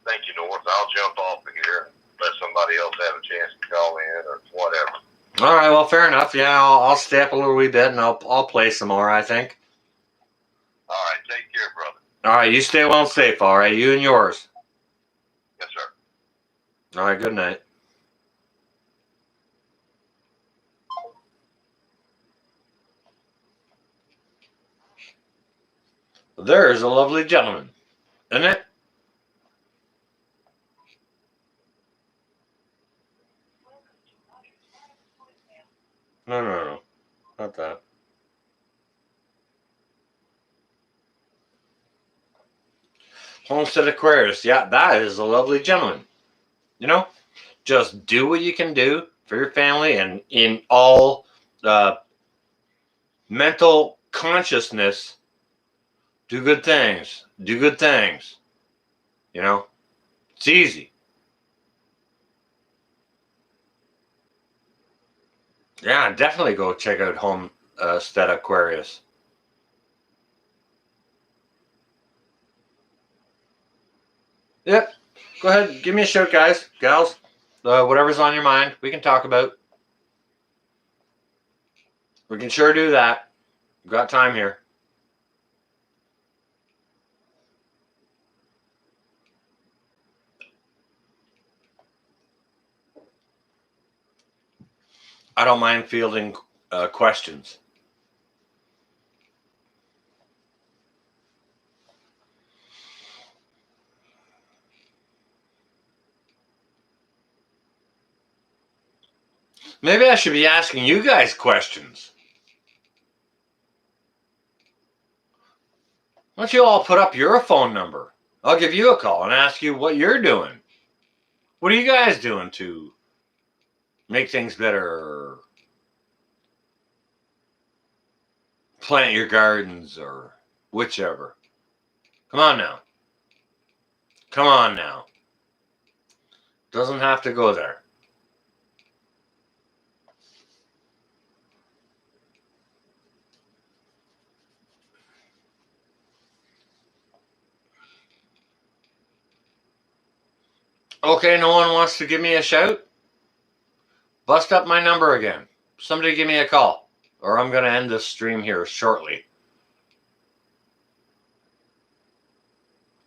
thank you, North. I'll jump off of here and let somebody else have a chance to call in or whatever. All right. Well, fair enough. Yeah, I'll stay up a little wee bit and I'll play some more, I think. All right. Take care, brother. All right. You stay well and safe. All right. You and yours. Yes, sir. All right. Good night. There's a lovely gentleman, isn't it? No. Not that. Homestead Aquarius. Yeah, that is a lovely gentleman. You know, just do what you can do for your family, and in all mental consciousness, do good things. Do good things. You know, it's easy. Yeah, definitely go check out Homestead Aquarius. Yep. Go ahead. Give me a shout, guys, gals. Whatever's on your mind, we can talk about. We can sure do that. We've got time here. I don't mind fielding questions. Maybe I should be asking you guys questions. Why don't you all put up your phone number? I'll give you a call and ask you what you're doing. What are you guys doing to make things better? Plant your gardens or whichever. Come on now. Come on now. Doesn't have to go there. Okay, no one wants to give me a shout? Bust up my number again. Somebody give me a call, or I'm going to end this stream here shortly.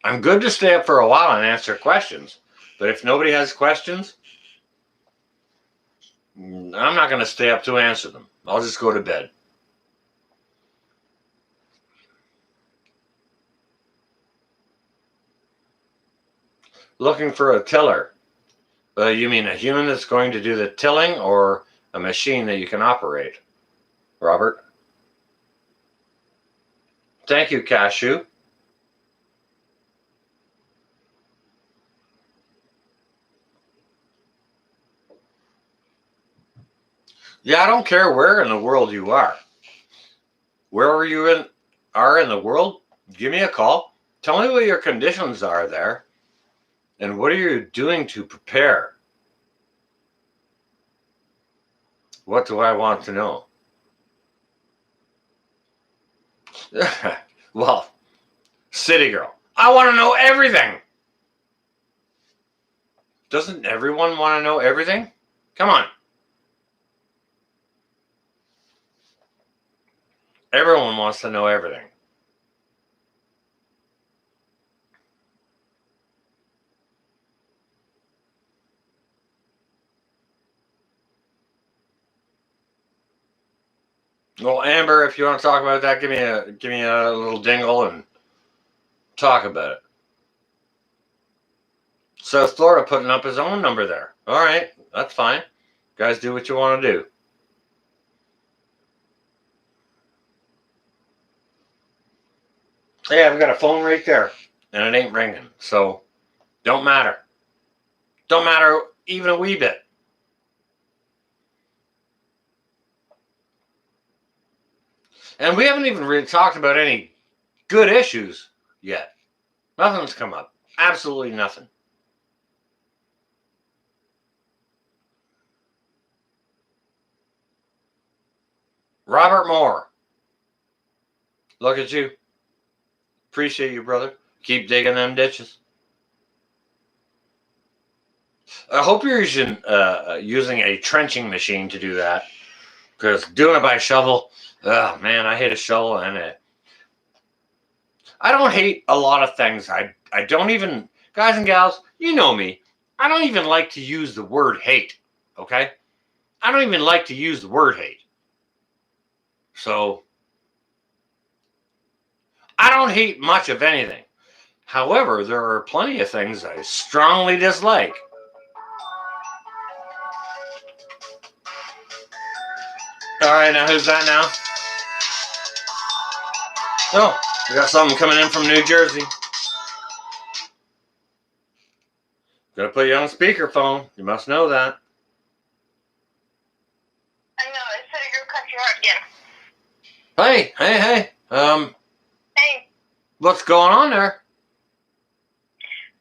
I'm good to stay up for a while and answer questions, but if nobody has questions, I'm not going to stay up to answer them. I'll just go to bed. Looking for a tiller. You mean a human that's going to do the tilling, or a machine that you can operate? Robert? Thank you, Cashew. Yeah, I don't care where in the world you are. Wherever you are in the world, give me a call. Tell me what your conditions are there, and what are you doing to prepare? What do I want to know? Well, city girl, I want to know everything. Doesn't everyone want to know everything? Come on. Everyone wants to know everything. Well, Amber, if you want to talk about that, give me a little dingle and talk about it. South Florida putting up his own number there. All right, that's fine. Guys, do what you want to do. Hey, I've got a phone right there, and it ain't ringing. So, don't matter. Don't matter even a wee bit. And we haven't even really talked about any good issues yet. Nothing's come up. Absolutely nothing. Robert Moore. Look at you. Appreciate you, brother. Keep digging them ditches. I hope you're using a trenching machine to do that. Because doing it by shovel, oh man, I hate a shovel and it. I don't hate a lot of things. I don't even, guys and gals, you know me. I don't even like to use the word hate. Okay? I don't even like to use the word hate. So, I don't hate much of anything. However, there are plenty of things I strongly dislike. All right, now who's that now? Oh, we got something coming in from New Jersey. Gonna put you on speakerphone. You must know that. I know, it's City Group Country Heart again. Hey. Hey. What's going on there?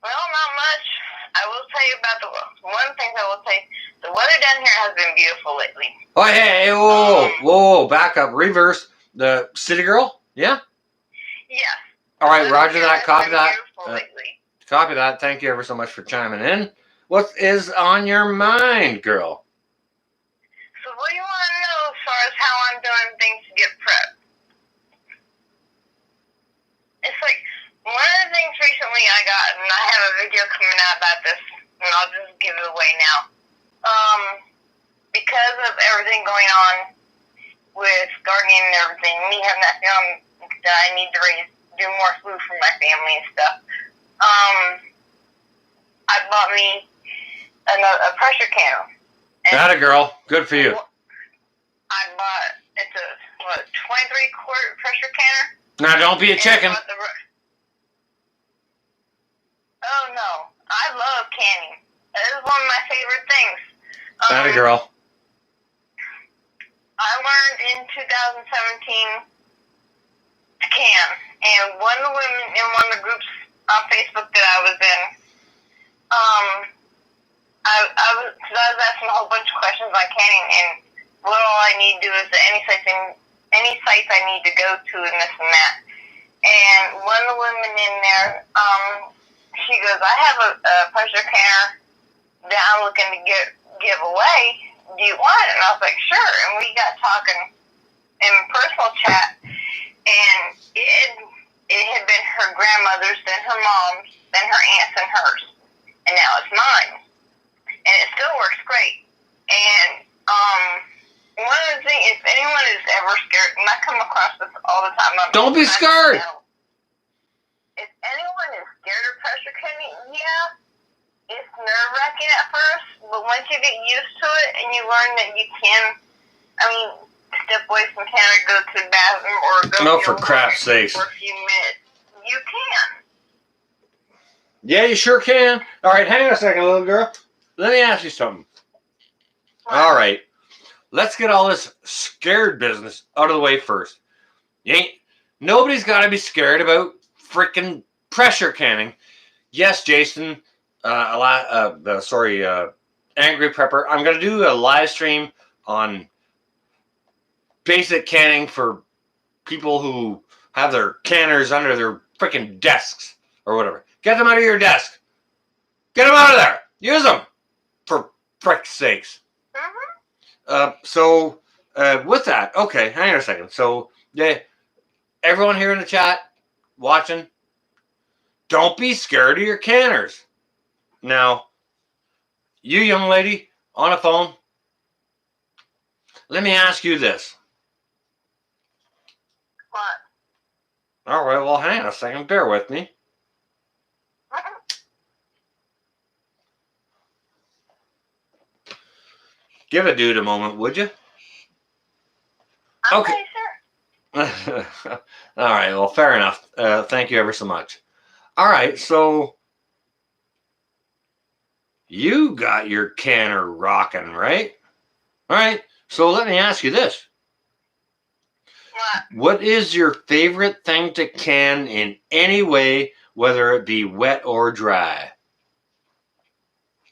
Well, not much. I will tell you about the one thing I will say. The weather down here has been beautiful lately. Oh, hey, whoa, back up, reverse. The city girl? Yeah? Yes. All right, roger that, copy that. Lately. Copy that. Thank you ever so much for chiming in. What is on your mind, girl? So what do you want to know as far as how I'm doing things to get prepped? It's like, one of the things recently I got, and I have a video coming out about this, and I'll just give it away now. Because of everything going on with gardening and everything, me having that feeling that I need to do more food for my family and stuff, I bought me a pressure canner. That a girl. Good for you. I bought, it's a 23-quart pressure canner. Now, don't be a chicken. Oh, no. I love canning. It is one of my favorite things. That a girl. I learned in 2017 to can. And one of the women in one of the groups on Facebook that I was in, I was asking a whole bunch of questions on canning, and what all I need to do is any sites I need to go to and this and that. And one of the women in there, she goes, I have a pressure canner that I'm looking to give away. Do you want it? And I was like, sure. And we got talking in personal chat, and it had been her grandmother's, then her mom's, then her aunt's and hers. And now it's mine. And it still works great. And one of the things, if anyone is ever scared, and I come across this all the time. Don't be scared. If anyone is scared of pressure canning, yeah, it's nerve-wracking at first, but once you get used to it and you learn that you can, step away from the counter, go to the bathroom, or go no, for crap's sakes. For a few minutes, you can. Yeah, you sure can. All right, hang on a second, little girl. Let me ask you something. All right, let's get all this scared business out of the way first. Nobody's got to be scared about freaking pressure canning. Yes, Jason. Angry Prepper. I'm going to do a live stream on basic canning for people who have their canners under their freaking desks or whatever. Get them out of your desk. Get them out of there. Use them, for frick's sakes. So with that, okay, hang on a second. So, yeah, everyone here in the chat, watching, don't be scared of your canners. Now, you young lady on a phone, let me ask you this. What? All right, well, hang on a second. Bear with me. Give a dude a moment, would you? I'm Okay. pretty sure. All right, well, fair enough. Thank you ever so much. All right, so you got your canner rocking, right? All right, so let me ask you this. What? What is your favorite thing to can in any way, whether it be wet or dry?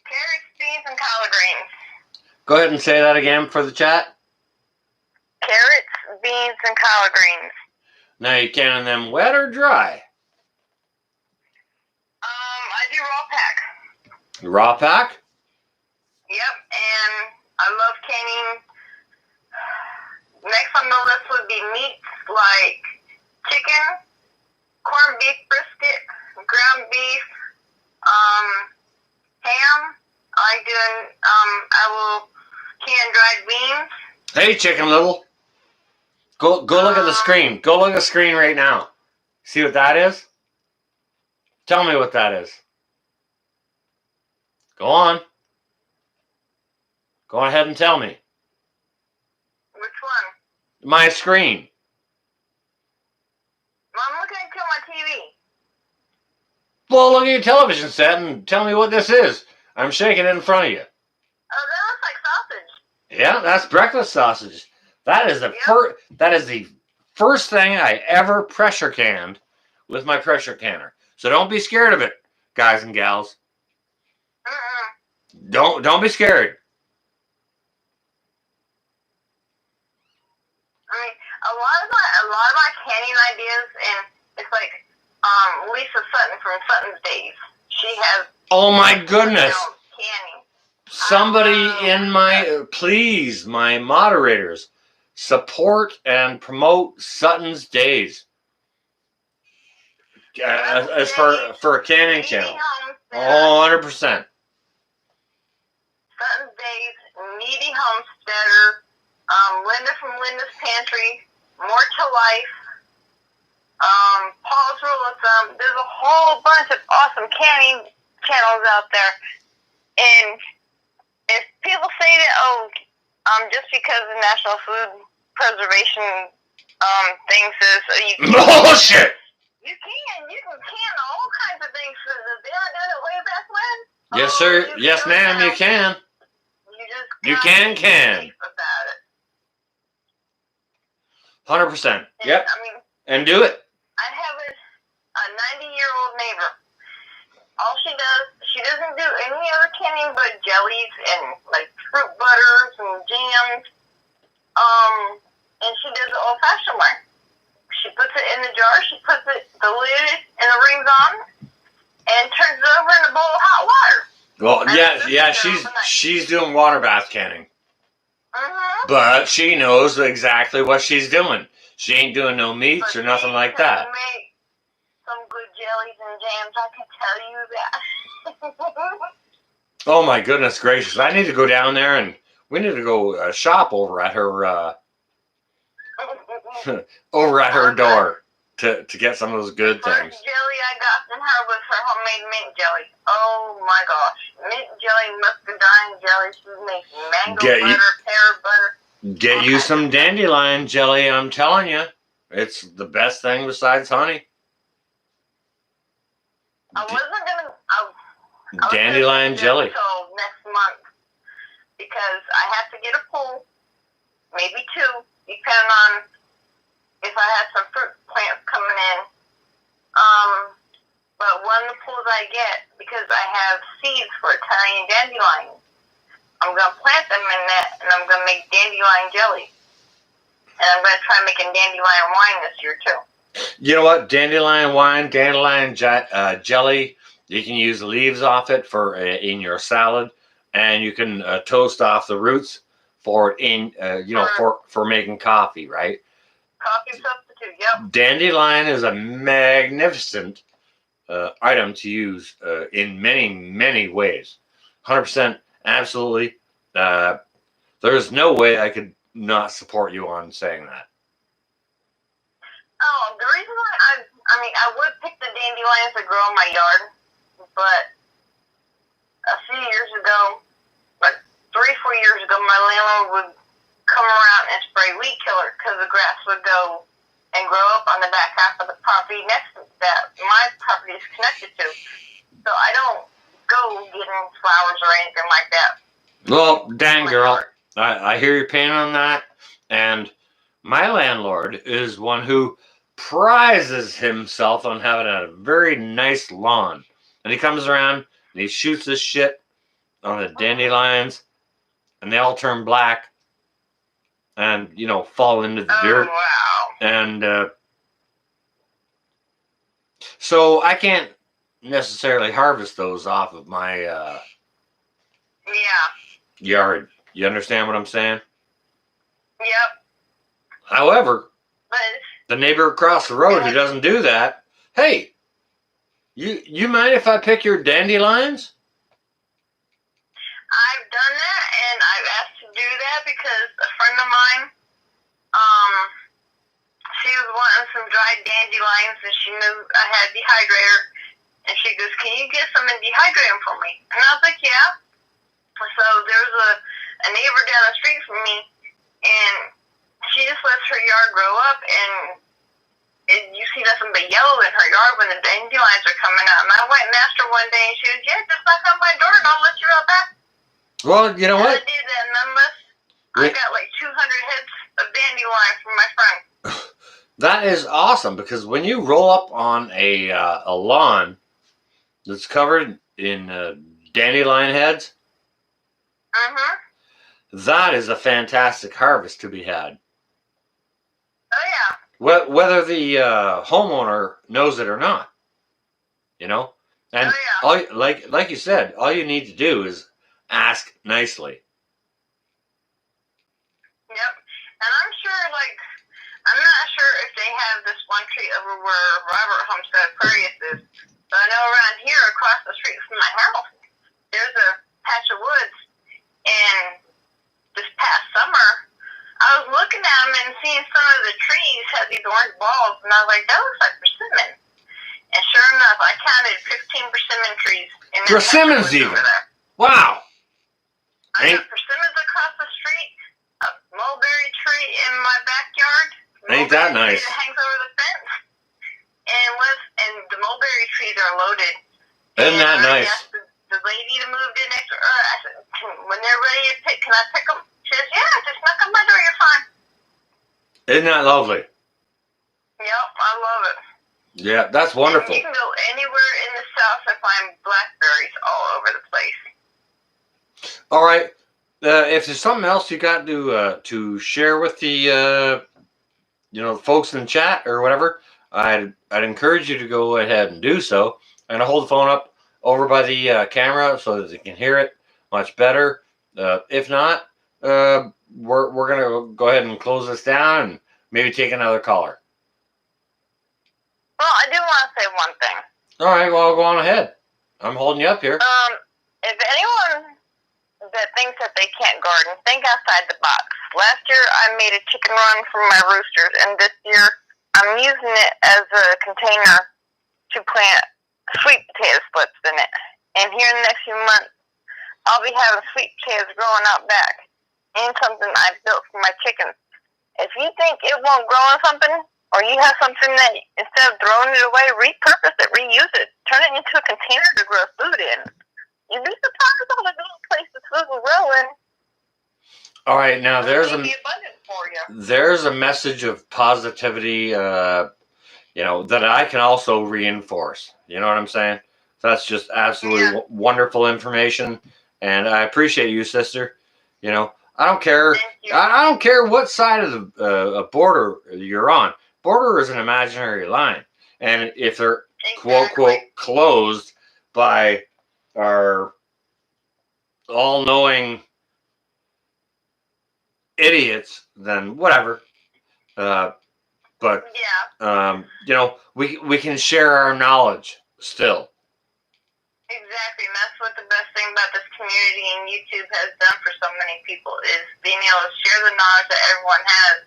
Carrots, beans, and collard greens. Go ahead and say that again for the chat. Carrots, beans, and collard greens. Now, you canning them wet or dry? I do raw pack. Raw pack? Yep, and I love canning. Next on the list would be meats like chicken, corned beef brisket, ground beef, ham. I like doing, I will can dried beans. Hey, Chicken Little. Go look at the screen. Go look at the screen right now. See what that is? Tell me what that is. Go on. Go ahead and tell me. Which one? My screen. I'm looking at my TV. Well, look at your television set and tell me what this is. I'm shaking it in front of you. Oh, that looks like sausage. Yeah, that's breakfast sausage. That is the first thing I ever pressure canned with my pressure canner. So don't be scared of it, guys and gals. Don't be scared. I mean, a lot of my canning ideas, and it's like Lisa Sutton from Sutton's Days. She has. Oh my goodness! Canning. Somebody in my please, my moderators, support and promote Sutton's Days as for a canning channel. Oh, 100%. Sutton's Days, Needy Homesteader, Linda from Linda's Pantry, More to Life, Paul's Rule of Thumb. There's a whole bunch of awesome canning channels out there. And if people say that, just because the National Food Preservation thing says you can. Bullshit! You can can all kinds of things. They were doing it way back when. Yes, sir. Yes, ma'am, you can. You can. About it. 100%. Yep. I mean, And do it. I have a 90-year-old neighbor. All she doesn't do any other canning but jellies and like fruit butters and jams. And she does it old-fashioned way. She puts it in the jar. She puts the lid and the rings on, and turns it over in a bowl of hot water. Well, yeah. She's doing water bath canning, but she knows exactly what she's doing. She ain't doing no meats or nothing like that. Make some good jellies and jams. I can tell you that. Oh my goodness gracious! I need to go down there and we need to go shop over at her door to get some of those good the things. first jelly I got from her was her homemade mint jelly. Oh my gosh. Mint jelly, muscadine jelly. She makes mango butter, pear butter. Get you some dandelion jelly, I'm telling you. It's the best thing besides honey. I wasn't gonna Dandelion jelly. Until next month, because I have to get a pool, maybe two, depending on if I have some fruit plants coming in. But one of the pools I get, because I have seeds for Italian dandelions, I'm going to plant them in that, and I'm going to make dandelion jelly. And I'm going to try making dandelion wine this year, too. You know what? Dandelion wine, dandelion jelly. You can use the leaves off it for in your salad, and you can toast off the roots for for making coffee, right? Coffee substitute, yep. Dandelion is a magnificent item to use in many ways. 100%, absolutely. There's no way I could not support you on saying that. dandelions that grow in my yard, but a few years ago, like 3-4 years ago, my landlord would come around and spray weed killer because the grass would go and grow up on the back half of the property next to that my property is connected to. So I don't go getting flowers or anything like that. Well, dang girl, I hear your pain on that, and my landlord is one who prizes himself on having a very nice lawn. And he comes around and he shoots this shit on the dandelions, and they all turn black and, you know, fall into the dirt. Wow. And so I can't necessarily harvest those off of my Yeah. yard. You understand what I'm saying? Yep. However, But the neighbor across the road who doesn't do that, hey, you mind if I pick your dandelions? I've done that, and I've asked to do that because a friend of mine, she was wanting some dried dandelions, and she knew I had a dehydrator, and she goes, "Can you get some and dehydrate them for me?" And I was like, "Yeah." So there was a neighbor down the street from me, and she just lets her yard grow up, and you see nothing but yellow in her yard when the dandelions are coming out. And I went and asked her one day, and she was, "Yeah, just knock on my door, and I'll let you out back." Well, you know And what? I did that, and I got like 200 heads of dandelions from my friend. That is awesome, because when you roll up on a lawn that's covered in dandelion heads, that is a fantastic harvest to be had. Oh, yeah. Whether the homeowner knows it or not, you know. And Oh, yeah. like you said, all you need to do is ask nicely. Yep. And I'm sure, like, I'm not sure if they have this one tree over where Robert Homestead Aquarius is, but I know around here across the street from my house, there's a patch of woods, and this past summer, I was looking at them and seeing some of the trees had these orange balls, and I was like, that looks like persimmon. And sure enough, I counted 15 persimmon trees in that Persimmons patch of woods even. over there. Wow. I got persimmons across the street, a mulberry tree in my backyard. Ain't that nice? That hangs over the fence. And the mulberry trees are loaded. Isn't that I nice? asked the lady that moved in next to her, I said, when they're ready to pick, can I pick them? She says, yeah, just knock on my door, you're fine. Isn't that lovely? Yep, I love it. Yeah, that's wonderful. And you can go anywhere in the South and find blackberries all over the place. All right. If there's something else you got to share with the the folks in the chat or whatever, I'd encourage you to go ahead and do so. I'm gonna hold the phone up over by the camera so that they can hear it much better. If not, we're gonna go ahead and close this down and maybe take another caller. Well, I do want to say one thing. All right. Well, go on ahead. I'm holding you up here. If anyone that thinks that they can't garden, think outside the box. Last year, I made a chicken run for my roosters, and this year, I'm using it as a container to plant sweet potato splits in it. And here in the next few months, I'll be having sweet potatoes growing out back in something I built for my chickens. If you think it won't grow in something, or you have something that, instead of throwing it away, repurpose it, reuse it, turn it into a container to grow food in. You'd be surprised all the little places food will grow in. All right, now there's It'll be abundant for you. There's a message of positivity, that I can also reinforce. You know what I'm saying? That's just absolutely wonderful information, and I appreciate you, sister. You know, I don't care. I don't care what side of the border you're on. Border is an imaginary line, and if they're quote closed by our all-knowing idiots, then whatever. But we can share our knowledge still. Exactly, and that's what the best thing about this community and YouTube has done for so many people is being able to share the knowledge that everyone has.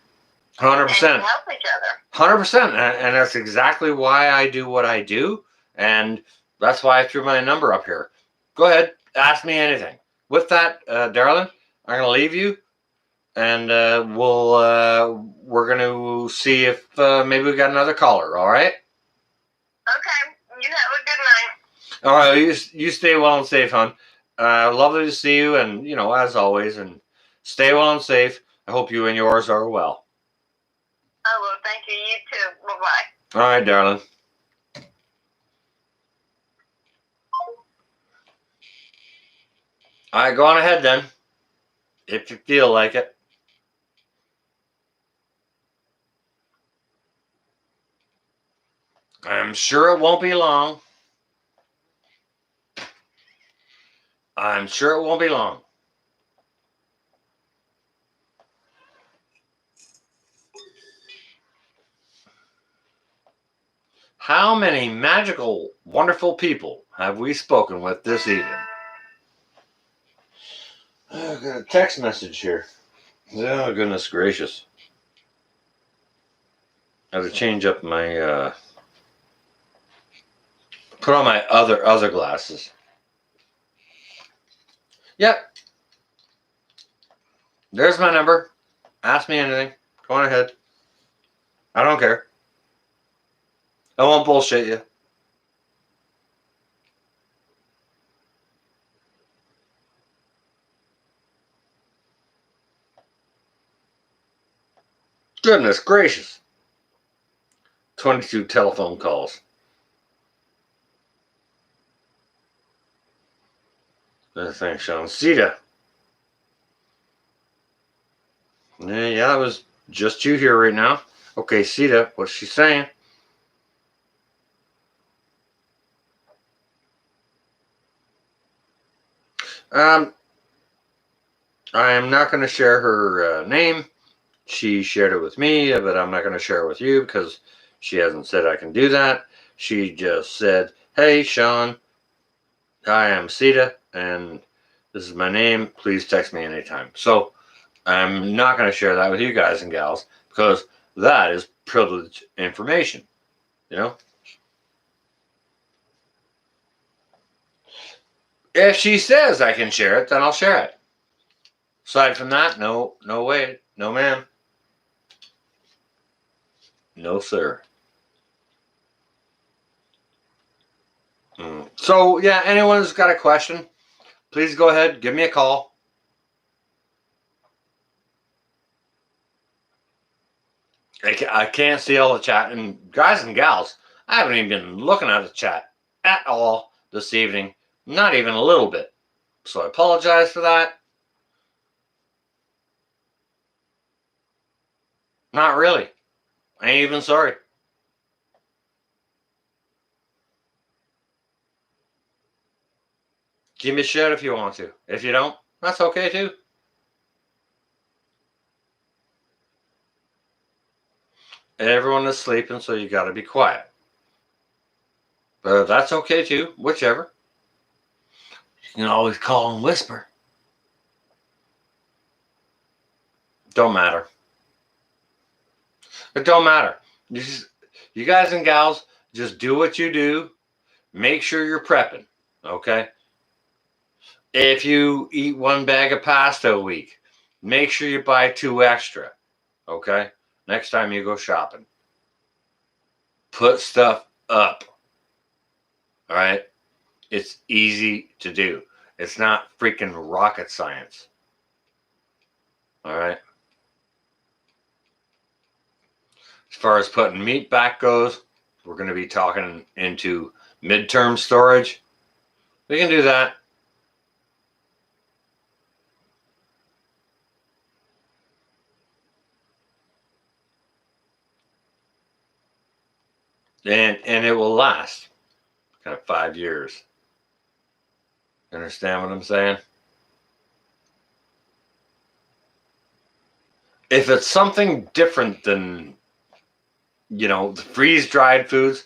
100%. And help each other. 100%, and that's exactly why I do what I do. And that's why I threw my number up here. Go ahead, ask me anything. With that, darling, I'm going to leave you. And we're going to see if maybe we got another caller, all right? Okay. You have a good night. All right, you stay well and safe, hon. Lovely to see you, and, as always, and stay well and safe. I hope you and yours are well. Oh, well, thank you. You too. Bye-bye. All right, darling. All right, go on ahead then, if you feel like it. I'm sure it won't be long. I'm sure it won't be long. How many magical, wonderful people have we spoken with this evening? Oh, I got a text message here. Oh, goodness gracious. I have to change up my, put on my other glasses. Yep. There's my number. Ask me anything. Go on ahead. I don't care. I won't bullshit you. Goodness gracious. 22 telephone calls. Thanks, Sean. Sita. Yeah, that was just you here right now. Okay, Sita, what's she saying? I am not going to share her name. She shared it with me, but I'm not going to share it with you because she hasn't said I can do that. She just said, hey, Sean, I am Sita, and this is my name. Please text me anytime. So I'm not going to share that with you guys and gals because that is privileged information, If she says I can share it, then I'll share it. Aside from that, no way. No, ma'am. No, sir. So, yeah, anyone who's got a question, please go ahead, give me a call. I can't see all the chat. And guys and gals, I haven't even been looking at the chat at all this evening. Not even a little bit. So I apologize for that. Not really. I ain't even sorry. Give me a shout if you want to. If you don't, that's okay too. Everyone is sleeping, so you got to be quiet. But that's okay too, whichever. You can always call and whisper. Don't matter. It don't matter. You guys and gals, just do what you do. Make sure you're prepping, okay? If you eat one bag of pasta a week, make sure you buy 2 extra, okay? Next time you go shopping. Put stuff up, all right? It's easy to do. It's not freaking rocket science, all right? As far as putting meat back goes, we're going to be talking into midterm storage. We can do that. And it will last kind of 5 years. You understand what I'm saying? If it's something different than, the freeze-dried foods,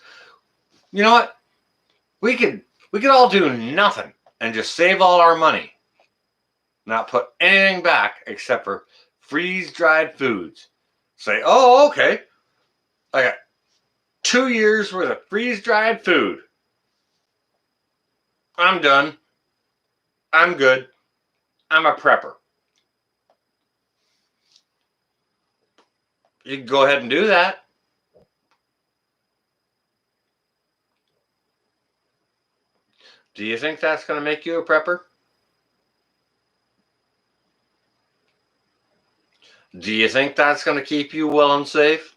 you know what? We could all do nothing and just save all our money. Not put anything back except for freeze-dried foods. Say, oh, okay. I got 2 years worth of freeze-dried food. I'm done. I'm good. I'm a prepper. You can go ahead and do that. Do you think that's going to make you a prepper? Do you think that's going to keep you well and safe?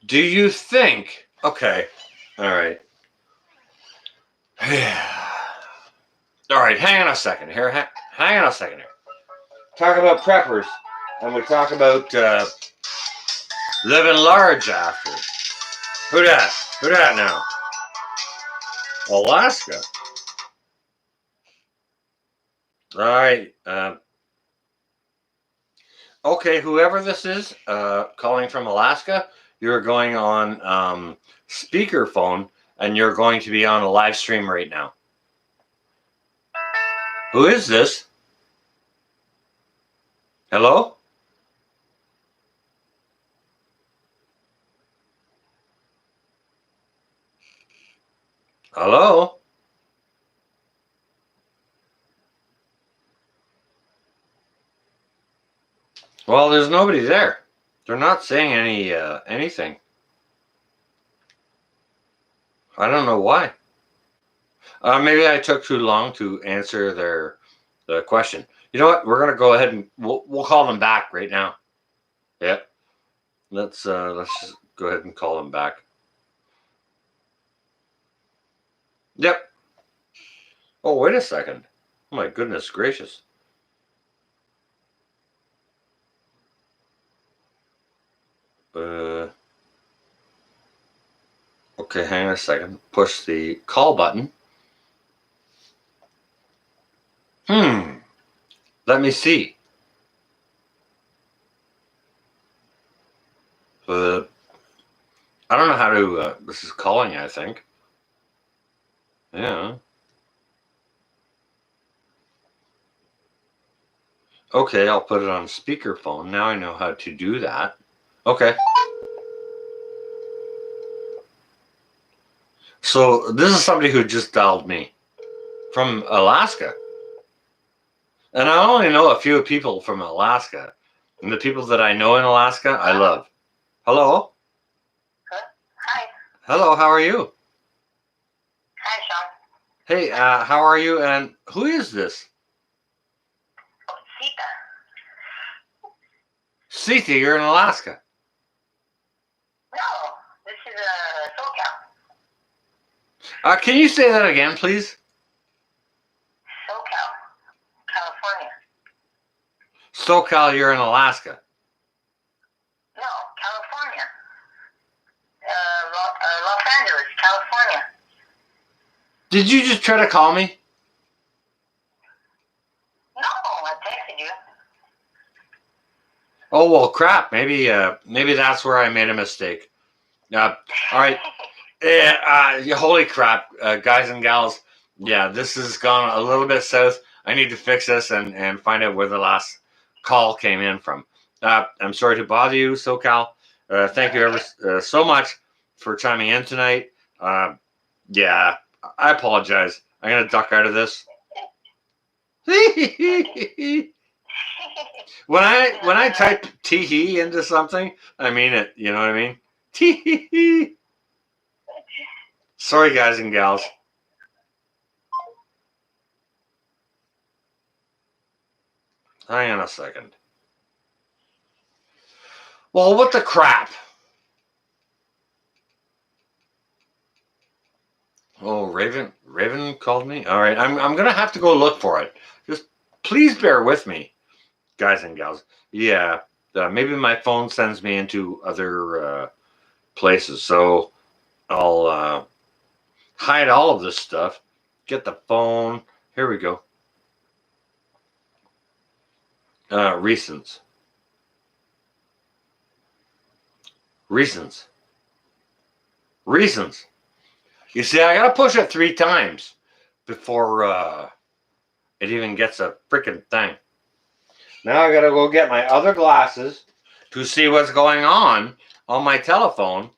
Do you think? Okay. All right. All right. Hang on a second here. Hang on a second here. Talk about preppers, and we talk about living large after. Who dat? Who dat now? Alaska. All right. Okay, whoever this is, calling from Alaska, you're going on speakerphone, and you're going to be on a live stream right now. Who is this? Hello? Hello? Well, there's nobody there. They're not saying anything. I don't know why. Maybe I took too long to answer the question. You know what? We're gonna go ahead and we'll call them back right now. Yep. Let's just go ahead and call them back. Yep. Oh, wait a second. Oh my goodness gracious. Okay, hang on a second. Push the call button. Let me see. I don't know how to. This is calling, I think. Yeah. Okay, I'll put it on speakerphone. Now I know how to do that. Okay. So this is somebody who just dialed me from Alaska. And I only know a few people from Alaska. And the people that I know in Alaska, I love. Hello? Hi. Hello, how are you? Hi, Sean. Hey, how are you? And who is this? Sita. Sita, you're in Alaska. No, this is SoCal. Can you say that again, please? SoCal, California. SoCal, you're in Alaska. No, California. Los Angeles, California. Did you just try to call me? No, I texted you. Oh, well, crap. Maybe that's where I made a mistake. All right. Yeah, holy crap, guys and gals. Yeah, this has gone a little bit south. I need to fix this and find out where the last call came in from. I'm sorry to bother you, SoCal. Thank you ever so much for chiming in tonight. Yeah, I apologize. I'm going to duck out of this. When I type tee into something, I mean it. You know what I mean? Tee. Sorry, guys and gals. Hang on a second. Well, what the crap? Oh, Raven called me. All right, I'm gonna have to go look for it. Just please bear with me, guys and gals. Yeah, maybe my phone sends me into other places, so I'll hide all of this stuff. Get the phone. Here we go. Recents. You see, I gotta push it 3 times before it even gets a freaking thing. Now I gotta go get my other glasses to see what's going on my telephone.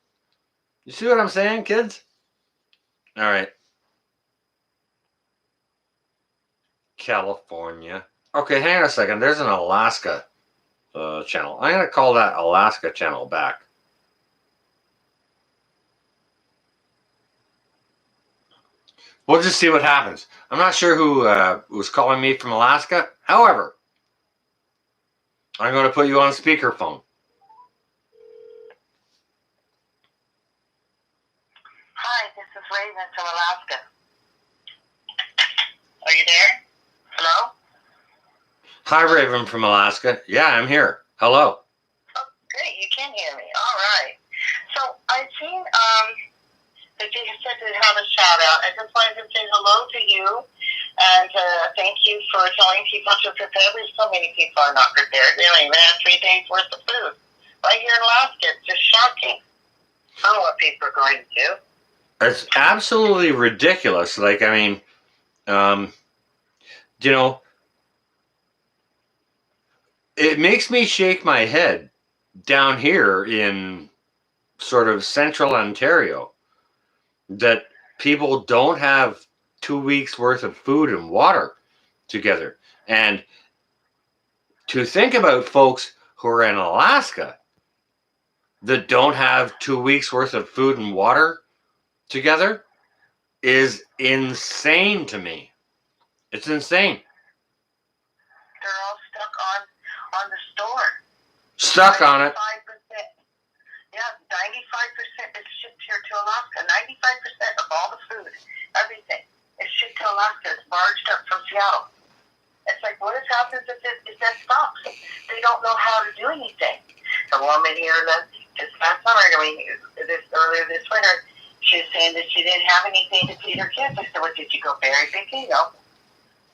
You see what I'm saying, kids? All right. California. Okay, hang on a second. There's an Alaska channel. I'm gonna call that Alaska channel back. We'll just see what happens. I'm not sure who was calling me from Alaska. However, I'm going to put you on speakerphone. Hi, this is Raven from Alaska. Are you there? Hello? Hi, Raven from Alaska. Yeah, I'm here. Hello. Oh, great, you can hear me. All right. So I've seen that you said to have a shout out. I just wanted to say hello to you and thank you for telling people to prepare. There's so many people are not prepared. They don't even have 3 days worth of food. Right here in Alaska, it's just shocking. I don't know what people are going to do. It's absolutely ridiculous. Like, I mean, you know, it makes me shake my head down here in sort of central Ontario that people don't have 2 weeks worth of food and water together. And to think about folks who are in Alaska that don't have 2 weeks worth of food and water together is insane to me. It's insane. They're all stuck on the store. Stuck on it. 95%. Yeah, 95% is shipped here to Alaska. 95% of all the food, everything, is shipped to Alaska. It's barged up from Seattle. It's like, what happens if that stops? They don't know how to do anything. The woman here, this last summer, earlier this winter, she was saying that she didn't have anything to feed her kids. I said, well, did you go berry picking? No.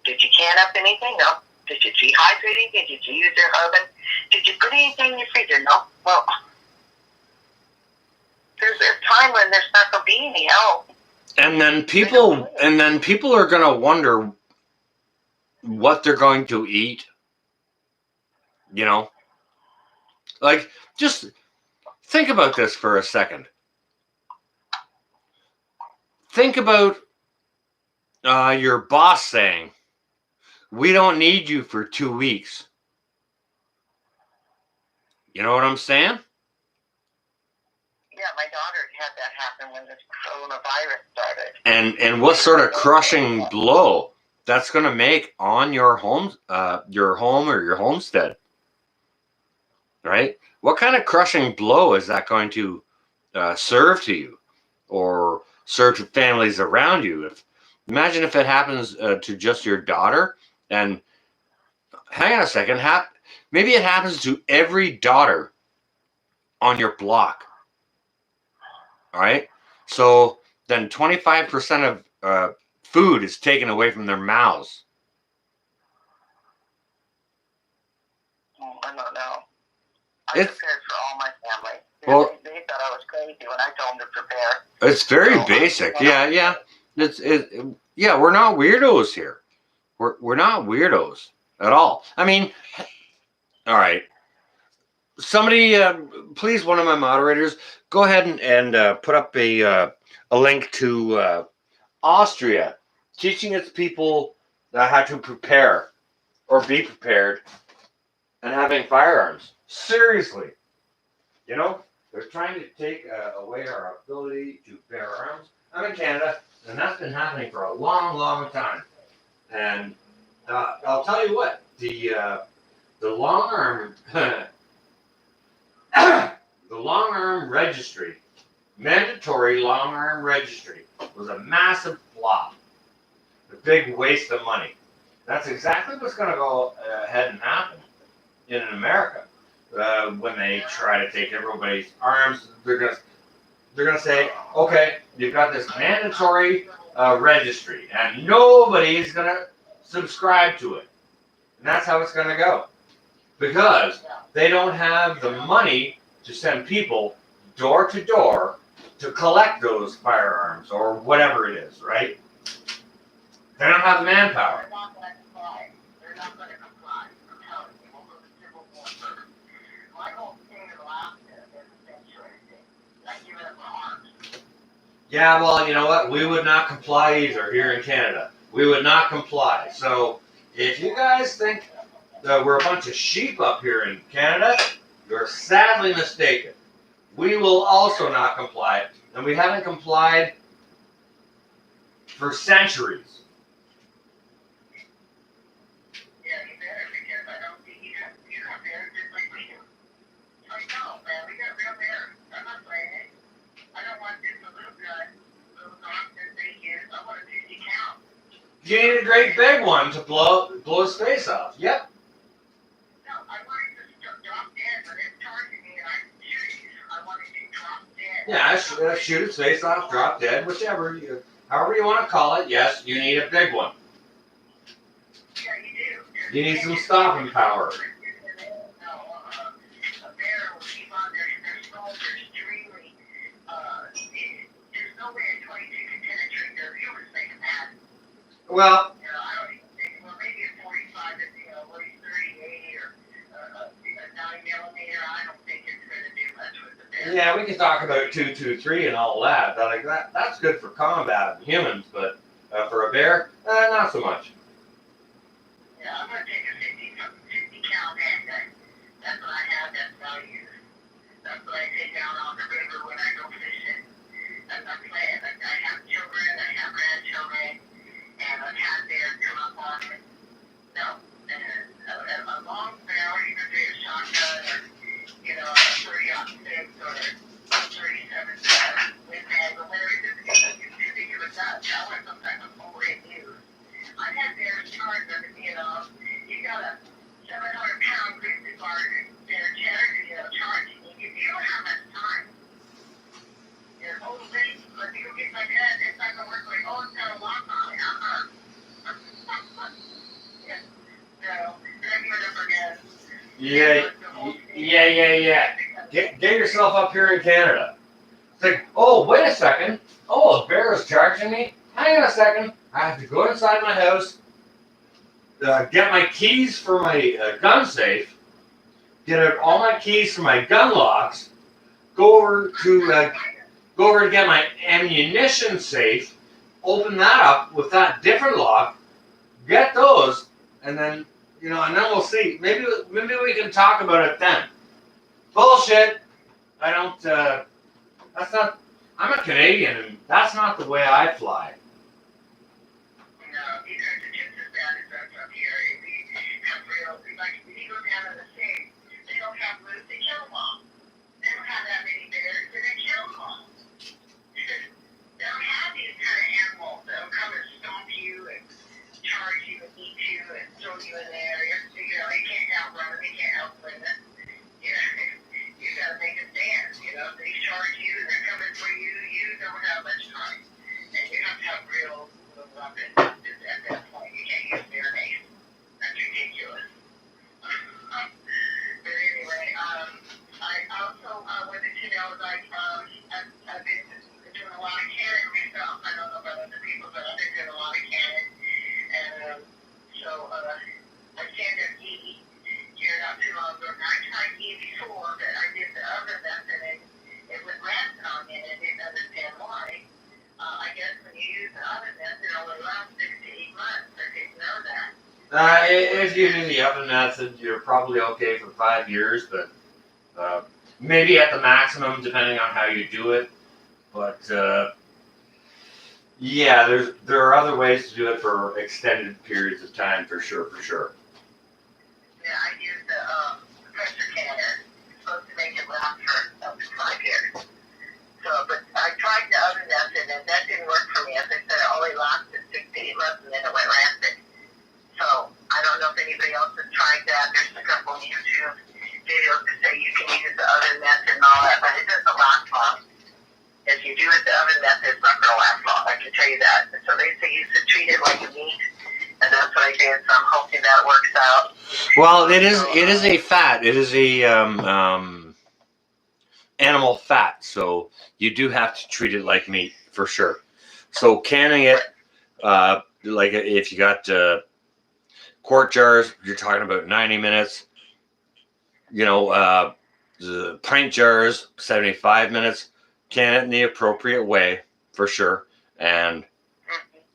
Did you can up anything? No. Did you dehydrate anything? Did you use your oven? Did you put anything in your freezer? No. Well, there's a time when there's not going to be any help. And then people are going to wonder what they're going to eat. You know? Like, just think about this for a second. Think about your boss saying, we don't need you for 2 weeks. You know what I'm saying? Yeah, my daughter had that happen when this coronavirus started. And what sort of crushing blow that's going to make on your home or your homestead, right? What kind of crushing blow is that going to serve to you, or serve to families around you? Imagine if it happens to just your daughter, and hang on a second, maybe it happens to every daughter on your block. All right, so then 25% of food is taken away from their mouths. I don't know. I It's- prepared for all my family. Well- They thought I was crazy when I told them to prepare. It's very So, basic. Yeah. Yeah, we're not weirdos here. We're not weirdos at all. I mean, all right. Somebody, please, one of my moderators, go ahead and put up a link to Austria teaching its people how to prepare or be prepared and having firearms. Seriously, you know, they're trying to take away our ability to bear arms. I'm in Canada, and that's been happening for a long, long time. And I'll tell you what, the long arm, the long arm registry, mandatory long arm registry, was a massive flop, a big waste of money. That's exactly what's going to go ahead and happen in America when they try to take everybody's arms. They're gonna say, okay, you've got this mandatory registry, and nobody's gonna subscribe to it, and that's how it's gonna go, because they don't have the money to send people door to door to collect those firearms or whatever it is, right? They don't have the manpower. They're not going to comply. They're not going to comply. I'm telling you. We'll go to civil war. My whole state of Alaska is a sanctuary state. I give it up arms. Yeah, well, you know what? We would not comply either here in Canada. We would not comply. So if you guys think that we're a bunch of sheep up here in Canada, you're sadly mistaken. We will also not comply, and we haven't complied for centuries. Yeah, you better, because I don't think you got bears just like we do. I know, man, we got real bears. I'm not playing it. I don't want just a little gun, little dog that they use. I want a 50 count. You need a great big one to blow his face off. Yep. No, I want it to drop dead, but it's charging me and I can shoot it. I want it to drop dead. Yeah, shoot its face off, drop dead, whichever however you want to call it. Yes, you need a big one. Yeah, you do. You need some stopping power. A bear will keep on their skulls are extremely, there's no way a 22 can penetrate their humans making that. Well, You know, I don't even think, well, maybe a 45, if, you know, what is 38 or a 9 millimeter, I don't think it's going to do much with the bear. yeah, we can talk about 223 and all that. But like that's good for combat and humans, but for a bear, not so much. Yeah, I'm going to take a 50 count handgun. That's what I have, that's what I use. That's what I take down on the river when I go fishing. That's my plan. Like, I have children, I have grandchildren, and I've had bears come up on me. No, and a long barrel, you can do a shotgun or, you know, a 30-06 or a 37 with handle, whatever it is, you can think of a gun. I want some type of full-rate use. I've had bears charged under me, you know, you got a 700-pound grizzly bear charging you. You don't have much time. Your whole thing, let me go get my gun, it's not going to work like, oh, it's got a lock on it. Yeah. No, regular number gun. Yeah. Get yourself up here in Canada. It's like, oh, wait a second. Oh, a bear is charging me. Hang on a second. I have to go inside my house, get my keys for my gun safe, get out all my keys for my gun locks, go over to get my ammunition safe, open that up with that different lock, get those, and then and then we'll see. Maybe we can talk about it then. Bullshit. I don't. That's not. I'm a Canadian, and that's not the way I fly. No, these guys are just as bad as us up here. We have real, like, when you go down to the States, they don't have moose, they kill them all. They don't have that many bears, and they kill them all. They don't have these kind of animals that will come and stomp you and charge you and eat you and throw you in there. You can't outrun them, you can't outwin them. You gotta make a stand, They charge you, they're coming for you, you don't have much time. And you have to have real weapons at that point. You can't use bear mace. That's ridiculous. But anyway, I also wanted to know, like, I've been doing a lot of canning myself. I don't know about other people, but I've been doing a lot of canning. And so I canned an E here not too long ago. I tried E before, but I did the other method, and it was rancid on me, and I didn't understand why. I guess when you use the oven method, it only lasts 6 to 8 months. I didn't know that. If you do the oven method, you're probably okay for 5 years, but maybe at the maximum, depending on how you do it. But yeah, there are other ways to do it for extended periods of time, for sure. Yeah, I used the pressure canner. It's supposed to make it last for up to 5 years. So, but I tried the oven method, and that didn't work for me. As I said, it only lasted 6 to 8 months, and then it went rancid. So, I don't know if anybody else has tried that. There's a couple YouTube videos that say you can use the oven method and all that, but it doesn't last long. If you do it the oven method, it's not going to last long. I can tell you that. So they say you should treat it like a meat, and that's what I did. So I'm hoping that works out. Well, it is a fat. It is a animal fat, so you do have to treat it like meat for sure. So canning it, like if you got quart jars, you're talking about 90 minutes. The pint jars, 75 minutes. Can it in the appropriate way. for sure, and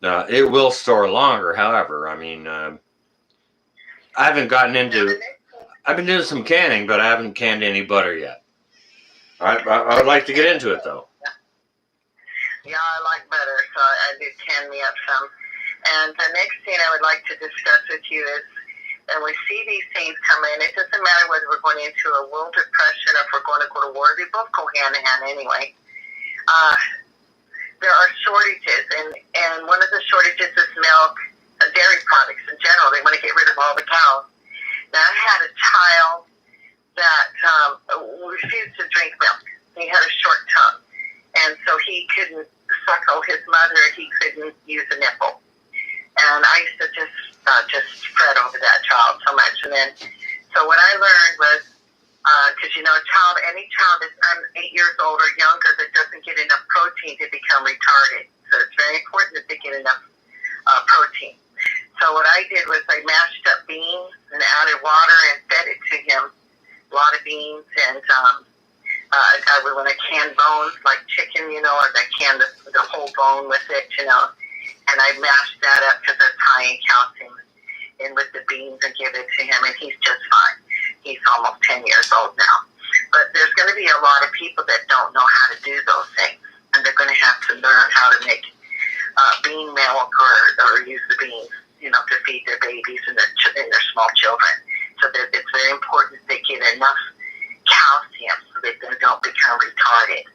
it will store longer. However, I mean, I haven't gotten into. I've been doing some canning, but I haven't canned any butter yet. I would like to get into it though. Yeah, I like butter, so I do can me up some. And the next thing I would like to discuss with you is, and we see these things come in, it doesn't matter whether we're going into a world depression or if we're going to go to war, they both go hand in hand anyway. There are shortages, and one of the shortages is milk, dairy products in general. They want to get rid of all the cows. Now, I had a child that refused to drink milk. He had a short tongue, and so he couldn't suckle his mother. He couldn't use a nipple. And I used to just fret over that child so much. And then, so what I learned was, because any child that's 8 years old or younger that doesn't get enough protein to become retarded. So it's very important that they get enough protein. So what I did was I mashed up beans and added water and fed it to him. A lot of beans, and I would want to can bones like chicken, or I can the whole bone with it, and I mashed that up because it's high in calcium, and with the beans and give it to him, and he's just fine. He's almost 10 years old now. But there's going to be a lot of people that don't know how to do those things, and they're going to have to learn how to make bean milk or use the beans, to feed their babies and their small children. So that it's very important that they get enough calcium so that they don't become retarded.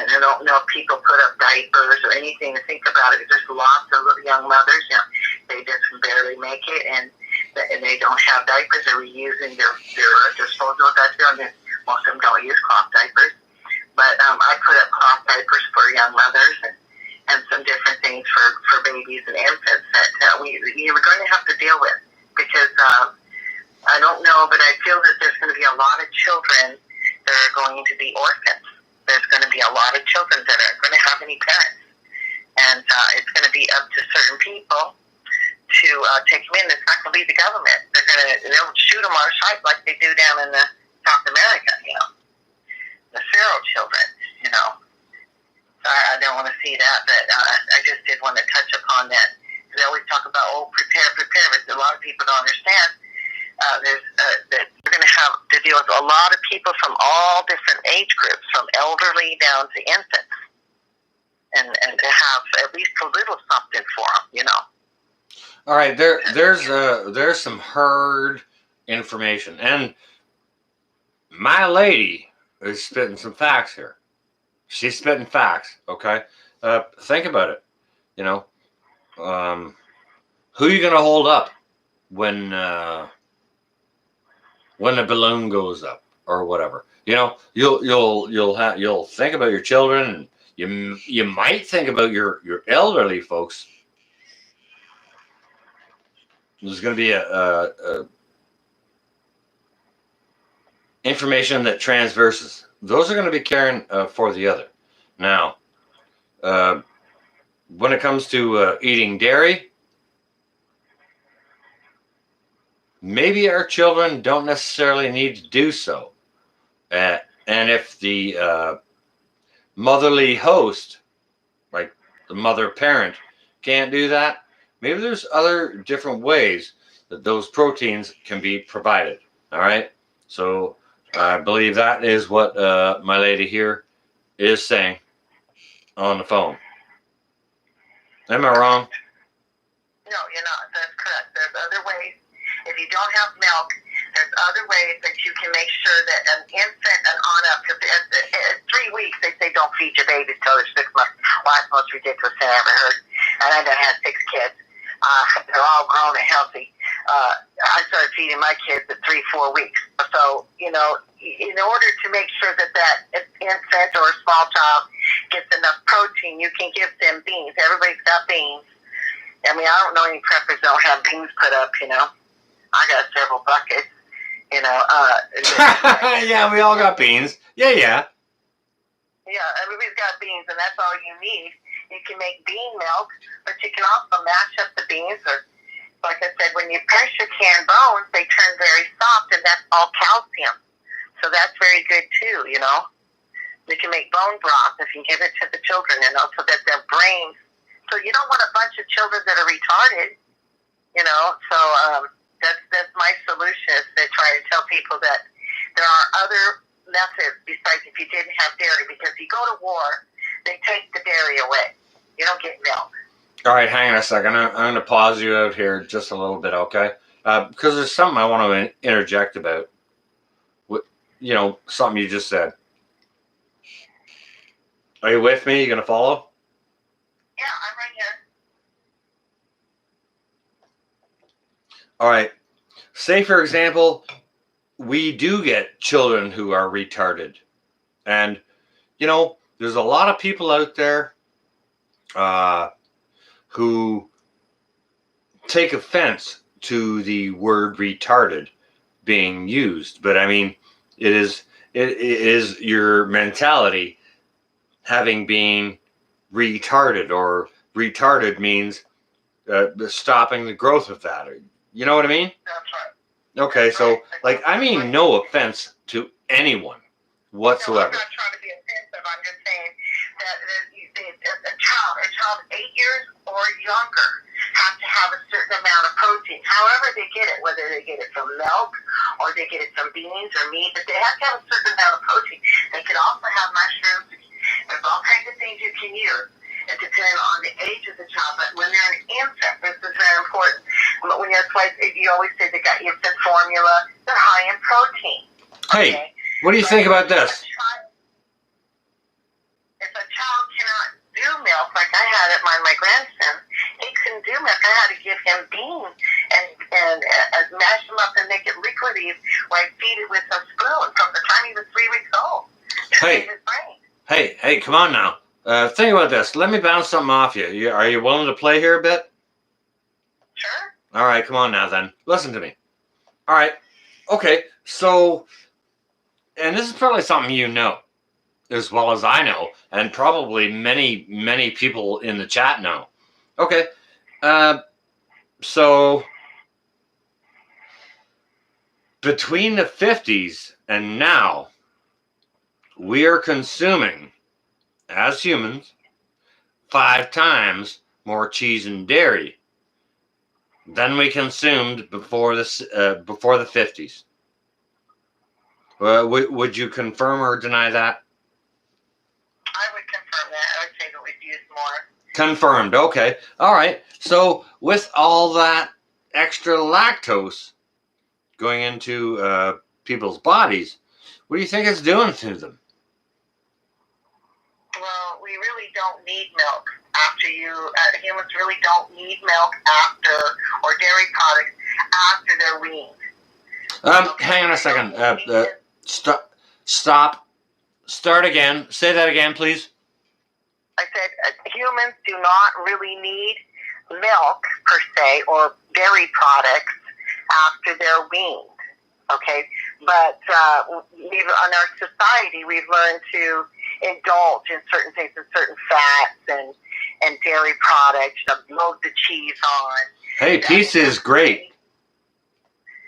And I don't know if people put up diapers or anything to think about it. There's lots of young mothers, they just barely make it, and they don't have diapers. They're reusing their disposable diapers. And most of them don't use cloth diapers. But I put up cloth diapers for young mothers and some different things for babies and infants that we're going to have to deal with, because I don't know, but I feel that there's going to be a lot of children that are going to be orphans. There's going to be a lot of children that aren't going to have any parents. And it's going to be up to certain people to take them in. It's not going to be the government. They'll shoot them on sight like they do down in South America, the feral children, So I don't want to see that, but I just did want to touch upon that. They always talk about, prepare, but a lot of people don't understand. That we're going to have to deal with a lot of people from all different age groups, from elderly down to infants, and to have at least a little something for them, All right, there's some herd information, and my lady is spitting some facts here. She's spitting facts, okay? Think about it, who are you going to hold up when the balloon goes up or whatever? You'll think about your children, and you might think about your elderly folks. There's going to be a information that transverses. Those are going to be caring for the other. Now, when it comes to eating dairy, maybe our children don't necessarily need to do so. And if the motherly host, like the mother parent, can't do that, maybe there's other different ways that those proteins can be provided. All right. So I believe that is what my lady here is saying on the phone. Am I wrong? No, you're not. That's correct. There's other ways. If you don't have milk, there's other ways that you can make sure that an infant and on up, because at 3 weeks, they say don't feed your babies till they're 6 months. Well, that's the most ridiculous thing I ever heard. And I done had 6 kids. They're all grown and healthy. I started feeding my kids at 3-4 weeks. So, in order to make sure that infant or a small child gets enough protein, you can give them beans. Everybody's got beans. I mean, I don't know any preppers that don't have beans put up, I got several buckets, Yeah, we all got beans. Yeah. Yeah, everybody's got beans, and that's all you need. You can make bean milk, but you can also mash up the beans, or, like I said, when you pressure can bones, they turn very soft, and that's all calcium. So that's very good, too, You can make bone broth if you give it to the children, and also that their brains. So you don't want a bunch of children that are retarded, you know. So that's my solution is to try to tell people that there are other methods besides if you didn't have dairy, because you go to war, they take the dairy away. You don't get milk. All right, hang on a second. I'm going to pause you out here just a little bit, okay? Because there's something I want to interject about. You know, something you just said. Are you with me? You going to follow? Yeah, I'm right here. All right. Say, for example, we do get children who are retarded. And, you know, there's a lot of people out there who take offense to the word retarded being used. But, I mean, it is your mentality having been retarded, or retarded means stopping the growth of that. You know what I mean? That's right. Okay, so, like, I mean no offense to anyone whatsoever. No, I'm not trying to be offensive. I'm just saying that a child 8 years or younger has to have a certain amount of protein. However they get it, whether they get it from milk or they get it from beans or meat, but they have to have a certain amount of protein. They could also have mushrooms. There's all kinds of things you can use. It depends on the age of the child, but when they're an infant, this is very important. That's why you always say they got infant formula. They're high in protein. Hey, Okay? what do you think about this? If a child cannot do milk, like I had at my grandson, he couldn't do milk. I had to give him beans and mash them up and make it liquidy, where I feed it with a spoon from the time he was 3 weeks old. Hey. Hey, come on now. Think about this. Let me bounce something off you. Are you willing to play here a bit? Sure. All right, come on now then. Listen to me. All right. Okay, so, and this is probably something you know, as well as I know, and probably many, many people in the chat know. Okay. So, between the 50s and now, we are consuming, as humans, 5 times more cheese and dairy than we consumed before the 50s. Would you confirm or deny that? I would confirm that. I would say that we've used more. Confirmed. Okay. All right. So with all that extra lactose going into people's bodies, what do you think it's doing to them? Well, we really don't need milk after humans really don't need milk after, or dairy products after they're weaned. Hang on a second. Stop. Start again. Say that again, please. I said humans do not really need milk per se or dairy products after they're weaned. Okay, but in our society, we've learned to indulge in certain things, in certain fats and dairy products, to load the cheese on. Hey, pizza is great.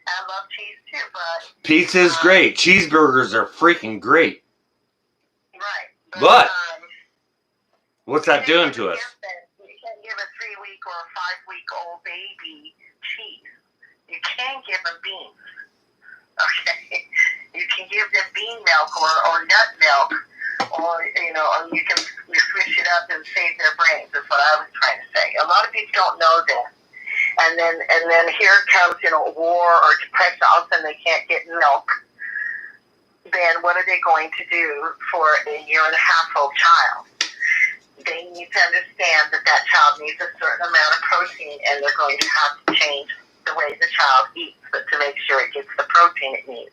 I love cheese too, but pizza is great. Cheeseburgers are freaking great. Right. But what's that doing to us? You can't give a 3-week or a 5-week-old baby cheese. You can give them beans. Okay, you can give them bean milk or nut milk, or you can switch it up and save their brains. That's what I was trying to say. A lot of people don't know that, and then here comes war or depression. All of a sudden they can't get milk. Then what are they going to do for a 1.5-year-old child? They need to understand that child needs a certain amount of protein, and they're going to have to change the way the child eats, but to make sure it gets the protein it needs.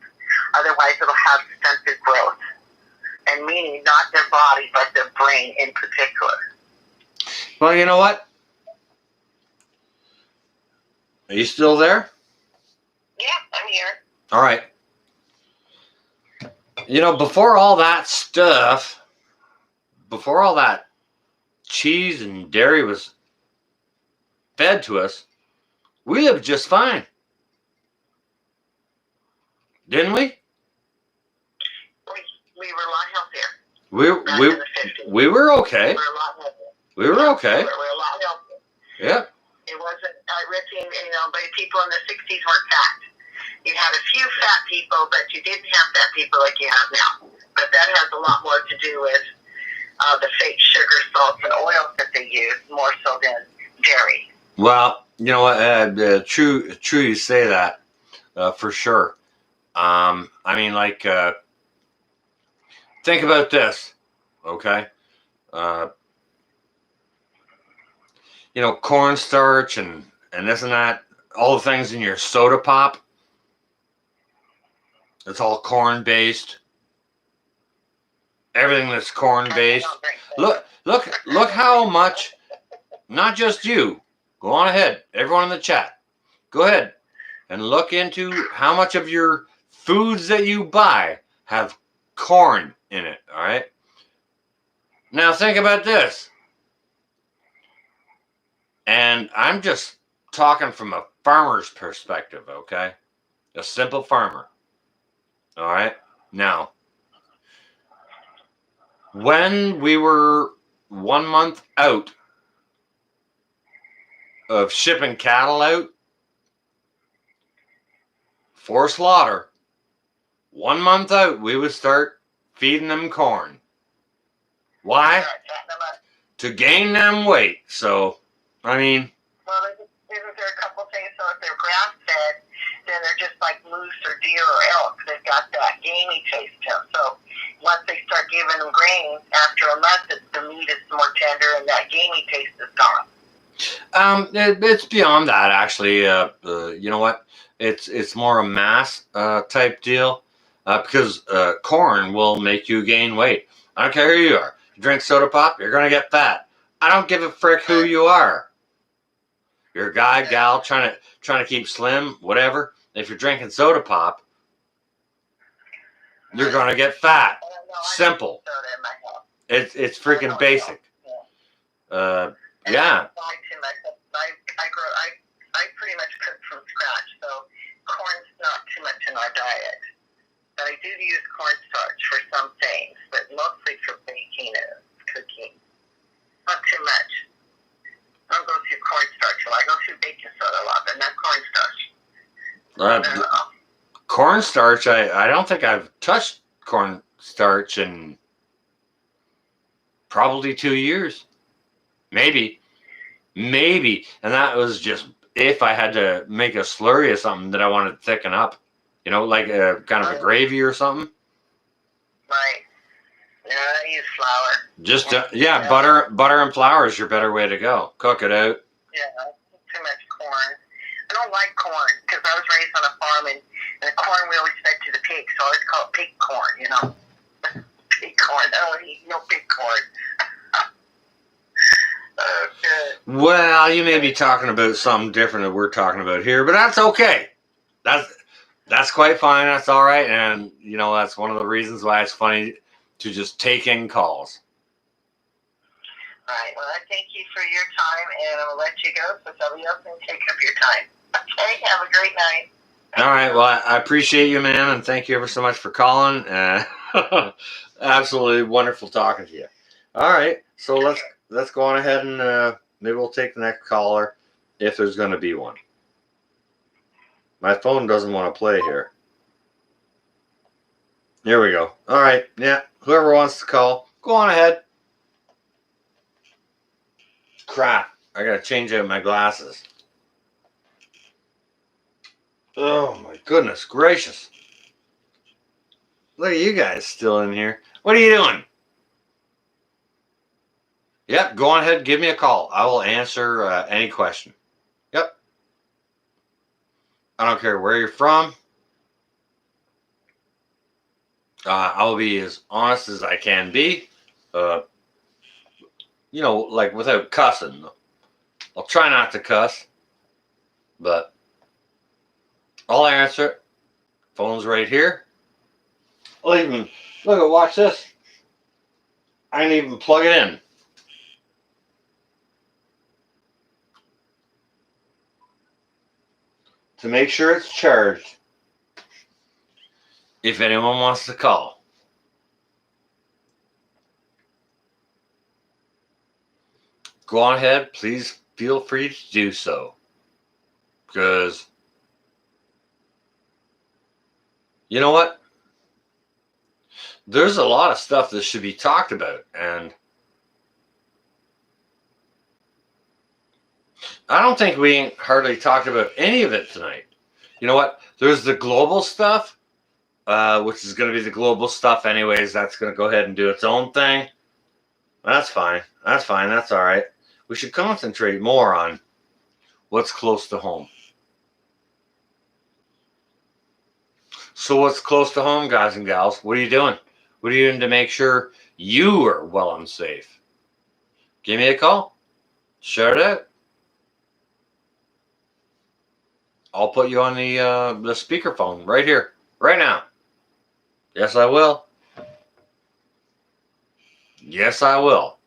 Otherwise, it'll have stunted growth, and meaning not their body, but their brain in particular. Well, you know what? Are you still there? Yeah, I'm here. All right. Before all that stuff, before all that cheese and dairy was fed to us, we lived just fine. Didn't we? We were a lot healthier. We back we in the 50s. we were okay. We're a lot healthier. We were okay. We're a lot healthier. Yep. It wasn't enriching, but people in the 60s weren't fat. You had a few fat people, but you didn't have fat people like you have now. But that has a lot more to do with the fake sugar, salts, and oils that they use, more so than dairy. Well, you know what? True you say that, for sure. I mean, like, think about this, okay? Cornstarch and this and that, all the things in your soda pop, it's all corn based. Everything that's corn based. Look how much, not just you, go on ahead, everyone in the chat, go ahead and look into how much of your foods that you buy have corn in it, all right? Now think about this. And I'm just talking from a farmer's perspective, okay? A simple farmer. All right? Now, when we were 1 month out of shipping cattle out for slaughter, 1 month out, we would start feeding them corn. Why? To gain them weight. So, I mean... Well, isn't there a couple things? So if they're grass-fed, then they're just like moose or deer or elk. They've got that gamey taste to them. So once they start giving them grain, after a month, the meat is more tender and that gamey taste is gone. It's beyond that, actually. You know what? It's more a mass type deal, because corn will make you gain weight. I don't care who you are. You drink soda pop, you're gonna get fat. I don't give a frick who you are. You're a guy, gal, trying to keep slim, whatever. If you're drinking soda pop, you're gonna get fat. Simple. It's freaking basic. Yeah. I pretty much cook from scratch, so corn's not too much in our diet. But I do use cornstarch for some things, but mostly for baking and cooking. Not too much. I don't go through cornstarch. Well, I go through baking soda a lot, but not cornstarch. Cornstarch, I don't think I've touched cornstarch in probably 2 years. Maybe. And that was just if I had to make a slurry of something that I wanted to thicken up. Like a kind of a gravy or something. Right. Yeah, I use flour. Just butter and flour is your better way to go. Cook it out. Yeah, too much corn. I don't like corn because I was raised on a farm and the corn we always fed to the pigs, so I always call it pig corn. Pig corn. I don't eat no pig corn. Well, you may be talking about something different than we're talking about here, but that's okay. That's quite fine. That's all right. And, that's one of the reasons why it's funny to just take in calls. All right. Well, I thank you for your time, and I'll let you go so somebody else can take up your time. Okay? Have a great night. All right. Well, I appreciate you, ma'am, and thank you ever so much for calling. Absolutely wonderful talking to you. All right. So let's go on ahead and maybe we'll take the next caller if there's going to be one. My phone doesn't want to play here. Here we go. All right. Yeah. Whoever wants to call, go on ahead. Crap. I got to change out my glasses. Oh, my goodness gracious. Look at you guys still in here. What are you doing? Yep. Go on ahead. Give me a call. I will answer any question. Yep. I don't care where you're from. I will be as honest as I can be. Like without cussing. I'll try not to cuss. But I'll answer it. Phone's right here. I'll even, watch this. I didn't even plug it in. To make sure it's charged. If anyone wants to call. go on ahead. Please feel free to do so. Because, you know what? There's a lot of stuff that should be talked about. And I don't think we ain't hardly talked about any of it tonight. You know what? There's the global stuff, which is going to be the global stuff anyways. That's going to go ahead and do its own thing. That's fine. That's fine. That's all right. We should concentrate more on what's close to home. So what's close to home, guys and gals? What are you doing? What are you doing to make sure you are well and safe? Give me a call. Shout it out. I'll put you on the speakerphone right here, right now. Yes, I will. Yes, I will.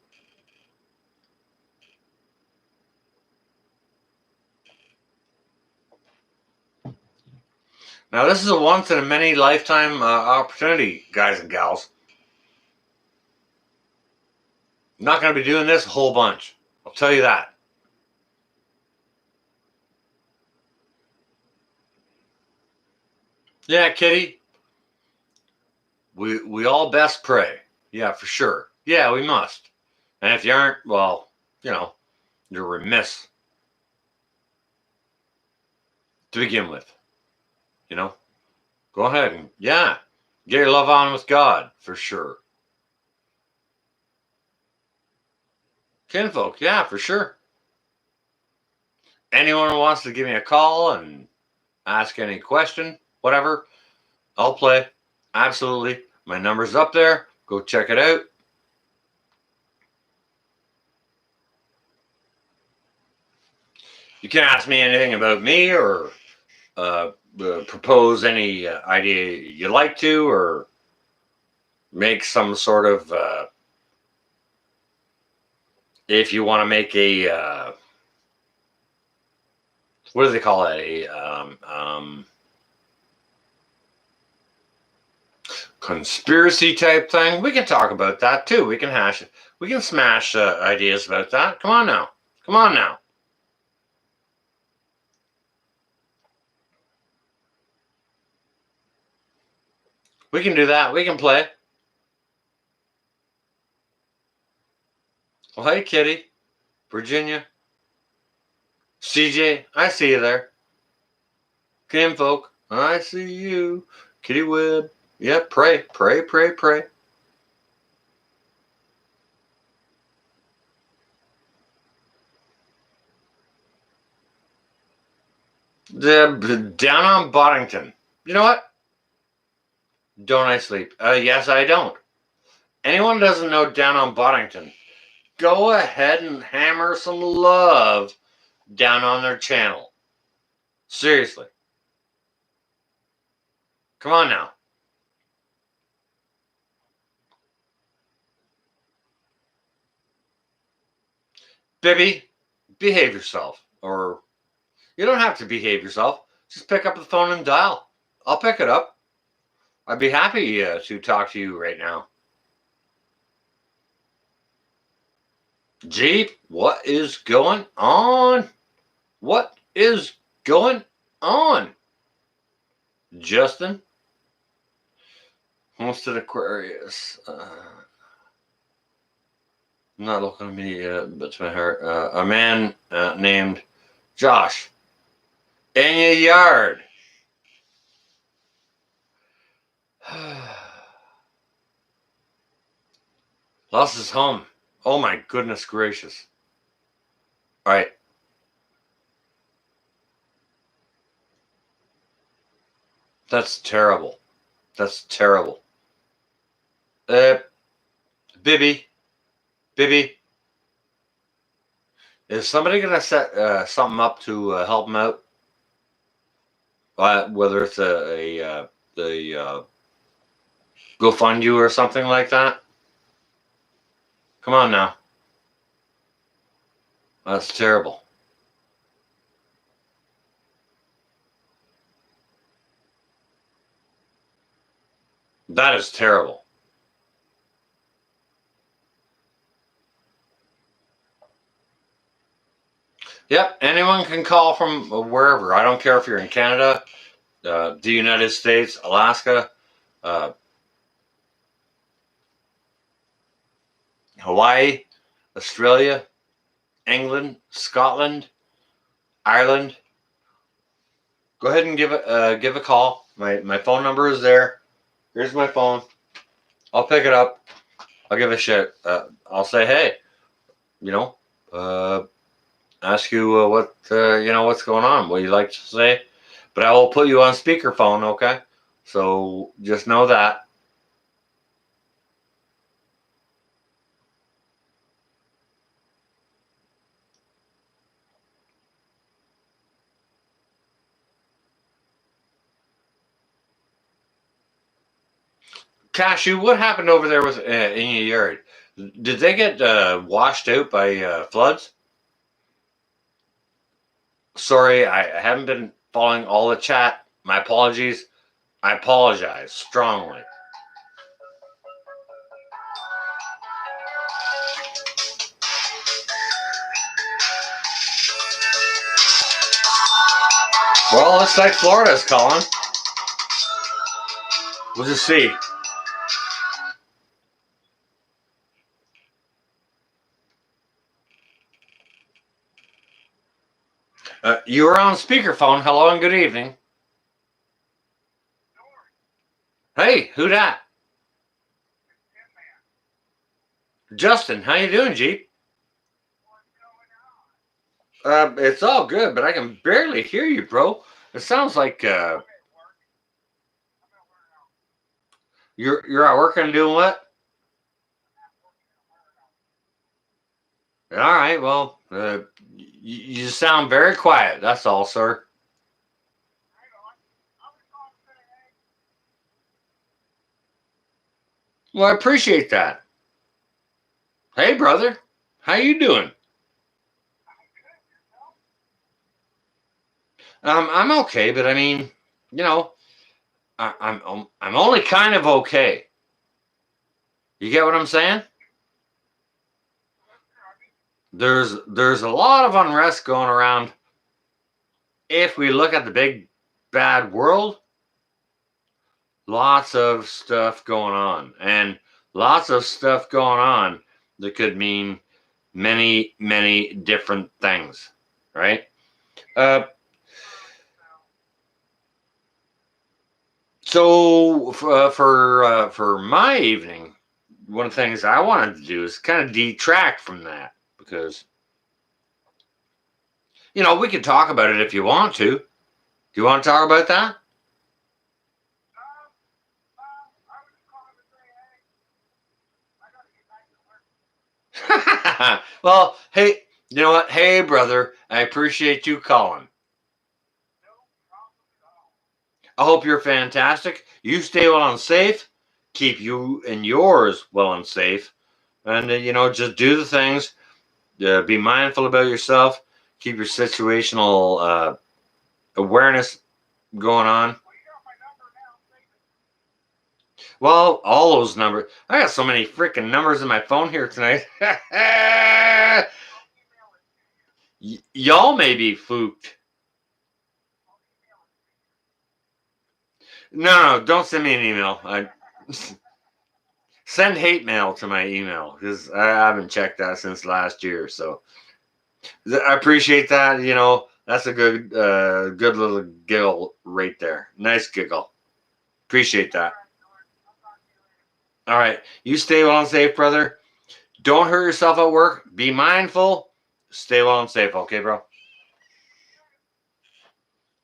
Now, this is a once in a many lifetime opportunity, guys and gals. I'm not going to be doing this a whole bunch. I'll tell you that. Yeah, Kitty. We all best pray. Yeah, for sure. Yeah, we must. And if you aren't, well, you're remiss to begin with. Go ahead and, get your love on with God, for sure. Kinfolk, yeah, for sure. Anyone who wants to give me a call and ask any question, whatever, I'll play. Absolutely. My number's up there. Go check it out. You can ask me anything about me or propose any idea you'd like to, or make some sort of, if you want to make a, what do they call it? A conspiracy type thing. We can talk about that too. We can smash ideas about that. Come on now. Come on now. We can do that. We can play. Well, hey, Kitty. Virginia. CJ, I see you there. Kinfolk, I see you. Kitty Webb. Yep, pray, pray, pray, pray. Down on Boddington. You know what? Don't I sleep? Yes, I don't. Anyone doesn't know Down on Boddington, go ahead and hammer some love down on their channel. Seriously. Come on now. Bibby, behave yourself. Or you don't have to behave yourself. Just pick up the phone and dial. I'll pick it up. I'd be happy to talk to you right now. Jeep, what is going on? What is going on? Justin? Homestead Aquarius. Not looking at me, but to my heart. A man named Josh. In your yard. Lost his home. Oh my goodness gracious. All right. That's terrible. That's terrible. Bibby. Is somebody going to set something up to help him out? Whether it's the GoFundMe or something like that? Come on now. That's terrible. That is terrible. Yep, anyone can call from wherever. I don't care if you're in Canada, the United States, Alaska, Hawaii, Australia, England, Scotland, Ireland. Go ahead and give a call. My phone number is there. Here's my phone. I'll pick it up. I'll give a shit. I'll say, hey, you know, ask you what what's going on. What you like to say, but I will put you on speakerphone. Okay, so just know that. Cashew, what happened over there with in your yard? Did they get washed out by floods? Sorry, I haven't been following all the chat. My apologies. I apologize strongly. Well, looks like Florida's calling. We'll just see. You were on speakerphone. Hello and good evening. Hey, who dat? Justin, how you doing, Jeep? It's all good, but I can barely hear you, bro. It sounds like you're at work and doing what? All right, well, you sound very quiet. That's all, sir. Well, I appreciate that. Hey, brother, how you doing? I'm okay, but I mean, you know, I'm only kind of okay. You get what I'm saying? There's a lot of unrest going around. If we look at the big bad world, lots of stuff going on, and lots of stuff going on that could mean many different things, right? So for my evening, one of the things I wanted to do is kind of detract from that because we could talk about it if you want to. Do you want to talk about that? Well, hey, you know what? Hey, brother, I appreciate you calling. I hope you're fantastic. You stay well and safe. Keep you and yours well and safe. And, just do the things. Be mindful about yourself. Keep your situational awareness going on. Well, all those numbers. I got so many freaking numbers in my phone here tonight. Y'all may be fooked. No, don't send me an email. Send hate mail to my email because I haven't checked that since last year. So I appreciate that. That's a good little giggle right there. Nice giggle. Appreciate that. All right. You stay well and safe, brother. Don't hurt yourself at work. Be mindful. Stay well and safe. Okay, bro?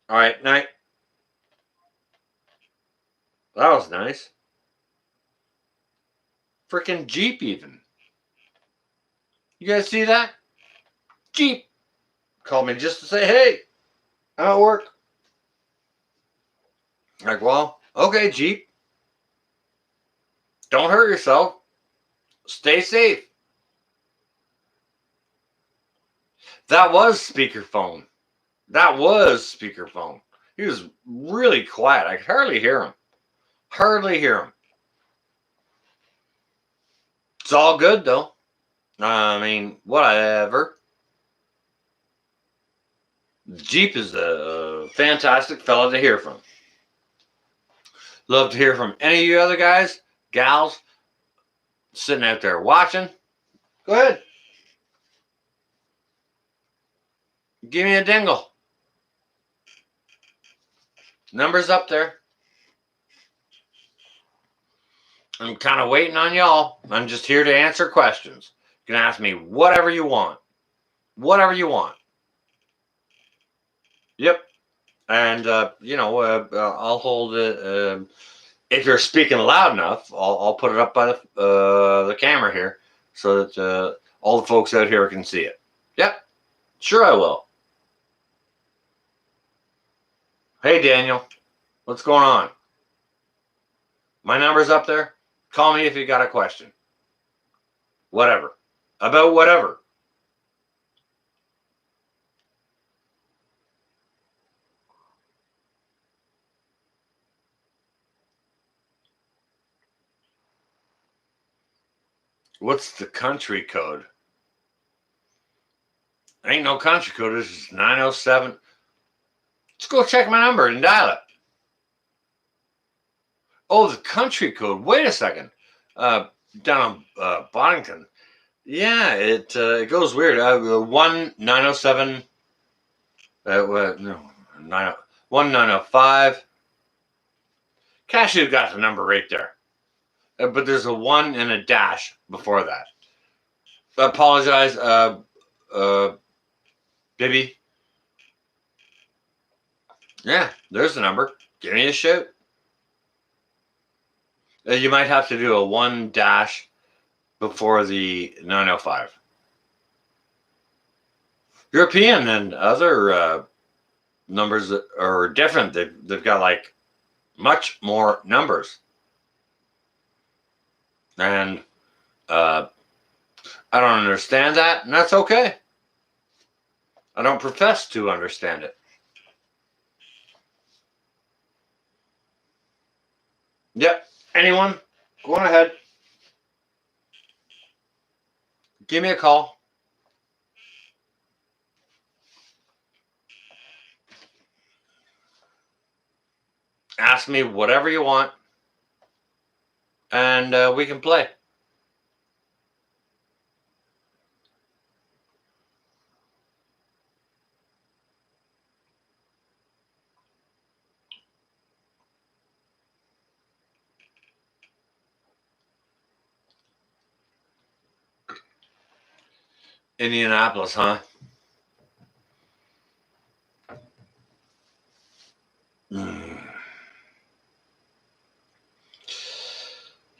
All right. Night. That was nice. Freaking Jeep even. You guys see that? Jeep called me just to say, hey, I'm at work. Like, well, okay, Jeep. Don't hurt yourself. Stay safe. That was speakerphone. He was really quiet. I could hardly hear him. It's all good, though. I mean, whatever. Jeep is a fantastic fella to hear from. Love to hear from any of you other guys, gals, sitting out there watching. Go ahead. Give me a dingle. Numbers up there. I'm kind of waiting on y'all. I'm just here to answer questions. You can ask me whatever you want. Whatever you want. Yep. And, I'll hold it. If you're speaking loud enough, I'll put it up by the camera here so that all the folks out here can see it. Yep. Sure I will. Hey, Daniel. What's going on? My number's up there. Call me if you got a question. Whatever. About whatever. What's the country code? Ain't no country code. This is 907. Let's go check my number and dial it. Oh, the country code. Wait a second. Down on Boddington. Yeah, it goes weird. 1907. 1905. Cashew got the number right there. But there's a 1 and a dash before that. I apologize, Bibby. Yeah, there's the number. Give me a shout. You might have to do a 1 dash before the 905. European and other numbers are different. They've got like much more numbers. And I don't understand that, and that's okay. I don't profess to understand it. Yep. Anyone? Go on ahead. Give me a call. Ask me whatever you want. And we can play. Indianapolis, huh?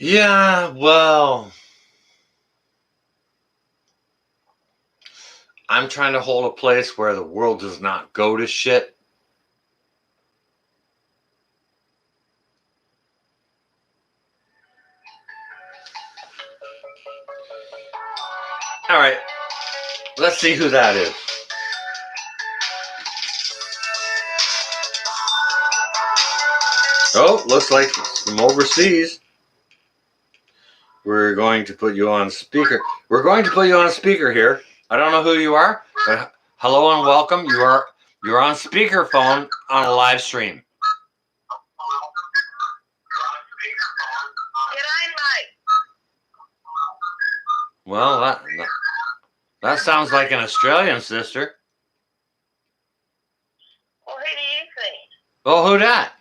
Yeah, well, I'm trying to hold a place where the world does not go to shit. All right, let's see who that is. Oh, looks like it's from overseas. We're going to put you on speaker. We're going to put you on speaker here. I don't know who you are, but hello and welcome. You're on speakerphone on a live stream. Well, that sounds like an Australian sister. Well, who do you think? Oh, who that?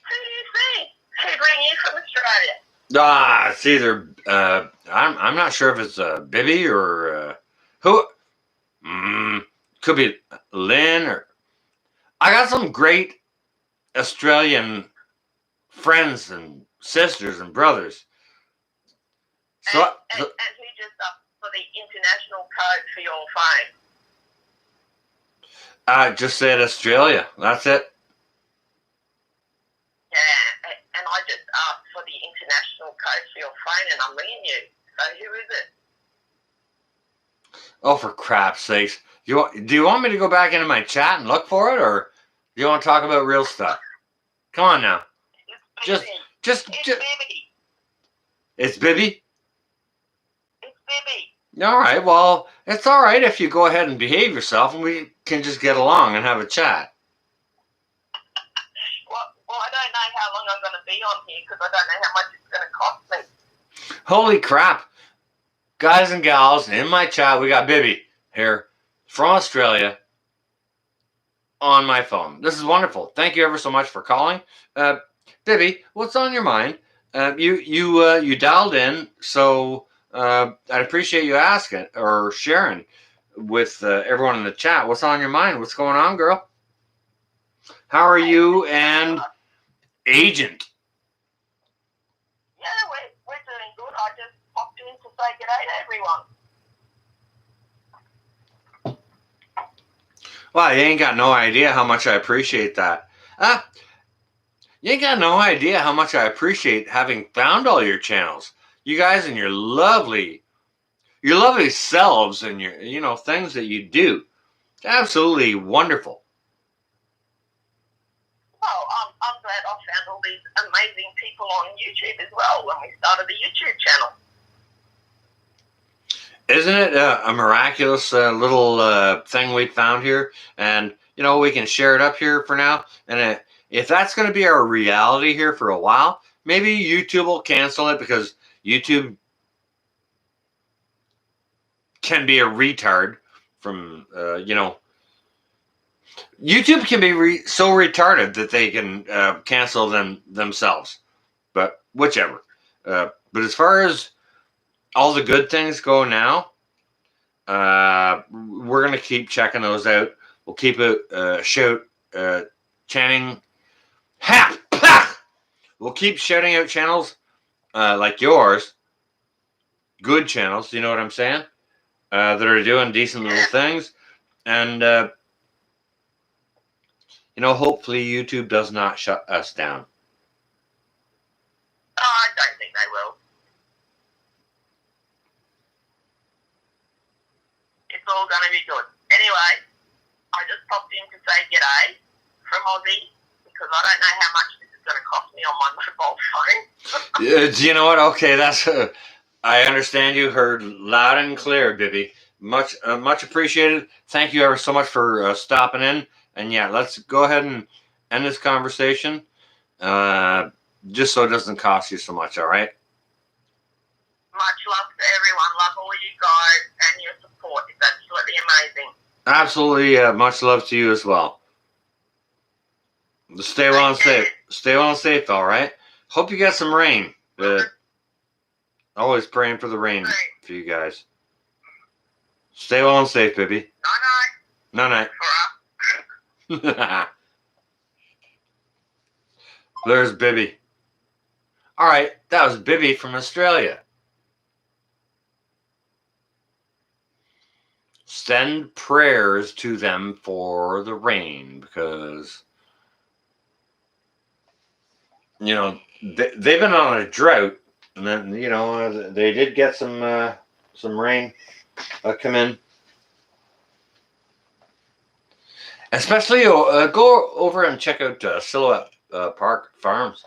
Who do you think? Who bring you from Australia? It's either I'm not sure if it's Bibby or who. Could be Lynn or. I got some great Australian friends and sisters and brothers. So and who just up for the international code for your phone? I just said Australia. That's it. Yeah, and I just asked for the international code for your phone, and I'm ringing you. So who is it? Oh, for crap's sakes! Do you want me to go back into my chat and look for it, or do you want to talk about real stuff? Come on now. It's Just. Bibby. It's Bibby. It's Bibby. All right. Well, it's all right if you go ahead and behave yourself, and we can just get along and have a chat. Well, I don't know how long I'm going to be on here because I don't know how much it's going to cost me. Holy crap. Guys and gals, in my chat, we got Bibby here from Australia on my phone. This is wonderful. Thank you ever so much for calling. Bibby, what's on your mind? You dialed in, so I'd appreciate you asking or sharing with everyone in the chat. What's on your mind? What's going on, girl? How are you and Agent? Yeah, we're doing good. I just popped in to say good day to everyone. Well, you ain't got no idea how much I appreciate that. You ain't got no idea how much I appreciate having found all your channels. You guys and your lovely selves and your things that you do. Absolutely wonderful. Well, I'm glad I found all these amazing people on YouTube as well when we started the YouTube channel. Isn't it a miraculous little thing we found here? And, we can share it up here for now. And if that's going to be our reality here for a while, maybe YouTube will cancel it because YouTube can be a retard from, YouTube can be so retarded that they can cancel themselves. But whichever. But as far as all the good things go now, we're going to keep checking those out. We'll keep it chanting. Ha! Pah! We'll keep shouting out channels like yours. Good channels, you know what I'm saying? That are doing decent little things. And, hopefully YouTube does not shut us down. I don't think they will. It's all going to be good. Anyway, I just popped in to say g'day from Aussie because I don't know how much this is going to cost me on my mobile phone. Do you know what? Okay, that's... I understand you. Heard loud and clear, Bibby. Much appreciated. Thank you ever so much for stopping in. And yeah, let's go ahead and end this conversation, just so it doesn't cost you so much. All right. Much love to everyone. Love all you guys and your support. It's absolutely amazing. Absolutely. Much love to you as well. Stay well and safe. Stay well and safe. All right. Hope you get some rain. Always praying for the rain for you guys. Stay well and safe, Bibby. Night. Night. There's Bibby. All right, that was Bibby from Australia. Send prayers to them for the rain because, they've been on a drought, and then they did get some rain come in. Especially go over and check out Silhouette Park Farms.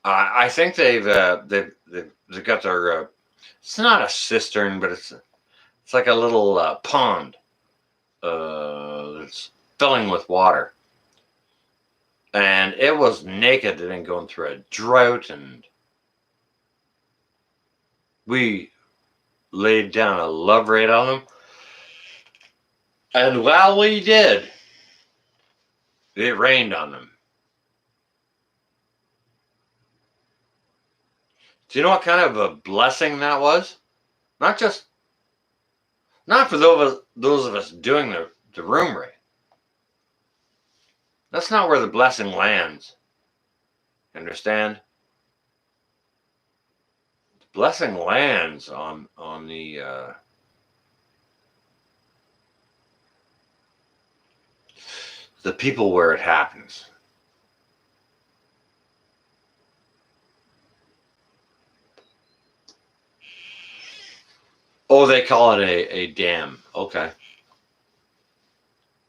I think they've got their. It's not a cistern, but it's like a little pond. That's filling with water, and it was naked and going through a drought, and we laid down a love rate on them. And while we did, it rained on them. Do you know what kind of a blessing that was? Not for those of us doing the room rate. That's not where the blessing lands. Understand? The blessing lands on the people where it happens. Oh, they call it a dam. Okay.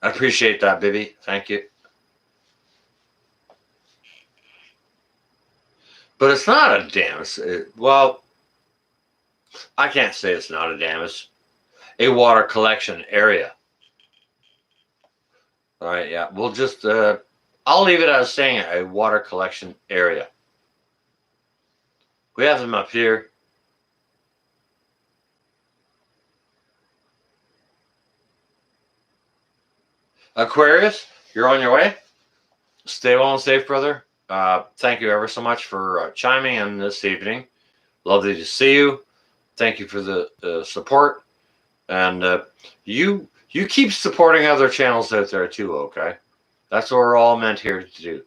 I appreciate that, Bibby. Thank you. But it's not a dam. Well, I can't say it's not a dam. It's a water collection area. All right, yeah. We'll just, I'll leave it as saying a water collection area. We have them up here. Aquarius, you're on your way. Stay well and safe, brother. Thank you ever so much for chiming in this evening. Lovely to see you. Thank you for the support. And you keep supporting other channels out there too, okay? That's what we're all meant here to do.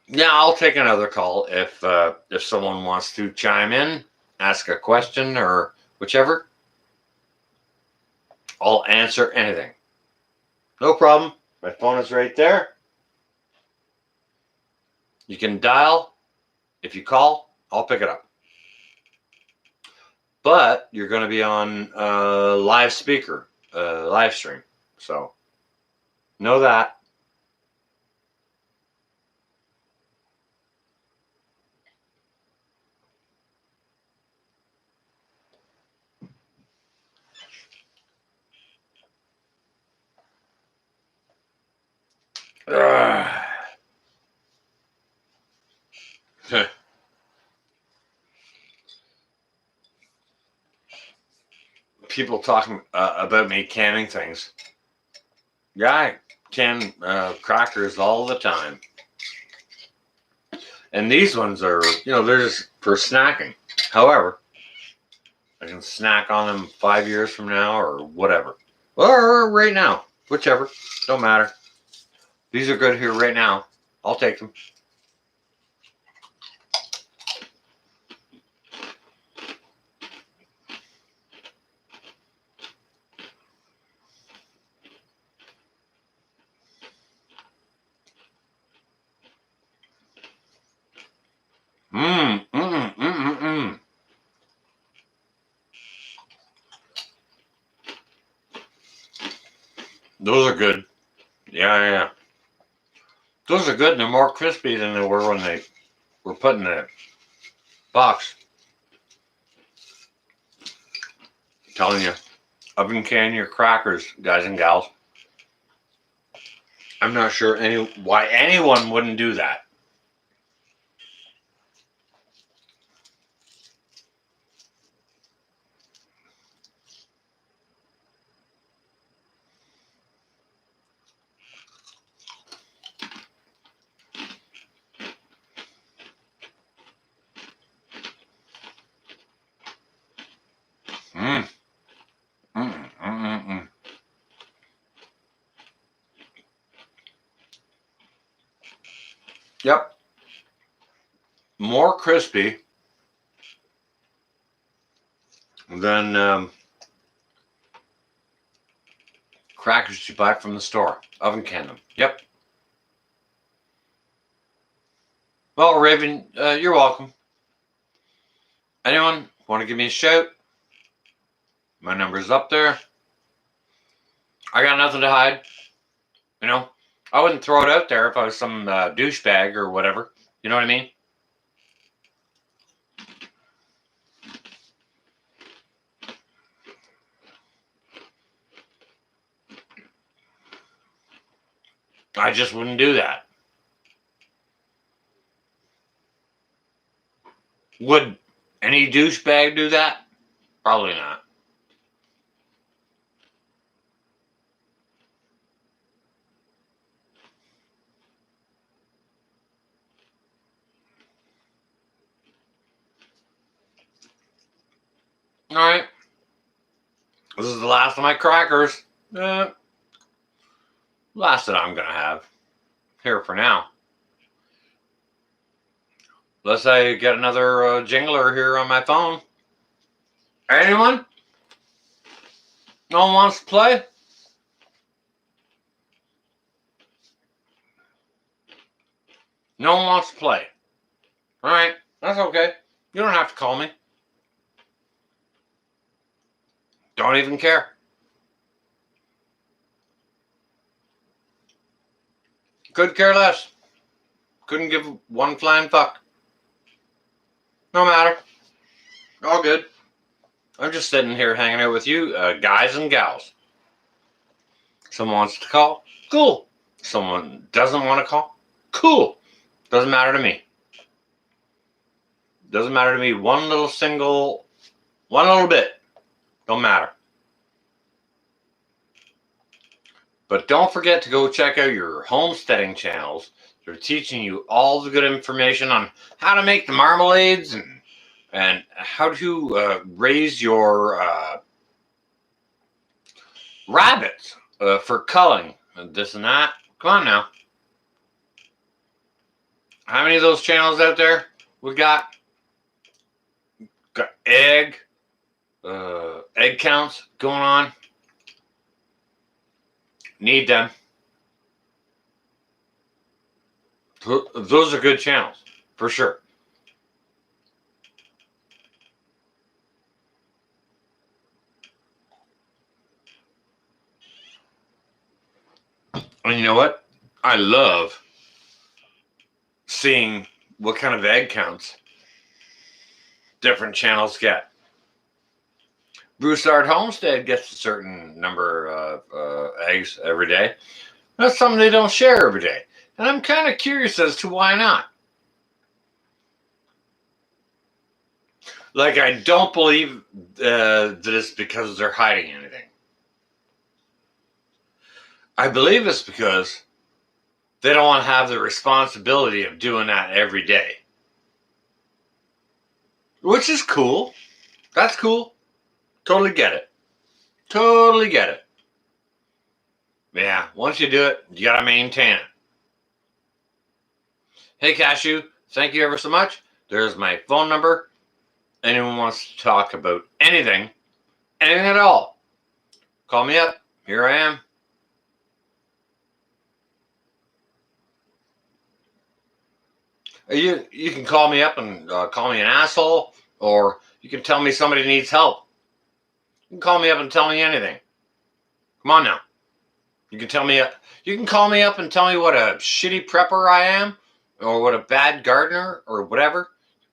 Yeah, I'll take another call if someone wants to chime in, ask a question, or whichever. I'll answer anything. No problem. My phone is right there. You can dial. If you call, I'll pick it up. But you're going to be on live speaker, live stream. So know that. People talking about me canning things. Yeah, I can crackers all the time. And these ones are, they're just for snacking. However, I can snack on them 5 years from now or whatever. Or right now. Whichever. Don't matter. These are good here right now. I'll take them. Those are good. Yeah. Those are good and they're more crispy than they were when they were put in the box. I'm telling you, oven can your crackers, guys and gals. I'm not sure why anyone wouldn't do that. Yep. More crispy than crackers you buy from the store. Oven can them. Yep. Well, Raven, you're welcome. Anyone want to give me a shout? My number's up there. I got nothing to hide. I wouldn't throw it out there if I was some douchebag or whatever. You know what I mean? I just wouldn't do that. Would any douchebag do that? Probably not. All right. This is the last of my crackers. Last that I'm going to have. Here for now. Unless I get another jingler here on my phone. Anyone? No one wants to play? No one wants to play. All right. That's okay. You don't have to call me. Don't even care. Could care less. Couldn't give one flying fuck. No matter. All good. I'm just sitting here hanging out with you, guys and gals. Someone wants to call? Cool. Someone doesn't want to call? Cool. Doesn't matter to me. Doesn't matter to me one little bit. Don't matter. But don't forget to go check out your homesteading channels. They're teaching you all the good information on how to make the marmalades and how to raise your rabbits for culling and this and that. Come on now. How many of those channels out there we got? Got egg counts going on. Need them. Those are good channels, for sure. And you know what? I love seeing what kind of egg counts different channels get. Broussard Homestead gets a certain number of eggs every day. That's something they don't share every day. And I'm kind of curious as to why not. Like, I don't believe that it's because they're hiding anything. I believe it's because they don't want to have the responsibility of doing that every day. Which is cool. That's cool. Totally get it. Totally get it. Yeah, once you do it, you got to maintain it. Hey, Cashew, thank you ever so much. There's my phone number. Anyone wants to talk about anything at all, call me up. Here I am. You can call me up and call me an asshole, or you can tell me somebody needs help. You can call me up and tell me anything. Come on now. You can call me up and tell me what a shitty prepper I am, or what a bad gardener, or whatever.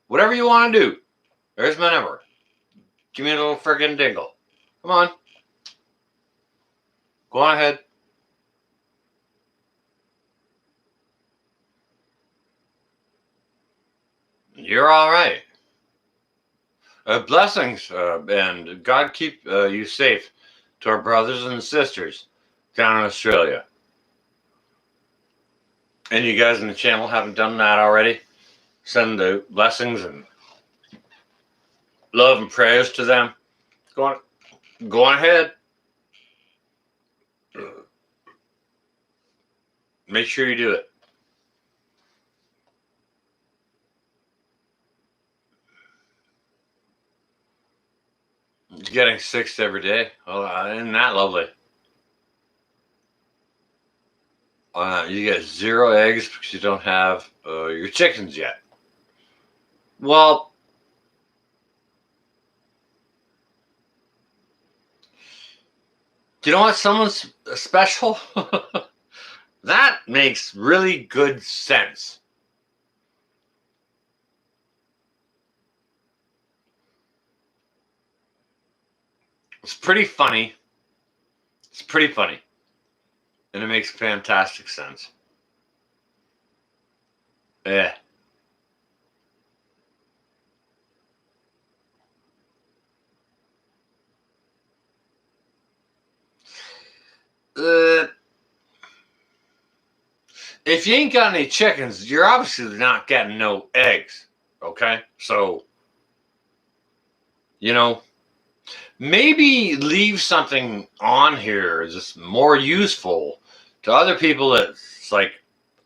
Whatever you want to do. There's my number. Give me a little friggin' dingle. Come on. Go on ahead. You're all right. Blessings, and God keep you safe to our brothers and sisters down in Australia. And you guys in the channel haven't done that already? Send the blessings and love and prayers to them. Go on ahead. Make sure you do it. It's getting 6 every day. Oh, isn't that lovely? You get 0 eggs because you don't have your chickens yet. Well, you know what? Someone's special. That makes really good sense. It's pretty funny. It's pretty funny. And it makes fantastic sense. Yeah. If you ain't got any chickens, you're obviously not getting no eggs. Okay? So, you know, maybe leave something on here that's more useful to other people. That's like,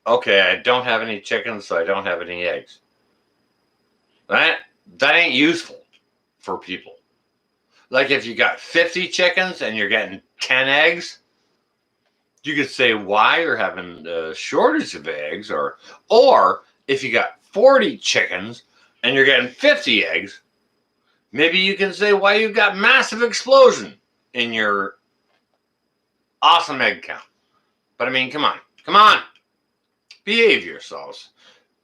okay, I don't have any chickens, so I don't have any eggs. That ain't useful for people. Like if you got 50 chickens and you're getting 10 eggs, you could say why you're having a shortage of eggs, or if you got 40 chickens and you're getting 50 eggs, maybe you can say why you got massive explosion in your awesome egg count. But I mean, come on. Behave yourselves.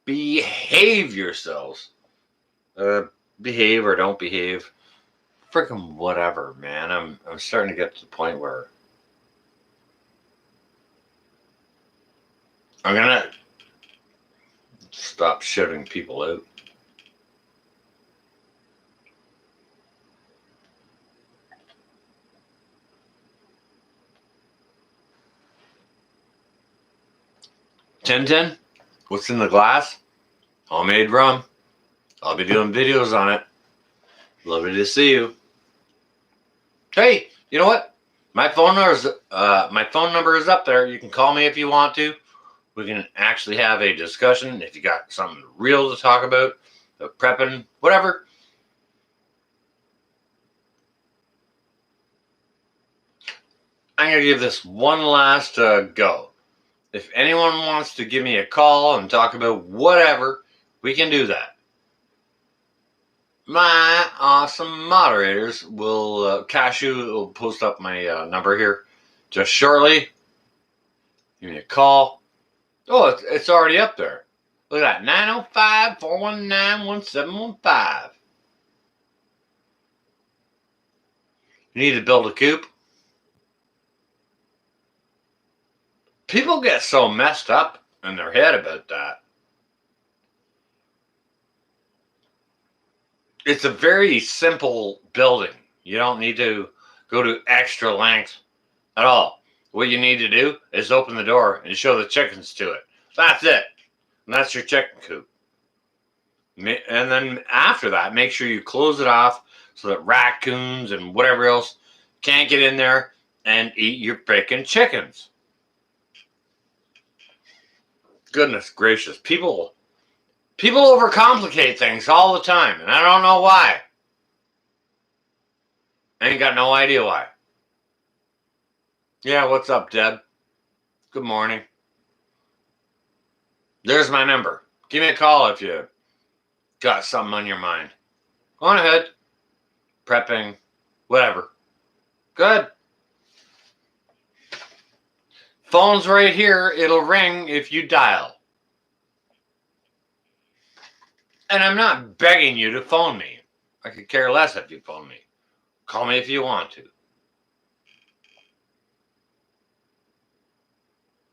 Behave yourselves. Behave or don't behave. Freaking whatever, man. I'm starting to get to the point where I'm gonna stop shutting people out. Tintin, what's in the glass? Homemade rum. I'll be doing videos on it. Lovely to see you. Hey, you know what? My phone number is up there. You can call me if you want to. We can actually have a discussion if you got something real to talk about, prepping, whatever. I'm going to give this one last go. If anyone wants to give me a call and talk about whatever, we can do that. My awesome moderators will, Cashew will post up my number here just shortly. Give me a call. Oh, it's already up there. Look at that, 905-419-1715. You need to build a coop? People get so messed up in their head about that. It's a very simple building. You don't need to go to extra lengths at all. What you need to do is open the door and show the chickens to it. That's it. And that's your chicken coop. And then after that, make sure you close it off so that raccoons and whatever else can't get in there and eat your freaking chickens. Goodness gracious. People overcomplicate things all the time, and I don't know why. I ain't got no idea why. Yeah, what's up, Deb? Good morning. There's my number. Give me a call if you got something on your mind. Go on ahead. Prepping, whatever. Good. Phone's right here. It'll ring if you dial. And I'm not begging you to phone me. I could care less if you phone me. Call me if you want to.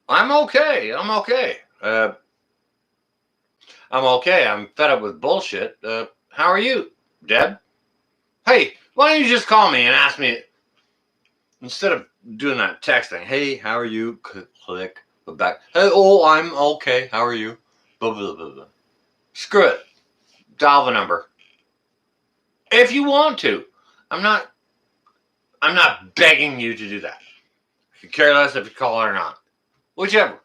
I'm okay. I'm okay. I'm fed up with bullshit. How are you, Deb? Hey, why don't you just call me and ask me, instead of doing that texting, hey, how are you? Click back. Hey, oh, I'm okay. How are you? Blah, blah, blah, blah. Screw it. Dial the number. If you want to. I'm not begging you to do that. I could care less if you call or not. Whichever.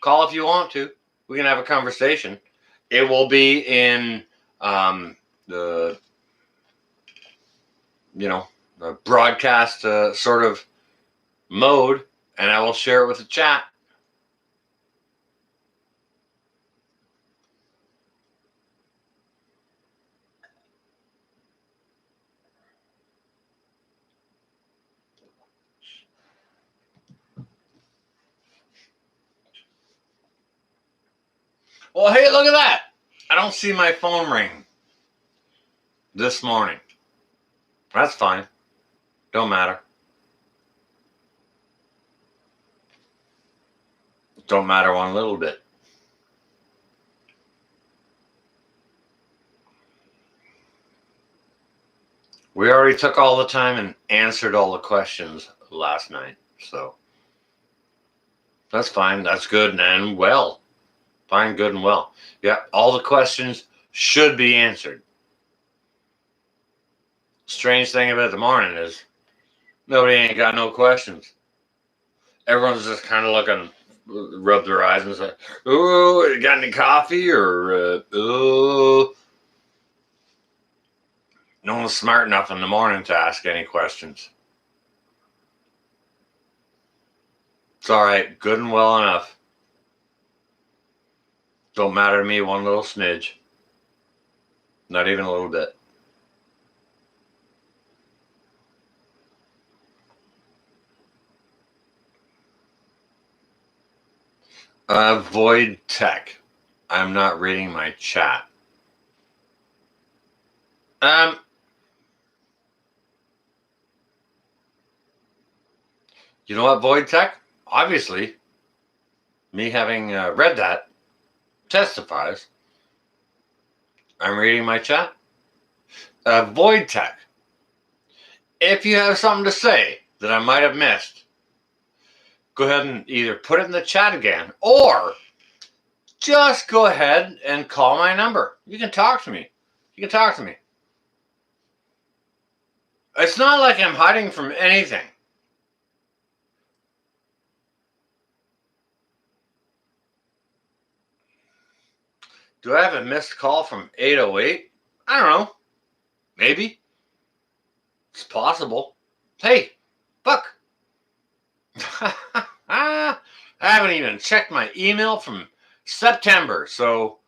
Call if you want to. We can have a conversation. It will be in the broadcast sort of mode, and I will share it with the chat. Well, hey, look at that. I don't see my phone ring this morning. That's fine. Don't matter. Don't matter one little bit. We already took all the time and answered all the questions last night. So that's fine. That's good and well. Fine, good, and well. Yeah, all the questions should be answered. Strange thing about the morning is nobody ain't got no questions. Everyone's just kind of looking, rub their eyes and say, "Oh, you got any coffee?" Or, "Oh." No one's smart enough in the morning to ask any questions. It's all right. Good and well enough. Don't matter to me one little smidge. Not even a little bit. Void Tech. I'm not reading my chat. You know what, Void Tech? Obviously, me having read that testifies. I'm reading my chat. Void Tech. If you have something to say that I might have missed, go ahead and either put it in the chat again or just go ahead and call my number. You can talk to me. It's not like I'm hiding from anything. Do I have a missed call from 808? I don't know. Maybe. It's possible. Hey, fuck. I haven't even checked my email from September. So,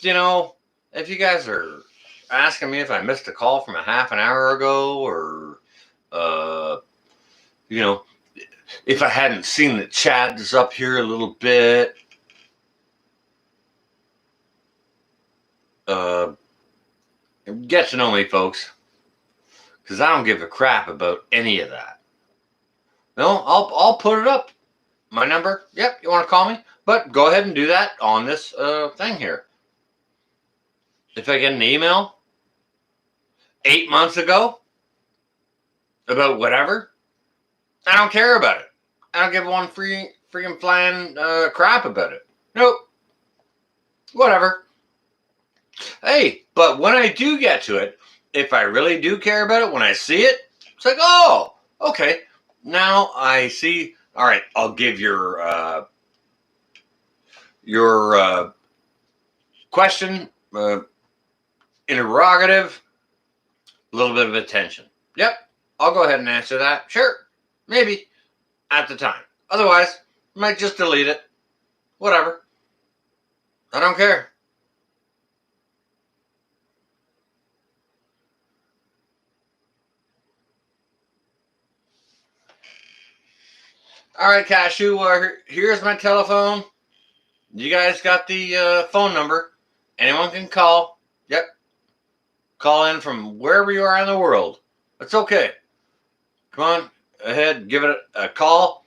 if you guys are asking me if I missed a call from a half an hour ago or, if I hadn't seen the chat just up here a little bit, get to know me, folks, because I don't give a crap about any of that. No, I'll put it up. My number. Yep, you want to call me? But go ahead and do that on this thing here. If I get an email 8 months ago about whatever, I don't care about it. I don't give one freaking flying crap about it. Nope. Whatever. Hey, but when I do get to it, if I really do care about it, when I see it, it's like, oh, okay. Now I see. All right, I'll give your question, interrogative, a little bit of attention. Yep, I'll go ahead and answer that. Sure, maybe at the time. Otherwise, I might just delete it. Whatever. I don't care. All right, Cashew, here's my telephone. You guys got the phone number. Anyone can call. Yep. Call in from wherever you are in the world. It's okay. Come on ahead, give it a call.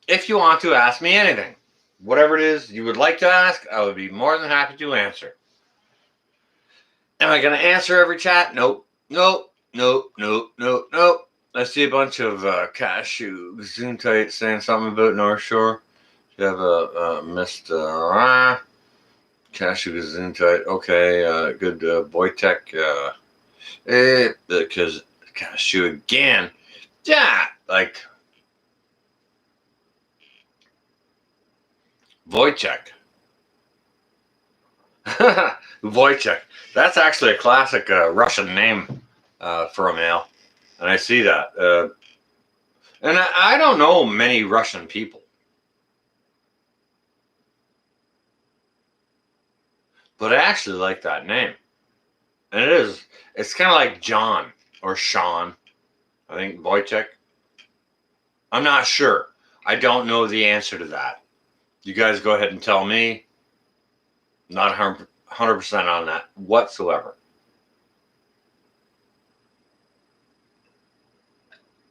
If you want to ask me anything, whatever it is you would like to ask, I would be more than happy to answer. Am I going to answer every chat? Nope. I see a bunch of Cashew Gesundheit saying something about North Shore. You have a Mr. Cashew Gesundheit. Okay, good Wojtek. Because Cashew again. Yeah, like Wojtek. Wojtek. That's actually a classic Russian name for a male. And I see that. And I don't know many Russian people. But I actually like that name. And it's kind of like John or Sean. I think Wojtek. I'm not sure. I don't know the answer to that. You guys go ahead and tell me. Not 100% on that whatsoever.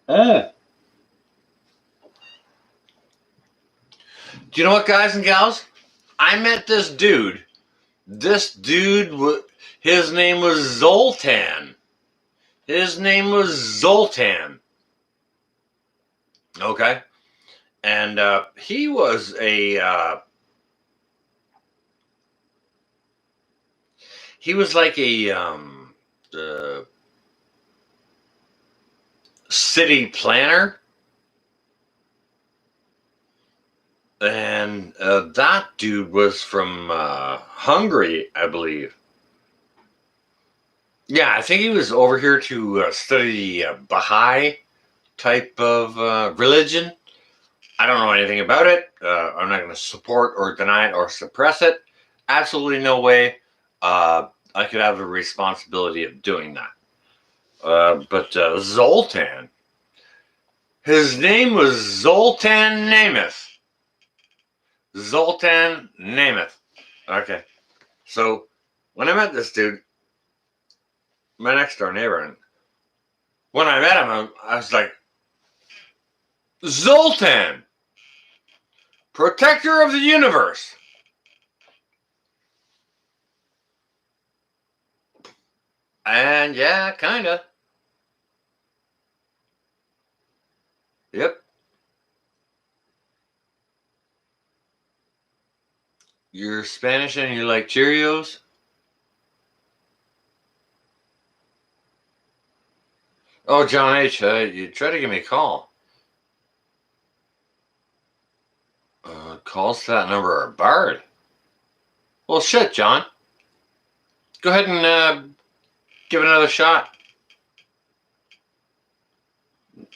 Do you know what, guys and gals? I met this dude. His name was Zoltan. Okay. And he was like a city planner. And that dude was from Hungary, I believe. Yeah, I think he was over here to study the Baha'i type of religion. I don't know anything about it. I'm not going to support or deny it or suppress it. Absolutely no way I could have the responsibility of doing that. But Zoltan, His name was Zoltan Nemeth. Zoltan Nemeth. Okay. So, when I met this dude, my next door neighbor, and when I met him, I was like, Zoltan, protector of the universe. And yeah, kinda. Yep. You're Spanish and you like Cheerios? Oh, John H., you try to give me a call. Calls to that number are barred. Well, shit, John. Go ahead and give it another shot.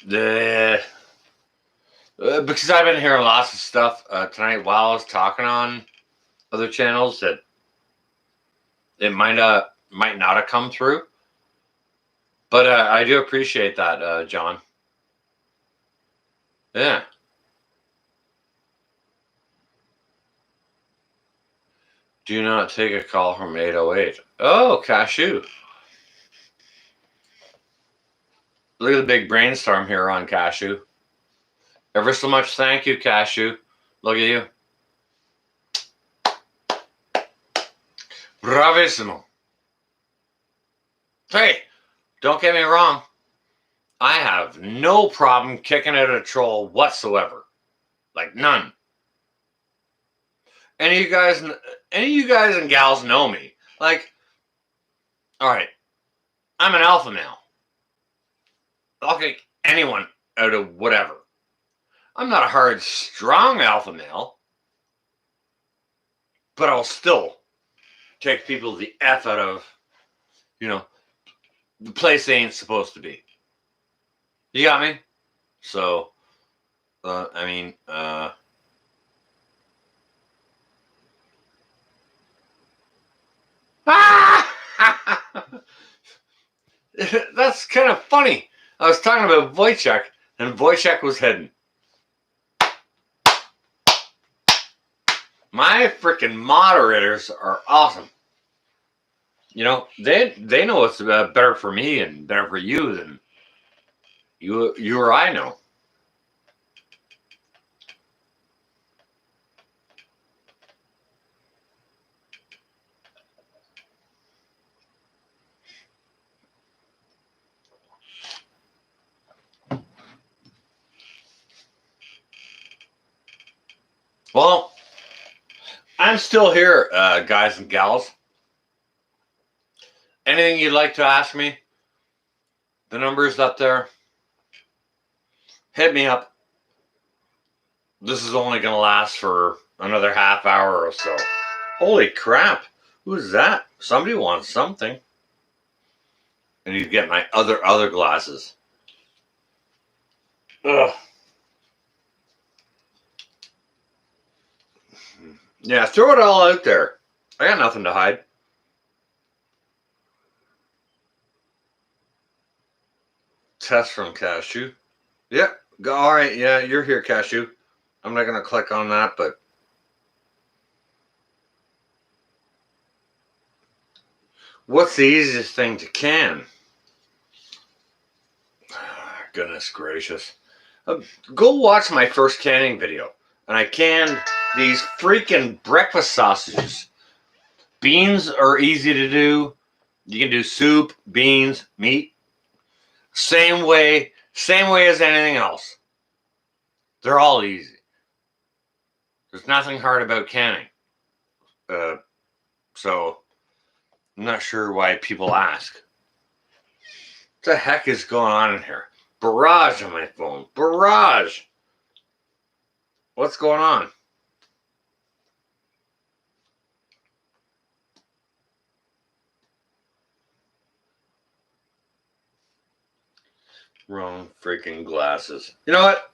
Because I've been hearing lots of stuff tonight while I was talking on other channels that it might not have come through. But I do appreciate that, John. Yeah. Do not take a call from 808. Oh, Cashew. Look at the big brainstorm here on Cashew. Ever so much thank you, Cashew. Look at you. Bravissimo. Hey, don't get me wrong. I have no problem kicking out a troll whatsoever. Like none. Any of you guys and gals know me. Like, all right, I'm an alpha male. I'll kick anyone out of whatever. I'm not a hard, strong alpha male, but I'll still take people the F out of, the place they ain't supposed to be. You got me? So, that's kind of funny. I was talking about Wojciech, and Wojciech was hidden. My freaking moderators are awesome. They know what's better for me and better for you than you or I know. Well, I'm still here, guys and gals. Anything you'd like to ask me? The number's up there. Hit me up. This is only going to last for another half hour or so. Holy crap. Who's that? Somebody wants something. I need to get my other glasses. Ugh. Yeah, throw it all out there. I got nothing to hide. Test from Cashew. Yeah, all right. Yeah, you're here, Cashew. I'm not going to click on that, but what's the easiest thing to can? Goodness gracious. Go watch my first canning video. And I canned these freaking breakfast sausages. Beans are easy to do. You can do soup, beans, meat. Same way as anything else. They're all easy. There's nothing hard about canning. So I'm not sure why people ask. What the heck is going on in here? Barrage on my phone. Barrage. What's going on? Wrong freaking glasses. You know what?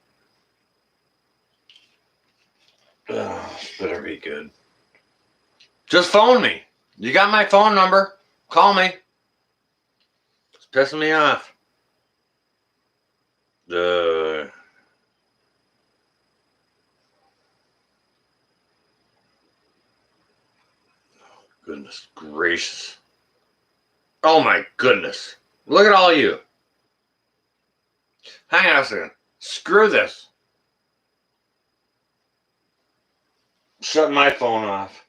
Oh, this better be good. Just phone me. You got my phone number. Call me. It's pissing me off. goodness gracious. Oh my goodness. Look at all you. Hang on a second. Screw this. Shut my phone off.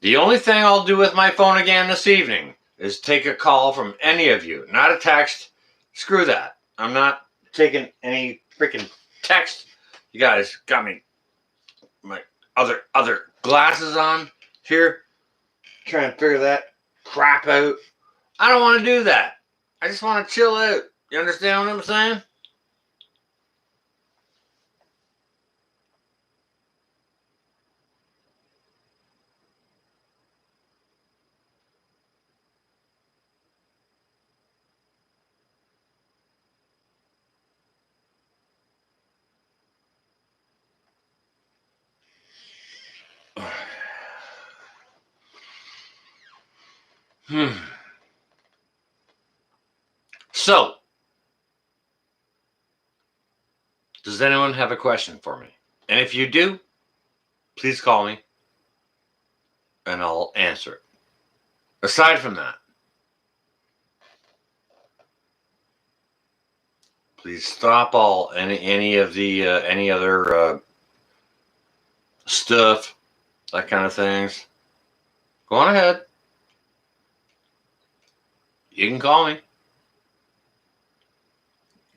The only thing I'll do with my phone again this evening is take a call from any of you, not a text. Screw that. I'm not taking any freaking text. You guys got me my other glasses on here, trying to figure that crap out. I don't want to do that. I just want to chill out. You understand what I'm saying? So, does anyone have a question for me? And if you do, please call me and I'll answer it. Aside from that, please stop any of the any other stuff, that kind of things. Go on ahead. You can call me.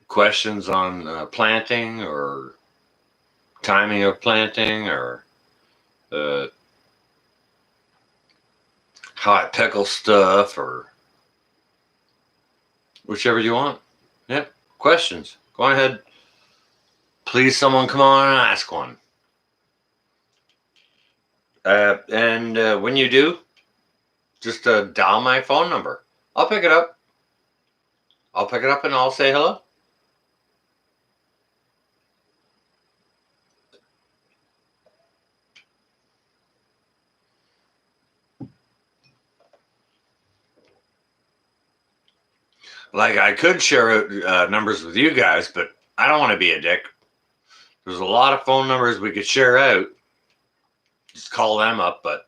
Questions on planting or timing of planting or how I pickle stuff or whichever you want. Yep. Questions. Go on ahead. Please, someone come on and ask one. And when you do, just dial my phone number. I'll pick it up. I'll pick it up and I'll say hello. Like, I could share numbers with you guys, but I don't want to be a dick. There's a lot of phone numbers we could share out. Just call them up, but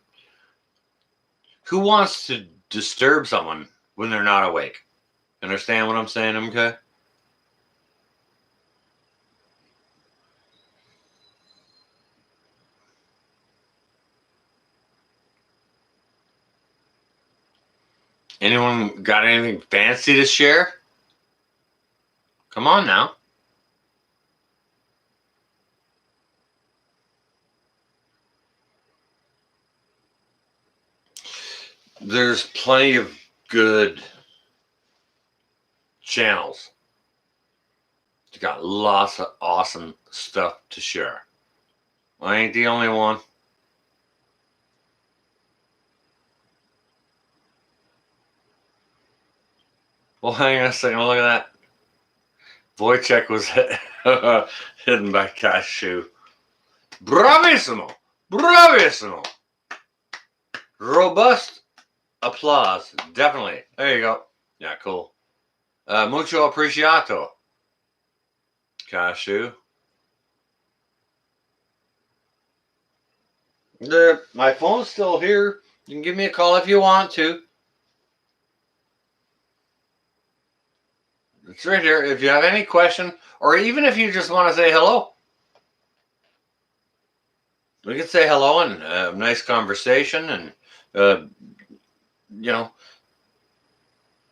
who wants to disturb someone when they're not awake? Understand what I'm saying, okay? Anyone got anything fancy to share? Come on now. There's plenty of good channels. You got lots of awesome stuff to share. I ain't the only one. Well, hang on a second. Look at that. Wojciech was hidden by Cashew. Bravissimo! Bravissimo! Robust applause. Definitely. There you go. Yeah, cool. Mucho apreciato. Cashew. My phone's still here. You can give me a call if you want to. It's right here. If you have any question, or even if you just want to say hello, we can say hello and have a nice conversation. And, you know,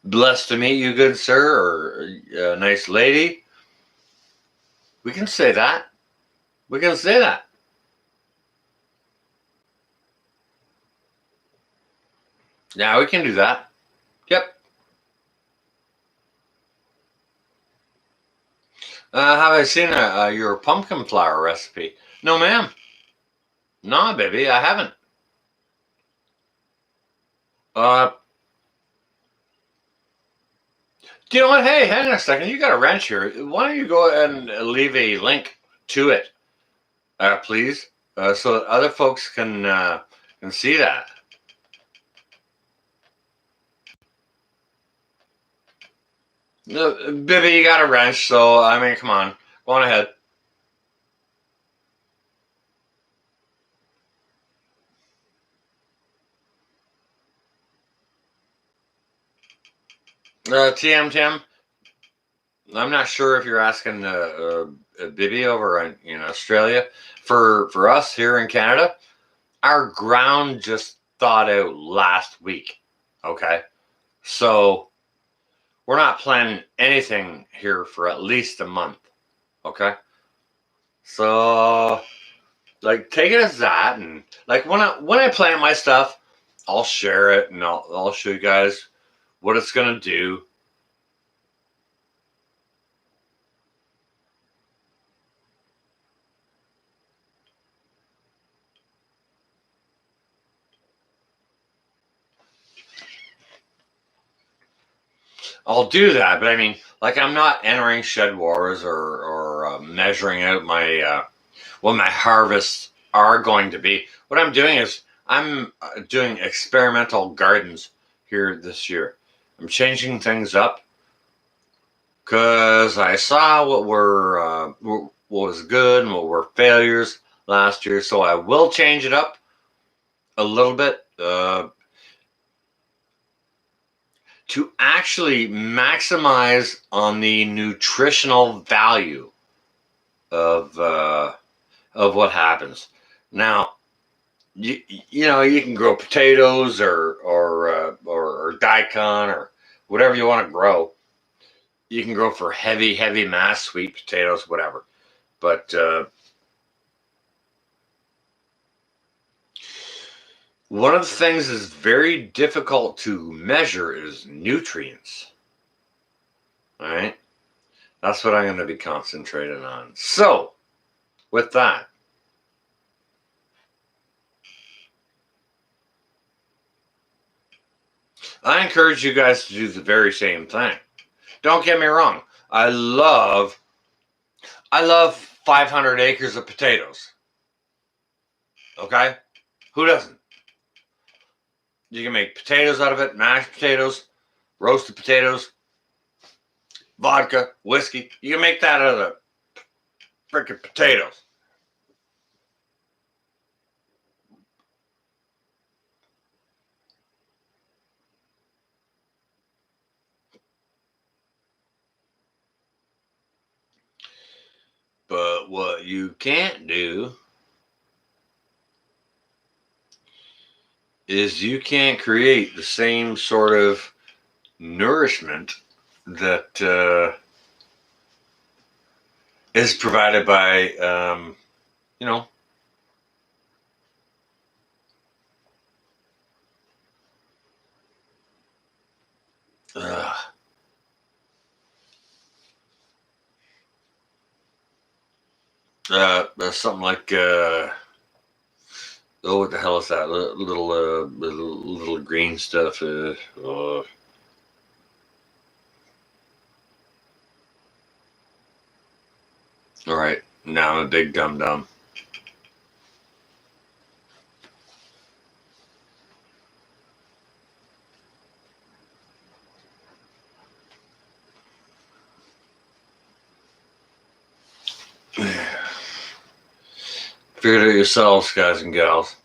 blessed to meet you, good sir, or nice lady. We can say that. We can say that. Yeah, we can do that. Yep. Have I seen your pumpkin flower recipe? No, ma'am. Nah, baby, I haven't. Do you know what? Hey, hang on a second. You got a wrench here. Why don't you go ahead and leave a link to it, please, so that other folks can see that. No, Bibby, you got a wrench, so I mean, come on, go on ahead. Tim, I'm not sure if you're asking Bibi over in Australia. For us here in Canada, our ground just thawed out last week. Okay, so we're not planning anything here for at least a month. Okay, so like take it as that, and like when I plant my stuff, I'll share it and I'll show you guys what it's gonna do. I'll do that, but I mean, like, I'm not entering shed wars or measuring out my what my harvests are going to be. What I'm doing is I'm doing experimental gardens here this year. I'm changing things up because I saw what was good and what were failures last year. So I will change it up a little bit. To actually maximize on the nutritional value of what happens. Now, you can grow potatoes or daikon or whatever you want to grow. You can grow for heavy mass sweet potatoes, whatever. But one of the things that's very difficult to measure is nutrients. All right. That's what I'm going to be concentrating on. So, with that, I encourage you guys to do the very same thing. Don't get me wrong. I love 500 acres of potatoes. Okay? Who doesn't? You can make potatoes out of it, mashed potatoes, roasted potatoes, vodka, whiskey. You can make that out of the freaking potatoes. But what you can't do is you can't create the same sort of nourishment that is provided by, something like, what the hell is that? Little green stuff. All right, now I'm a big dum-dum. Figure it out yourselves, guys and gals.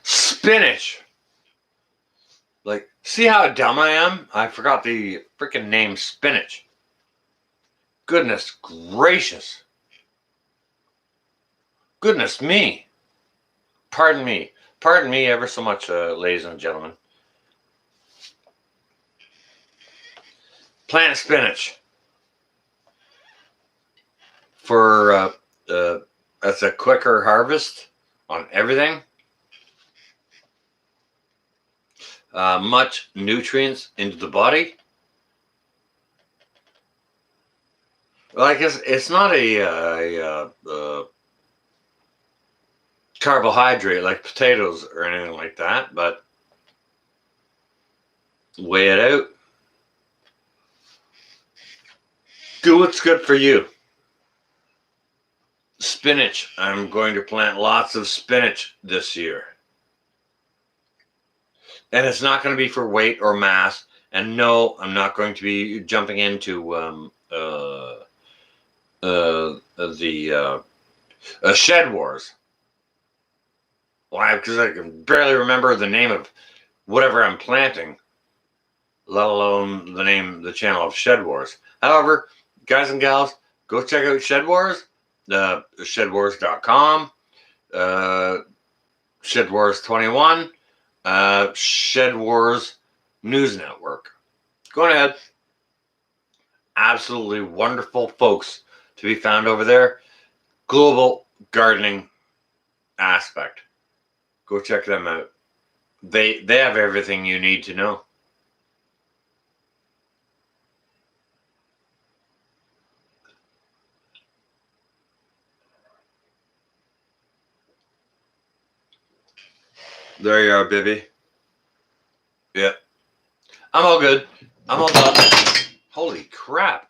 Spinach. Like, see how dumb I am? I forgot the freaking name spinach. Goodness gracious. Goodness me. Pardon me. Pardon me ever so much, ladies and gentlemen. Plant spinach. For, that's a quicker harvest on everything. Much nutrients into the body. Like it's not a carbohydrate like potatoes or anything like that, but weigh it out. Do what's good for you. Spinach. I'm going to plant lots of spinach this year. And it's not going to be for weight or mass. And no, I'm not going to be jumping into the Shed Wars. Why? Because I can barely remember the name of whatever I'm planting, let alone the name, the channel of Shed Wars. However, guys and gals, go check out Shed Wars, shedwars.com, Shed Wars 21, Shed Wars News Network. Go ahead. Absolutely wonderful folks to be found over there. Global gardening aspect. Go check them out. They have everything you need to know. There you are, Bibby. Yeah. I'm all good. I'm all done. Holy crap.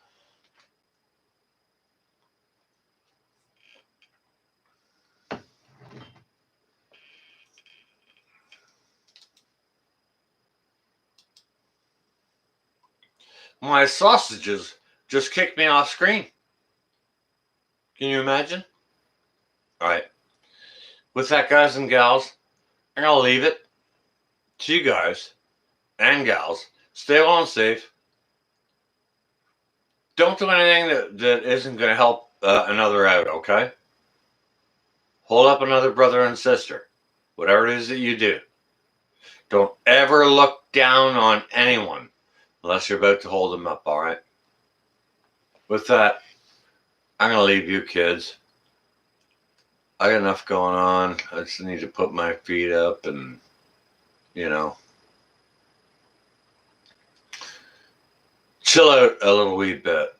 My sausages just kicked me off screen. Can you imagine? All right. With that, guys and gals, I'm going to leave it to you guys and gals. Stay well and safe. Don't do anything that isn't going to help another out, okay? Hold up another brother and sister, whatever it is that you do. Don't ever look down on anyone unless you're about to hold them up, all right? With that, I'm going to leave you kids. I got enough going on. I just need to put my feet up and, you know, chill out a little wee bit.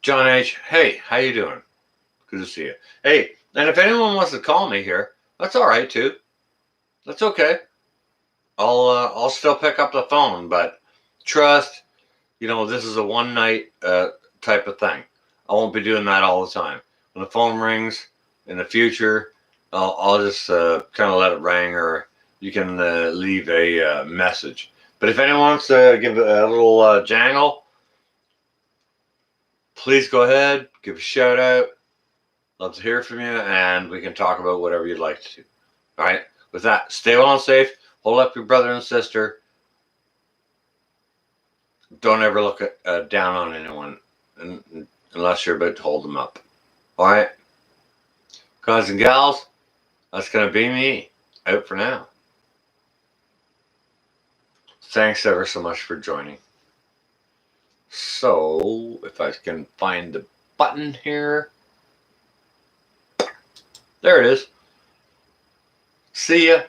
John H., hey, how you doing? Good to see you. Hey, and if anyone wants to call me here, that's all right too. That's okay. I'll still pick up the phone, but trust, you know, this is a one night type of thing. I won't be doing that all the time. When the phone rings in the future, I'll just kind of let it ring, or you can leave a message. But if anyone wants to give a little jangle, please go ahead, give a shout out. Love to hear from you, and we can talk about whatever you'd like to. All right? With that, stay well and safe. Hold up your brother and sister. Don't ever look down on anyone unless you're about to hold them up. All right? Guys and gals, that's going to be me. Out for now. Thanks ever so much for joining. So, if I can find the button here. There it is. See ya.